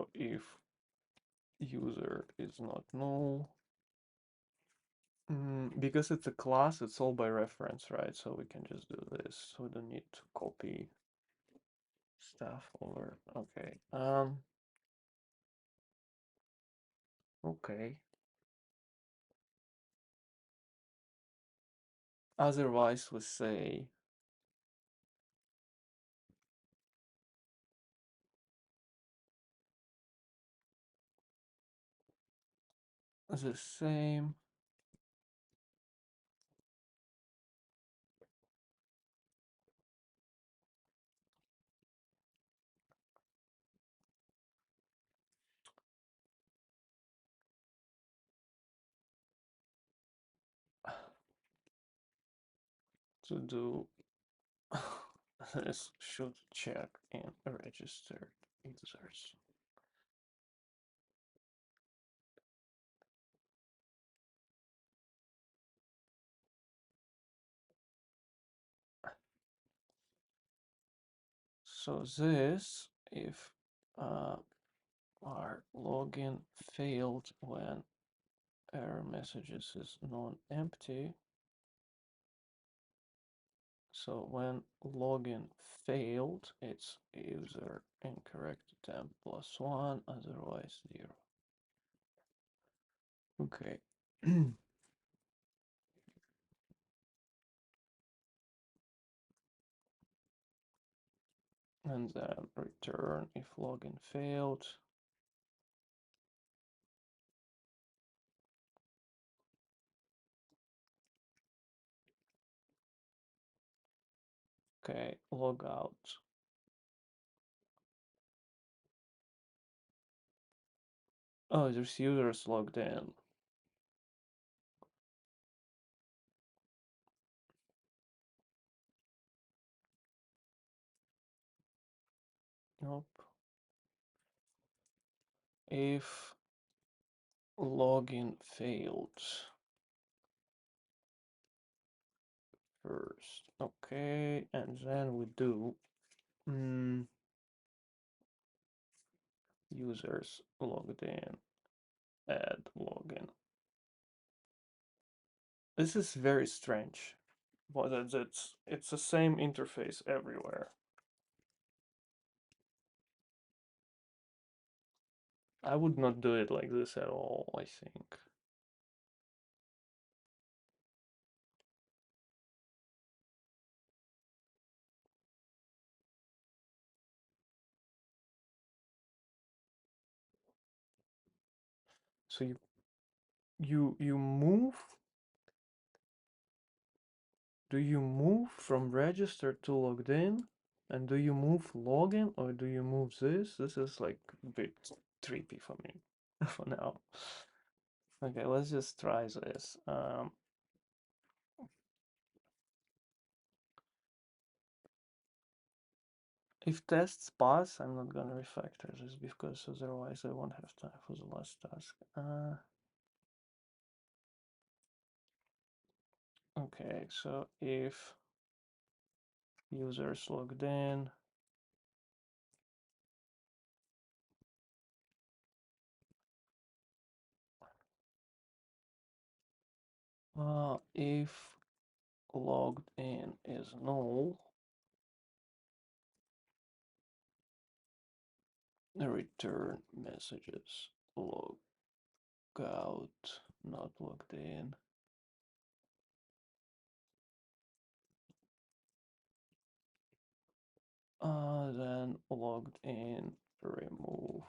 So if user is not null, because it's a class, it's all by reference, right? So we can just do this. So we don't need to copy stuff over. Okay. Okay. Otherwise, we say the same. To do this should check in registered users. So this, if our login failed when error messages is non-empty, so when login failed, it's user incorrect attempt +1, otherwise 0. Okay. And then return if login failed. Okay, log out. Oh, there's users logged in. Nope. If login failed first. Okay, and then we do users logged in, add login. This is very strange. But it's the same interface everywhere. I would not do it like this at all, I think. So you move. Do you move from registered to logged in? And do you move login or do you move this? This is like a bit trippy for me for now. Okay, let's just try this. If tests pass, I'm not gonna refactor this because otherwise I won't have time for the last task. Okay, so if users logged in, if logged in is null, return messages log out, not logged in. Then logged in, remove.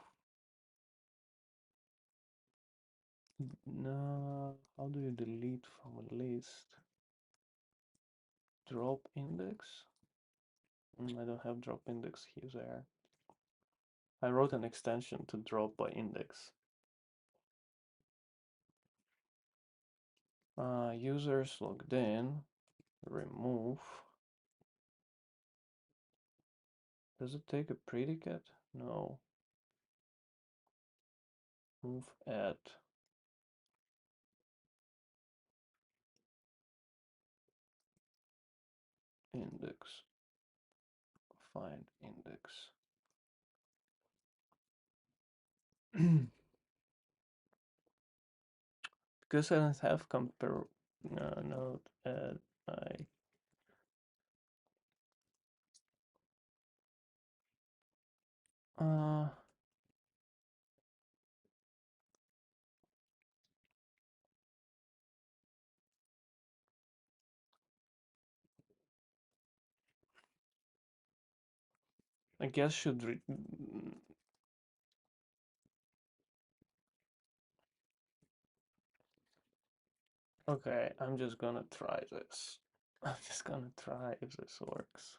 No, how do you delete from a list? Drop index? I don't have drop index here there. I wrote an extension to drop by index. Users logged in, remove. Does it take a predicate? No. Move at index, find index. Because I don't have compare node at uh I guess should okay, I'm just gonna try this. I'm just gonna try if this works.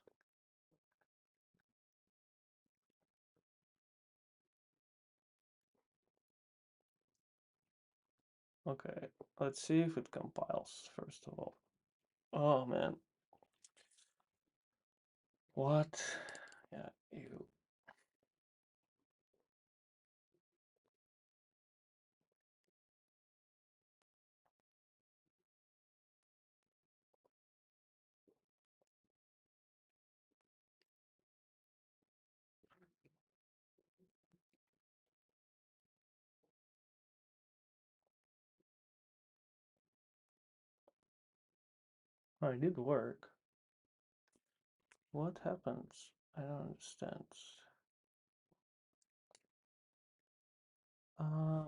Okay, let's see if it compiles first of all. Oh man, what? Yeah, you. Oh, it did work. What happens? I don't understand.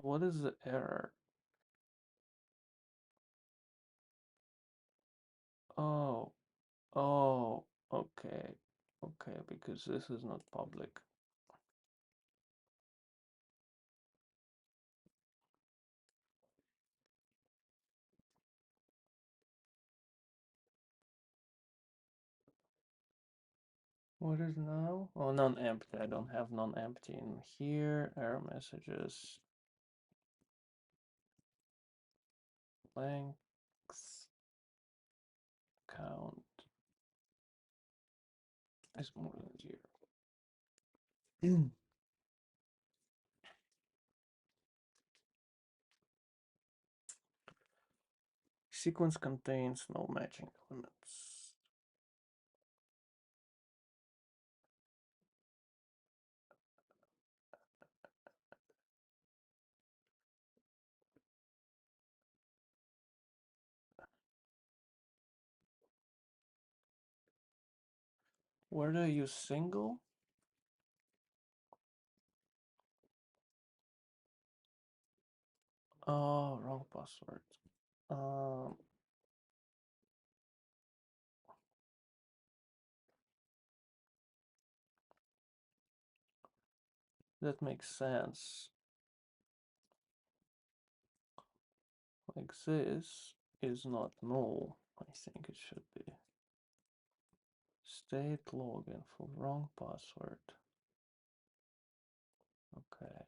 What is the error? Oh, oh, okay, okay, because this is not public. What is now? Oh, non-empty. I don't have non-empty in here. Error messages. Length count is more than 0. Sequence contains no matching elements. Where do I use single? Oh, wrong password. Um, that makes sense. Like this is not null. I think it should be. State login for wrong password. Okay.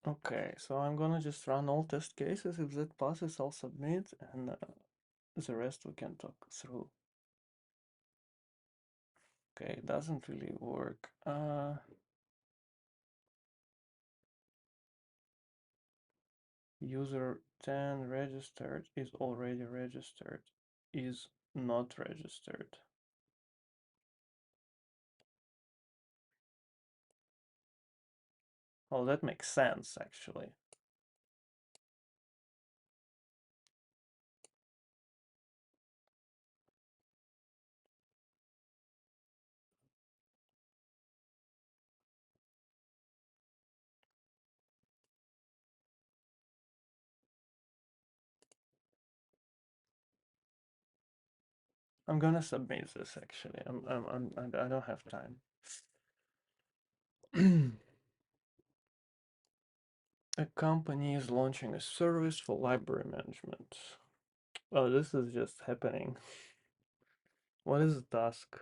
Okay, so I'm gonna just run all test cases. If that passes, I'll submit, and the rest we can talk through. Okay, it doesn't really work. User 10 registered is already registered, is not registered. Oh, that makes sense, actually. I'm gonna submit this, actually. I don't have time. A company is launching a service for library management. Oh, this is just happening. What is the task?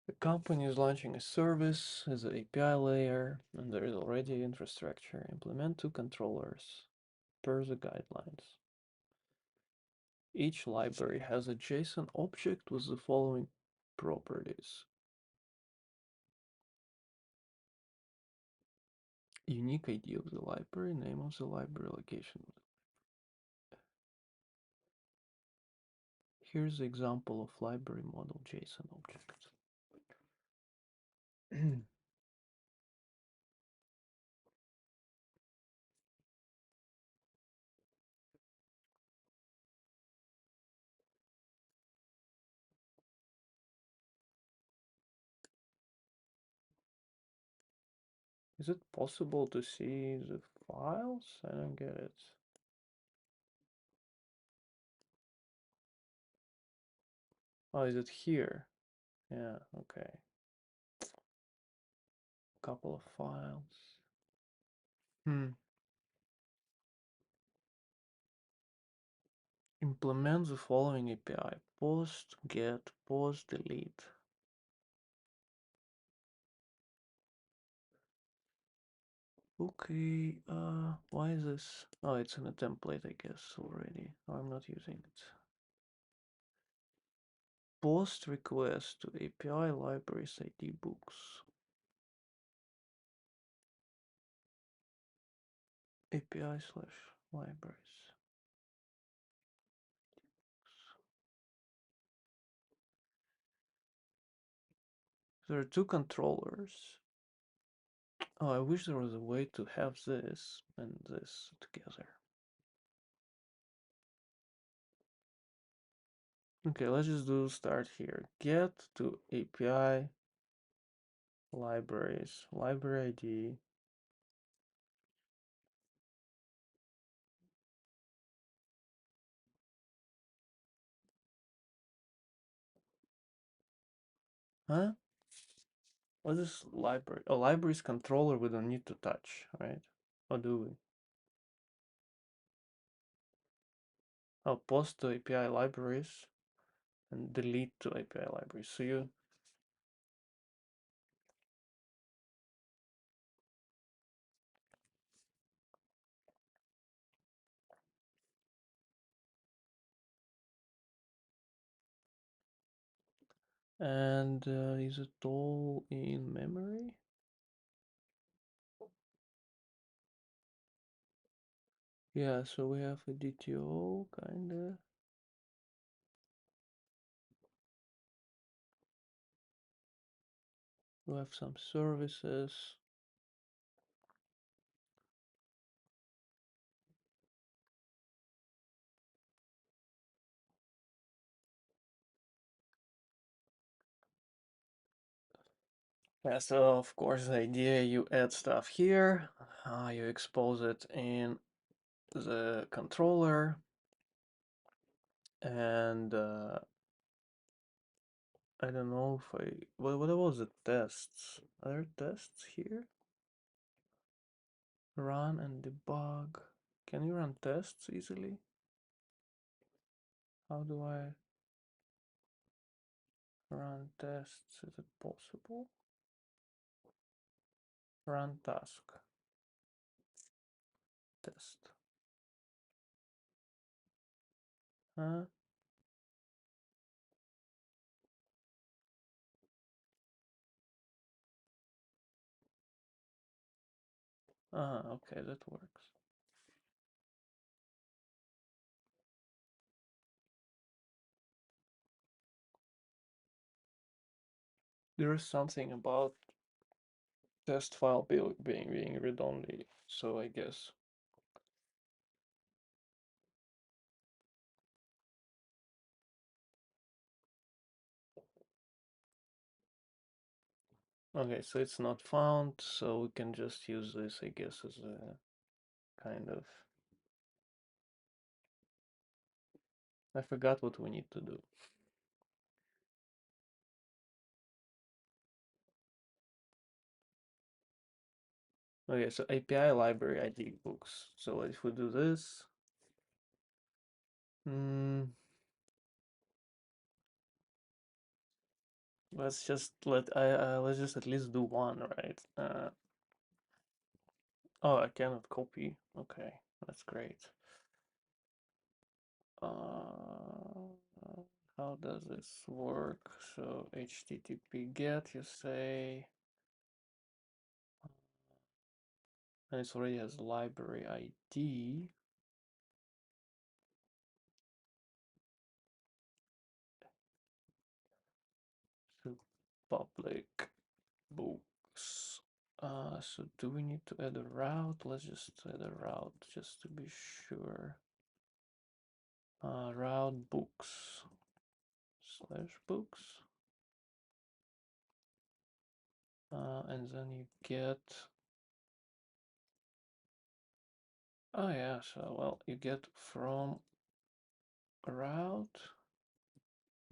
The company is launching a service as an API layer, and there is already infrastructure. Implement 2 controllers per the guidelines. Each library has a JSON object with the following properties. Unique ID of the library, name of the library, location. Here's the example of library model JSON object. Is it possible to see the files? I don't get it. Oh, is it here? Yeah, okay. Couple of files. Implement the following API: post, get, post, delete. Okay, why is this? Oh, it's in a template, I guess, already. I'm not using it. Post request to API libraries ID books. API slash libraries. There are two controllers. Oh, I wish there was a way to have this and this together. Okay, let's just do start here. Get to API libraries, library ID. Huh? What is library? A libraries controller we don't need to touch, right? Or do we? Oh, post to API libraries and delete to API libraries. So you and is it all in memory? Yeah, so we have a DTO kinda. We have some services. Yeah, so of course the idea you add stuff here, you expose it in the controller, and I don't know if what was the tests? Are there tests here? Run and debug. Can you run tests easily? How do I run tests? Is it possible? Run task. Test. Huh? Ah, okay, that works. There is something about test file being read-only, so I guess. Okay, so it's not found, so we can just use this, I guess, as a kind of. I forgot what we need to do. Okay, so API library ID books. So if we do this, let's just let's just at least do one, right? Oh, I cannot copy. Okay, that's great. Uh, how does this work? So HTTP GET, you say, and it already has library ID. So public books. So do we need to add a route? Let's just add a route just to be sure. Route books slash books. And then you get, oh yeah, so well, you get from route,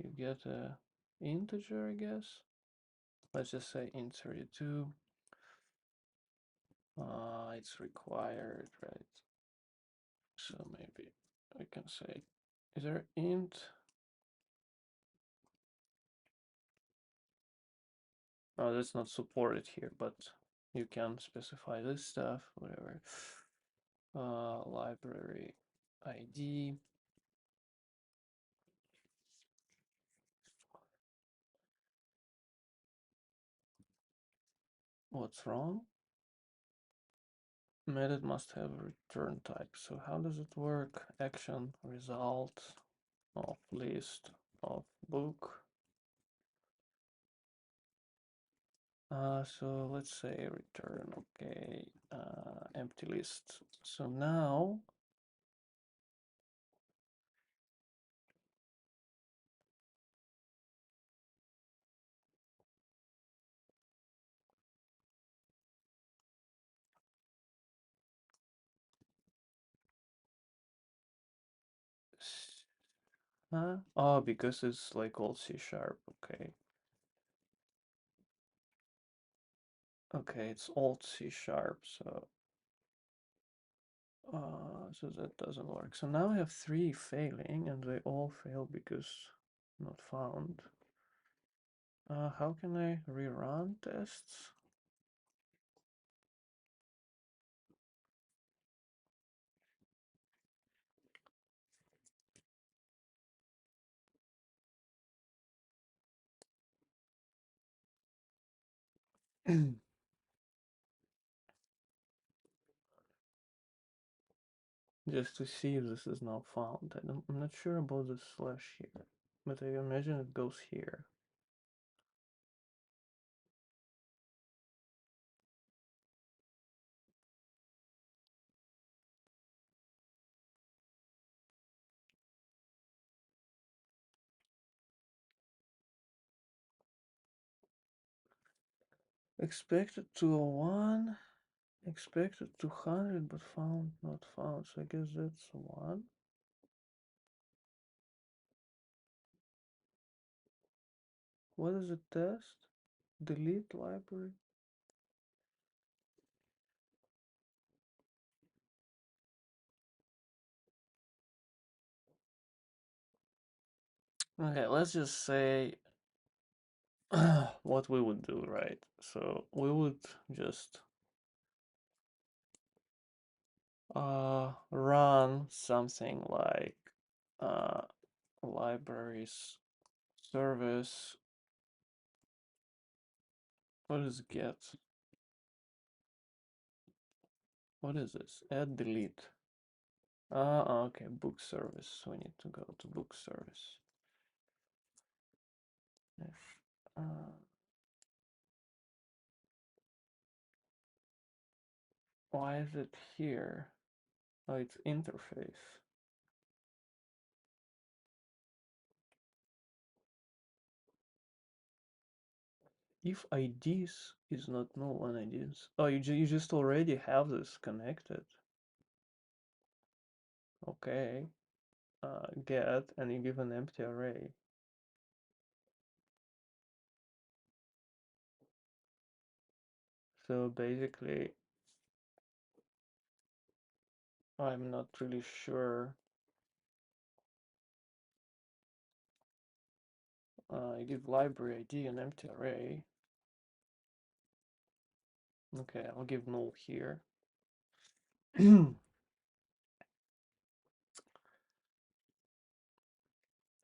you get a integer, I guess. Let's just say int32. It's required, right? So maybe we can say, is there int? Oh, that's not supported here, but you can specify this stuff, whatever. Library ID. What's wrong? Method must have return type. So how does it work? Action, result of list of book. So let's say return, okay, empty list. So now oh, because it's like all C sharp, okay. Okay, it's alt C sharp, so that doesn't work. So now I have three failing, and they all fail because not found. How can I rerun tests? Just to see if this is now found. I'm not sure about the slash here, but I imagine it goes here. Expected 201, expected 200, but found, not found. So I guess that's one. What is a test? Delete library. Okay, let's just say what we would do, right? So we would just run something like uh, libraries service. What is get? What is this? Add delete. Okay, book service. We need to go to book service. Yes. Why is it here? Oh, it's interface. If IDs is not null and IDs. Oh, you just already have this connected. Okay. Get, and you give an empty array. So basically, I'm not really sure. I give library ID an empty array. Okay, I'll give null here.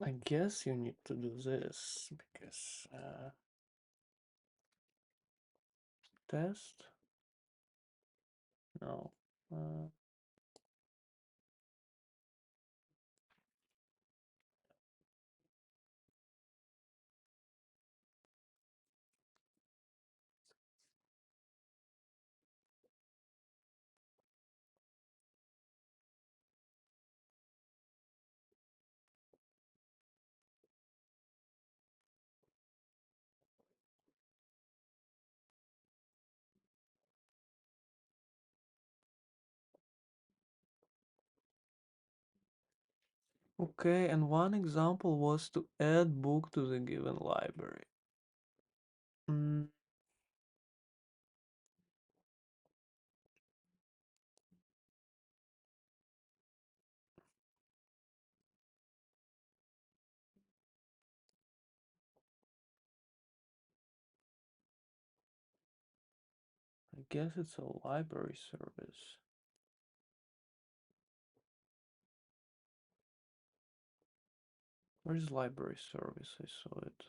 I guess you need to do this because test? No. Uh, okay, and one example was to add book to the given library. Mm, I guess it's a library service. Where's library service? I saw it.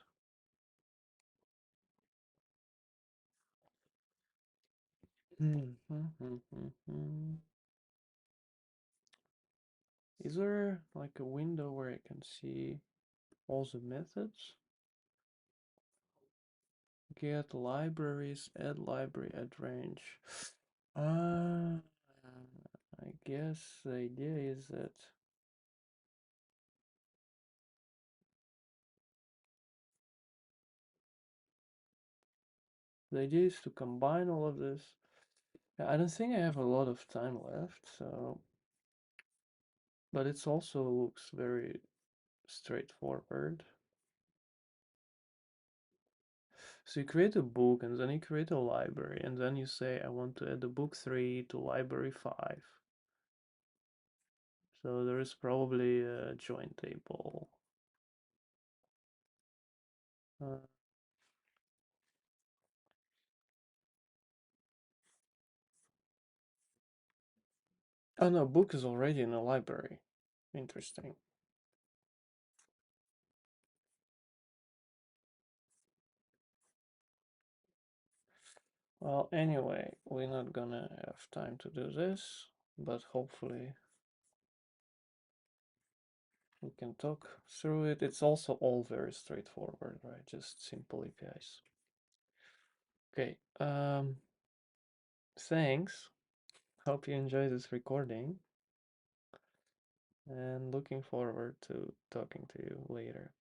Is there like a window where I can see all the methods? Get libraries, add library, add range. Uh, I guess the idea is that the idea is to combine all of this. I don't think I have a lot of time left, so but it's also looks very straightforward. So you create a book and then you create a library and then you say I want to add the book 3 to library 5. So there is probably a join table. Uh, oh no, book is already in a library. Interesting. Well, anyway, we're not gonna have time to do this, but hopefully we can talk through it. It's also all very straightforward, right? Just simple APIs. Okay, thanks. Hope you enjoy this recording and looking forward to talking to you later.